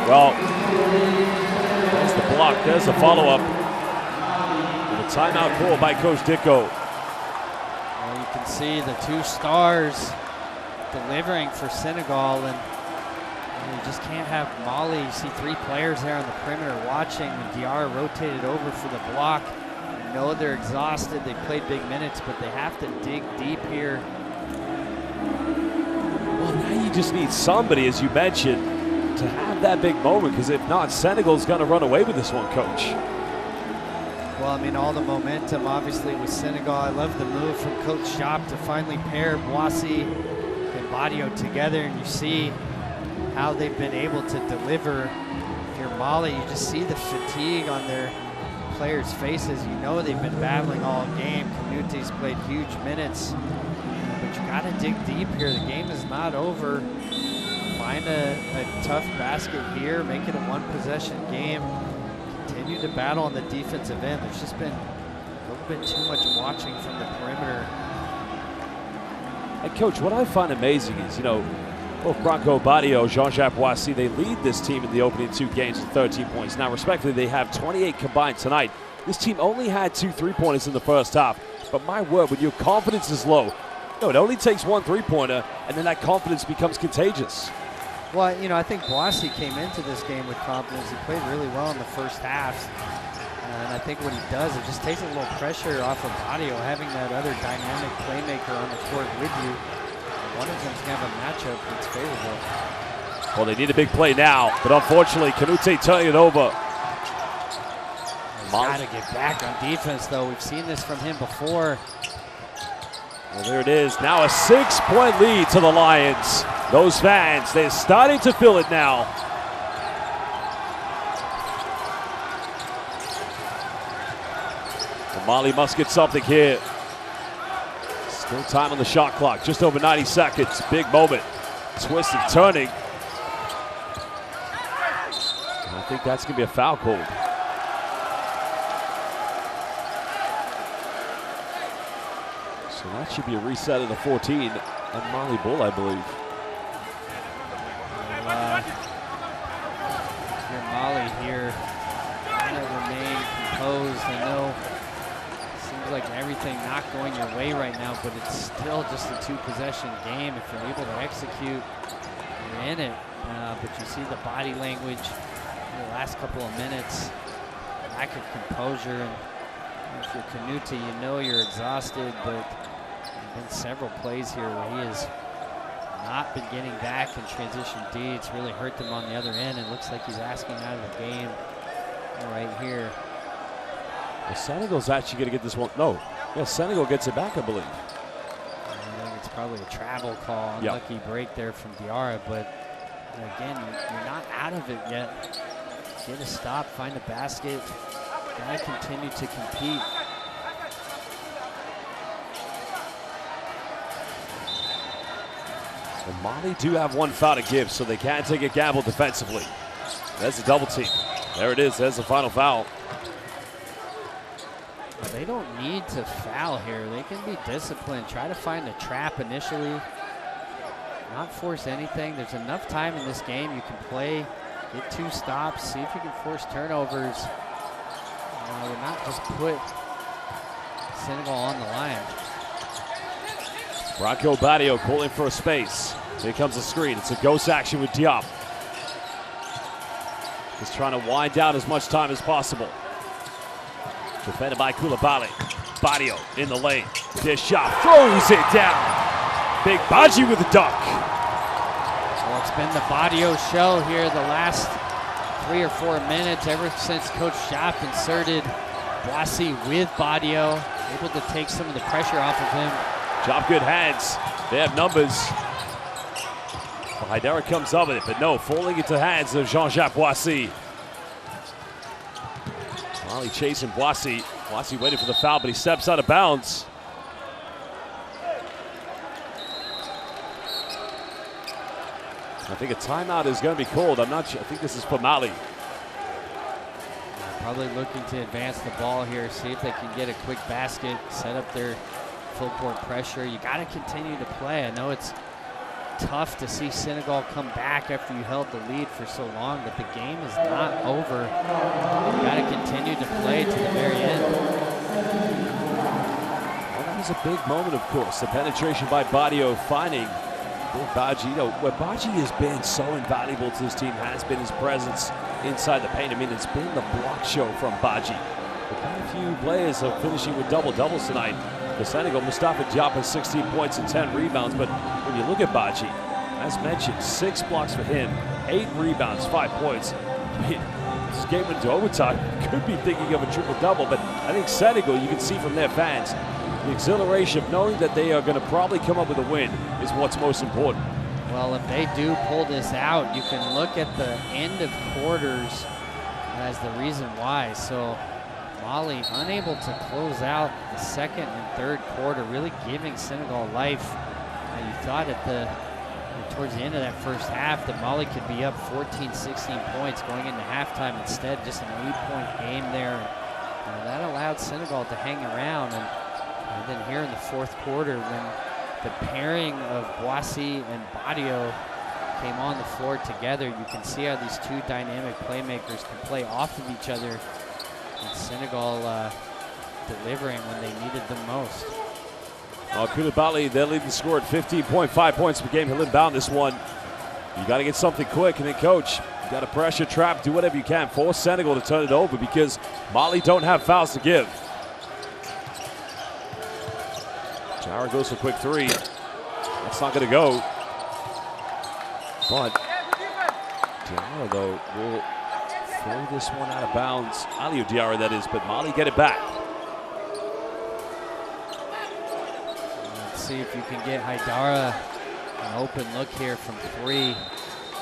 Well, there's the block, there's the follow-up. And a timeout call by Coach Dicko. Well, you can see the two stars delivering for Senegal, and you just can't have Mali. You see 3 players there on the perimeter watching, and Diarra rotated over for the block. You know they're exhausted. They played big minutes, but they have to dig deep here. Well, now you just need somebody, as you mentioned, to have that big moment, because if not, Senegal's going to run away with this one, Coach. Well, I mean, all the momentum, obviously, with Senegal. I love the move from Coach Shop to finally pair Boissy and Badio together, and you see how they've been able to deliver. If you're Mali, you just see the fatigue on their players' faces. You know they've been battling all game. Kanute's played huge minutes, but you got to dig deep here. The game is not over. Find a tough basket here, make it a 1-possession game. Continue to battle on the defensive end. There's just been a little bit too much watching from the perimeter. And Coach, what I find amazing is, you know, both Bronco Badio, Jean-Jacques Boissy, they lead this team in the opening 2 games with 13 points. Now, respectfully, they have 28 combined tonight. This team only had 2 3-pointers in the first half. But my word, when your confidence is low, it only takes 1 3-pointer, and then that confidence becomes contagious. Well, you know, I think Boissy came into this game with confidence. He played really well in the first half. And I think what he does, it just takes a little pressure off of Badio, having that other dynamic playmaker on the court with you. One of them's going to have a matchup that's favorable. Well, they need a big play now, but unfortunately, Kanute turning it over. He's got to get back on defense, though. We've seen this from him before. Well, there it is. Now a 6-point lead to the Lions. Those fans, they're starting to feel it now. The Mali must get something here. Still time on the shot clock, just over 90 seconds. Big moment. Twisting, turning. And I think that's going to be a foul call. So that should be a reset of the 14 and Mali ball, I believe. Well, Mali here, seems like everything not going your way right now, but it's still just a 2-possession game. If you're able to execute, you're in it. But you see the body language in the last couple of minutes, lack of composure. And if you're Canute, you know you're exhausted, but there have been several plays here where he has not been getting back in transition D. It's really hurt them on the other end. It looks like he's asking out of the game right here. Well, Senegal's actually going to get this one. No. Yeah, Senegal gets it back, I believe. I think it's probably a travel call. Unlucky break there from Diarra, but again, you're not out of it yet. Get a stop, find a basket. Gotta continue to compete. Well, Mali do have one foul to give, so they can take a gamble defensively. That's a double team. There it is. There's the final foul. They don't need to foul here. They can be disciplined. Try to find a trap initially. Not force anything. There's enough time in this game. You can play, get 2 stops, see if you can force turnovers. Not just put Senegal on the line. Bronco Badio calling for a space. Here comes a screen. It's a ghost action with Diop. Just trying to wind down as much time as possible. Defended by Koulibaly. Badio in the lane. This shot throws it down. Big Badji with a dunk. Well, it's been the Badio show here the last 3 or 4 minutes ever since Coach Schaap inserted Boissy with Badio, able to take some of the pressure off of him. Job good hands. They have numbers. Well, Haidara comes up with it, but no, falling into hands of Jean-Jacques Boissy. Mali chasing Boissy. Boissy waiting for the foul, but he steps out of bounds. I think a timeout is going to be called. I'm not sure. I think this is for Mali. Probably looking to advance the ball here, see if they can get a quick basket, set up their full court pressure. You got to continue to play. I know it's tough to see Senegal come back after you held the lead for so long, but the game is not over. You got to continue to play to the very end. Well, that was a big moment, of course. The penetration by Badio finding Big Badji. You know, where Badji has been so invaluable to this team has been his presence inside the paint. I mean, it's been the block show from Badji. Quite a few players are finishing with double-doubles tonight. For Senegal, Mustafa Diop has 16 points and 10 rebounds, but when you look at Badji, as mentioned, 6 blocks for him, 8 rebounds, 5 points. I mean, this game went into overtime. Could be thinking of a triple-double, but I think Senegal, you can see from their fans, the exhilaration of knowing that they are going to probably come up with a win is what's most important. Well, if they do pull this out, you can look at the end of quarters as the reason why. So Mali unable to close out the second and third quarter, really giving Senegal life. You thought towards the end of that first half that Mali could be up 14, 16 points going into halftime. Instead, just an 8-point game there. And that allowed Senegal to hang around. And then here in the fourth quarter, when the pairing of Boissy and Badio came on the floor together, you can see how these 2 dynamic playmakers can play off of each other. And Senegal delivering when they needed them most. Koulibaly, their leading scorer at 15.5 points per game. He'll inbound this one. You got to get something quick, and then coach, you got to pressure, trap, do whatever you can. Force Senegal to turn it over because Mali don't have fouls to give. Jara goes for a quick 3. That's not going to go. But Diarra, though, will throw this one out of bounds. Aliou Diarra, that is, but Mali get it back. Let's see if you can get Haidara an open look here from 3.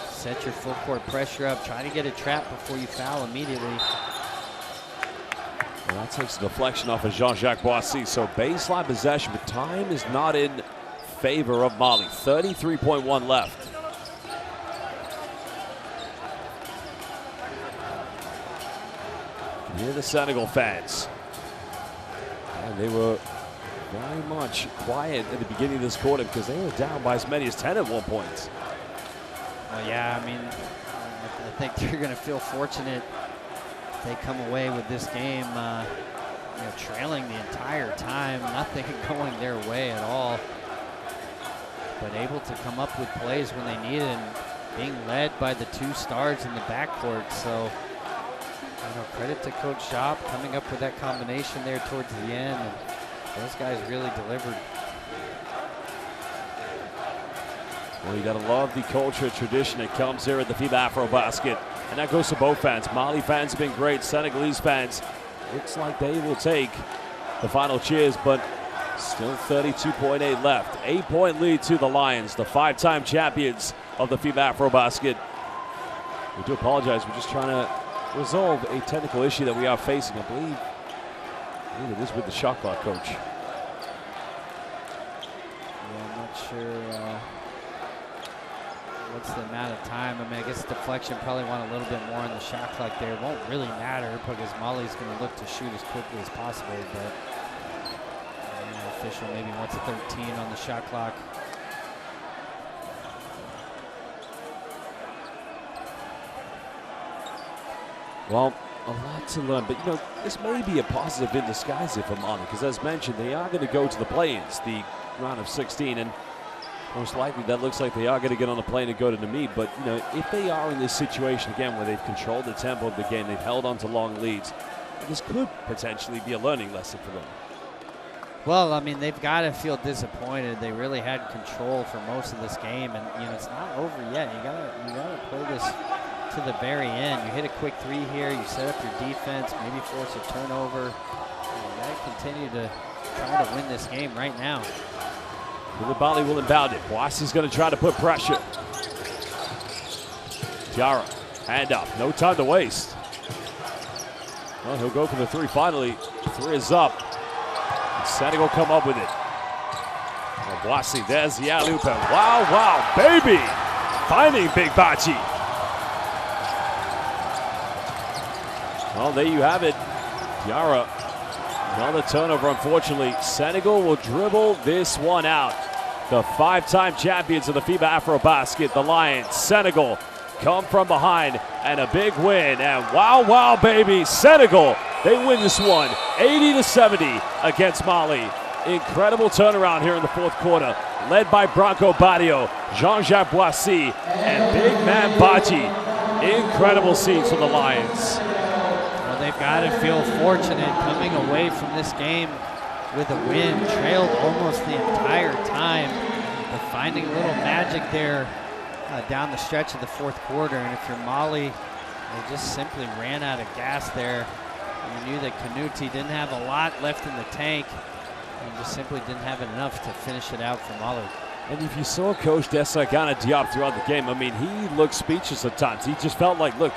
Set your full court pressure up. Try to get a trap before you foul immediately. Well, that takes a deflection off of Jean-Jacques Boissy. So baseline possession, but time is not in favor of Mali. 33.1 left. Hear the Senegal fans. And they were very much quiet at the beginning of this quarter because they were down by as many as 10 at one point. Well, yeah, I mean, I think they're going to feel fortunate if they come away with this game trailing the entire time, nothing going their way at all, but able to come up with plays when they need it, and being led by the 2 stars in the backcourt. So, credit to Coach Shop coming up with that combination there towards the end. And those guys really delivered. Well, you gotta love the culture tradition that comes here at the FIBA AfroBasket. And that goes to both fans. Mali fans have been great. Senegalese fans, looks like they will take the final cheers, but still 32.8 left. 8-point lead to the Lions, the 5-time champions of the FIBA AfroBasket. We do apologize. We're just trying to resolve a technical issue that we are facing. I believe it is with the shot clock, Coach. Yeah, I'm not sure what's the amount of time. I mean, I guess deflection probably want a little bit more on the shot clock there. It won't really matter because Mali's going to look to shoot as quickly as possible, but official maybe wants a 13 on the shot clock. Well, a lot to learn, but this may be a positive in disguise here for Mali, because as mentioned, they are going to go to the play-ins, the round of 16, and most likely that looks like they are going to get on a plane and go to Namibia. But if they are in this situation again where they've controlled the tempo of the game, they've held on to long leads, this could potentially be a learning lesson for them. Well, I mean, they've got to feel disappointed. They really had control for most of this game, and it's not over yet. You gotta play this to the very end. You hit a quick 3 here, you set up your defense, maybe force a turnover. You gotta continue to try to win this game right now. Mali will inbound it. Boissie's going to try to put pressure. Diarra, hand up, no time to waste. Well, he'll go for the 3 finally. 3 is up. Senegal come up with it. Well, Boissie, there's the alley-oop. Wow, baby! Finding Big Bachi. Well, there you have it. Diarra, another turnover, unfortunately. Senegal will dribble this one out. The 5-time champions of the FIBA AfroBasket, the Lions, Senegal, come from behind, and a big win. And wow, baby, Senegal, they win this one, 80-70 against Mali. Incredible turnaround here in the 4th quarter, led by Branco Badio, Jean-Jacques Boissie, and big man Bachi. Incredible scenes from the Lions. Well, they've got to feel fortunate coming away from this game with a win, trailed almost the entire time, but finding a little magic there down the stretch of the 4th quarter. And if you're Mali, they just simply ran out of gas there. And you knew that Kanouté didn't have a lot left in the tank and just simply didn't have enough to finish it out for Mali. And if you saw Coach Desagana Diop throughout the game, I mean, he looked speechless at times. He just felt like, look,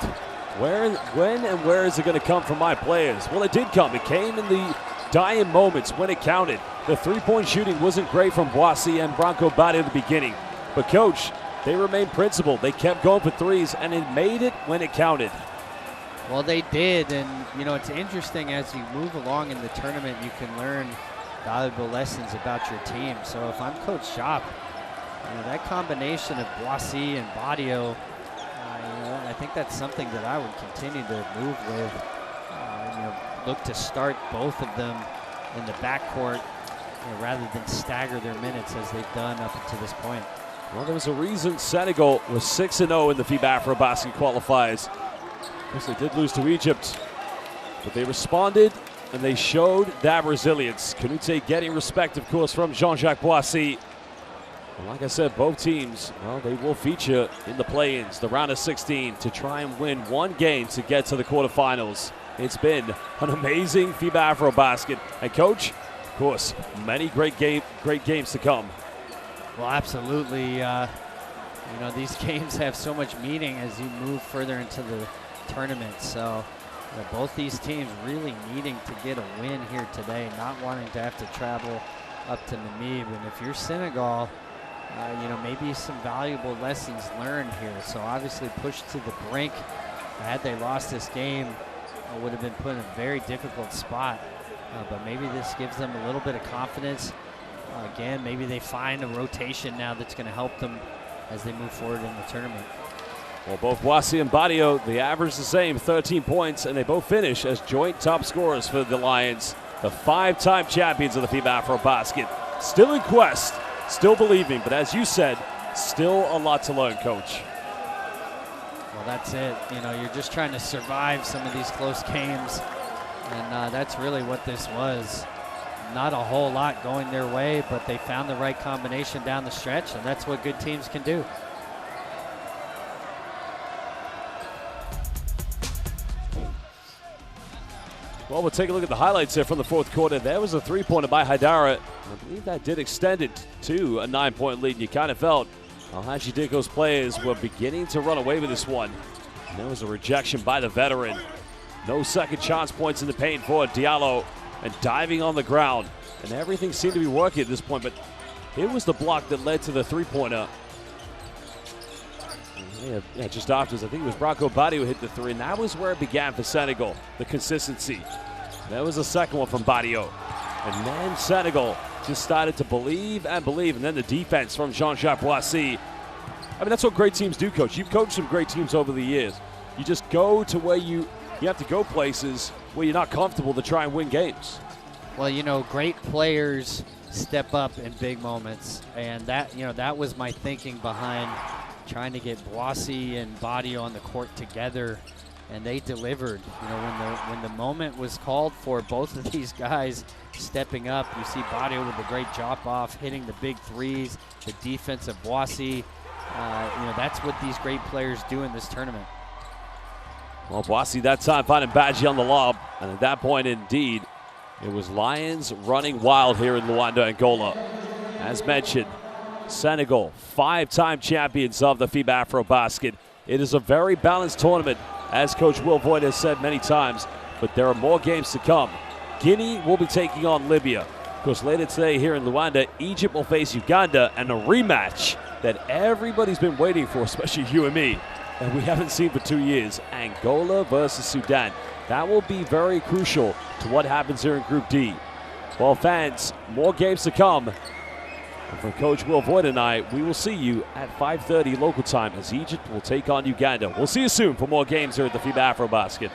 when and where is it going to come from my players? Well, it did come. It came in the dying moments when it counted. The 3-point shooting wasn't great from Boissie and Branco Badio at the beginning. But, Coach, they remained principled. They kept going for 3s, and it made it when it counted. Well, they did, and, it's interesting as you move along in the tournament, you can learn valuable lessons about your team. So if I'm Coach Shop, that combination of Boissie and Badio, I think that's something that I would continue to move with. Look to start both of them in the backcourt rather than stagger their minutes as they've done up until this point. Well, there was a reason Senegal was 6-0 in the FIBA AfroBasket qualifiers. Of course, they did lose to Egypt, but they responded and they showed that resilience. Kanouté getting respect, of course, from Jean-Jacques Boissie. And like I said, both teams, well, they will feature in the play-ins, the round of 16, to try and win one game to get to the quarterfinals. It's been an amazing FIBA AfroBasket. And Coach, of course, many great games to come. Well, absolutely. These games have so much meaning as you move further into the tournament. So both these teams really needing to get a win here today, not wanting to have to travel up to Namibia. And if you're Senegal, maybe some valuable lessons learned here. So obviously pushed to the brink. Had they lost this game, would have been put in a very difficult spot. But maybe this gives them a little bit of confidence. Again, maybe they find a rotation now that's going to help them as they move forward in the tournament. Well, both Boissie and Badio, they average the same, 13 points, and they both finish as joint top scorers for the Lions. the 5-time champions of the FIBA AfroBasket. Still in quest, still believing, but as you said, still a lot to learn, Coach. Well, that's it. You know, you're just trying to survive some of these close games, and that's really what this was. Not a whole lot going their way, but they found the right combination down the stretch, and that's what good teams can do. Well, we'll take a look at the highlights here from the fourth quarter. There was a three-pointer by Haidara. I believe that did extend it to a 9-point lead, and you kind of felt Alhaji Diko's players were beginning to run away with this one. And there was a rejection by the veteran. No second chance points in the paint for Diallo, and diving on the ground. And everything seemed to be working at this point, but it was the block that led to the three-pointer. Yeah, just afterwards, I think it was Branco Badi who hit the three, and that was where it began for Senegal, the consistency. There was a second one from Badio. And then Senegal just started to believe and believe, and then the defense from Jean-Jacques Boissy. I mean, that's what great teams do, Coach. You've coached some great teams over the years. You just go to where you have to go places where you're not comfortable to try and win games. Well, you know, great players step up in big moments, and that was my thinking behind trying to get Boissy and Badio on the court together, and they delivered. You know, when the moment was called for both of these guys stepping up, you see Badio with a great drop off, hitting the big threes, the defense of Boissy. You know, that's what these great players do in this tournament. Well, Boissy that time finding Badji on the lob, and at that point, indeed, it was Lions running wild here in Luanda, Angola. As mentioned, Senegal, 5-time champions of the FIBA AfroBasket. It is a very balanced tournament, as Coach Will Voigt has said many times, but there are more games to come. Guinea will be taking on Libya. Of course, later today here in Luanda, Egypt will face Uganda, and a rematch that everybody's been waiting for, especially you and me, and we haven't seen for 2 years, Angola versus Sudan. That will be very crucial to what happens here in Group D. Well, fans, more games to come. And from Coach Will Voigt and I, we will see you at 5:30 local time as Egypt will take on Uganda. We'll see you soon for more games here at the FIBA AfroBasket.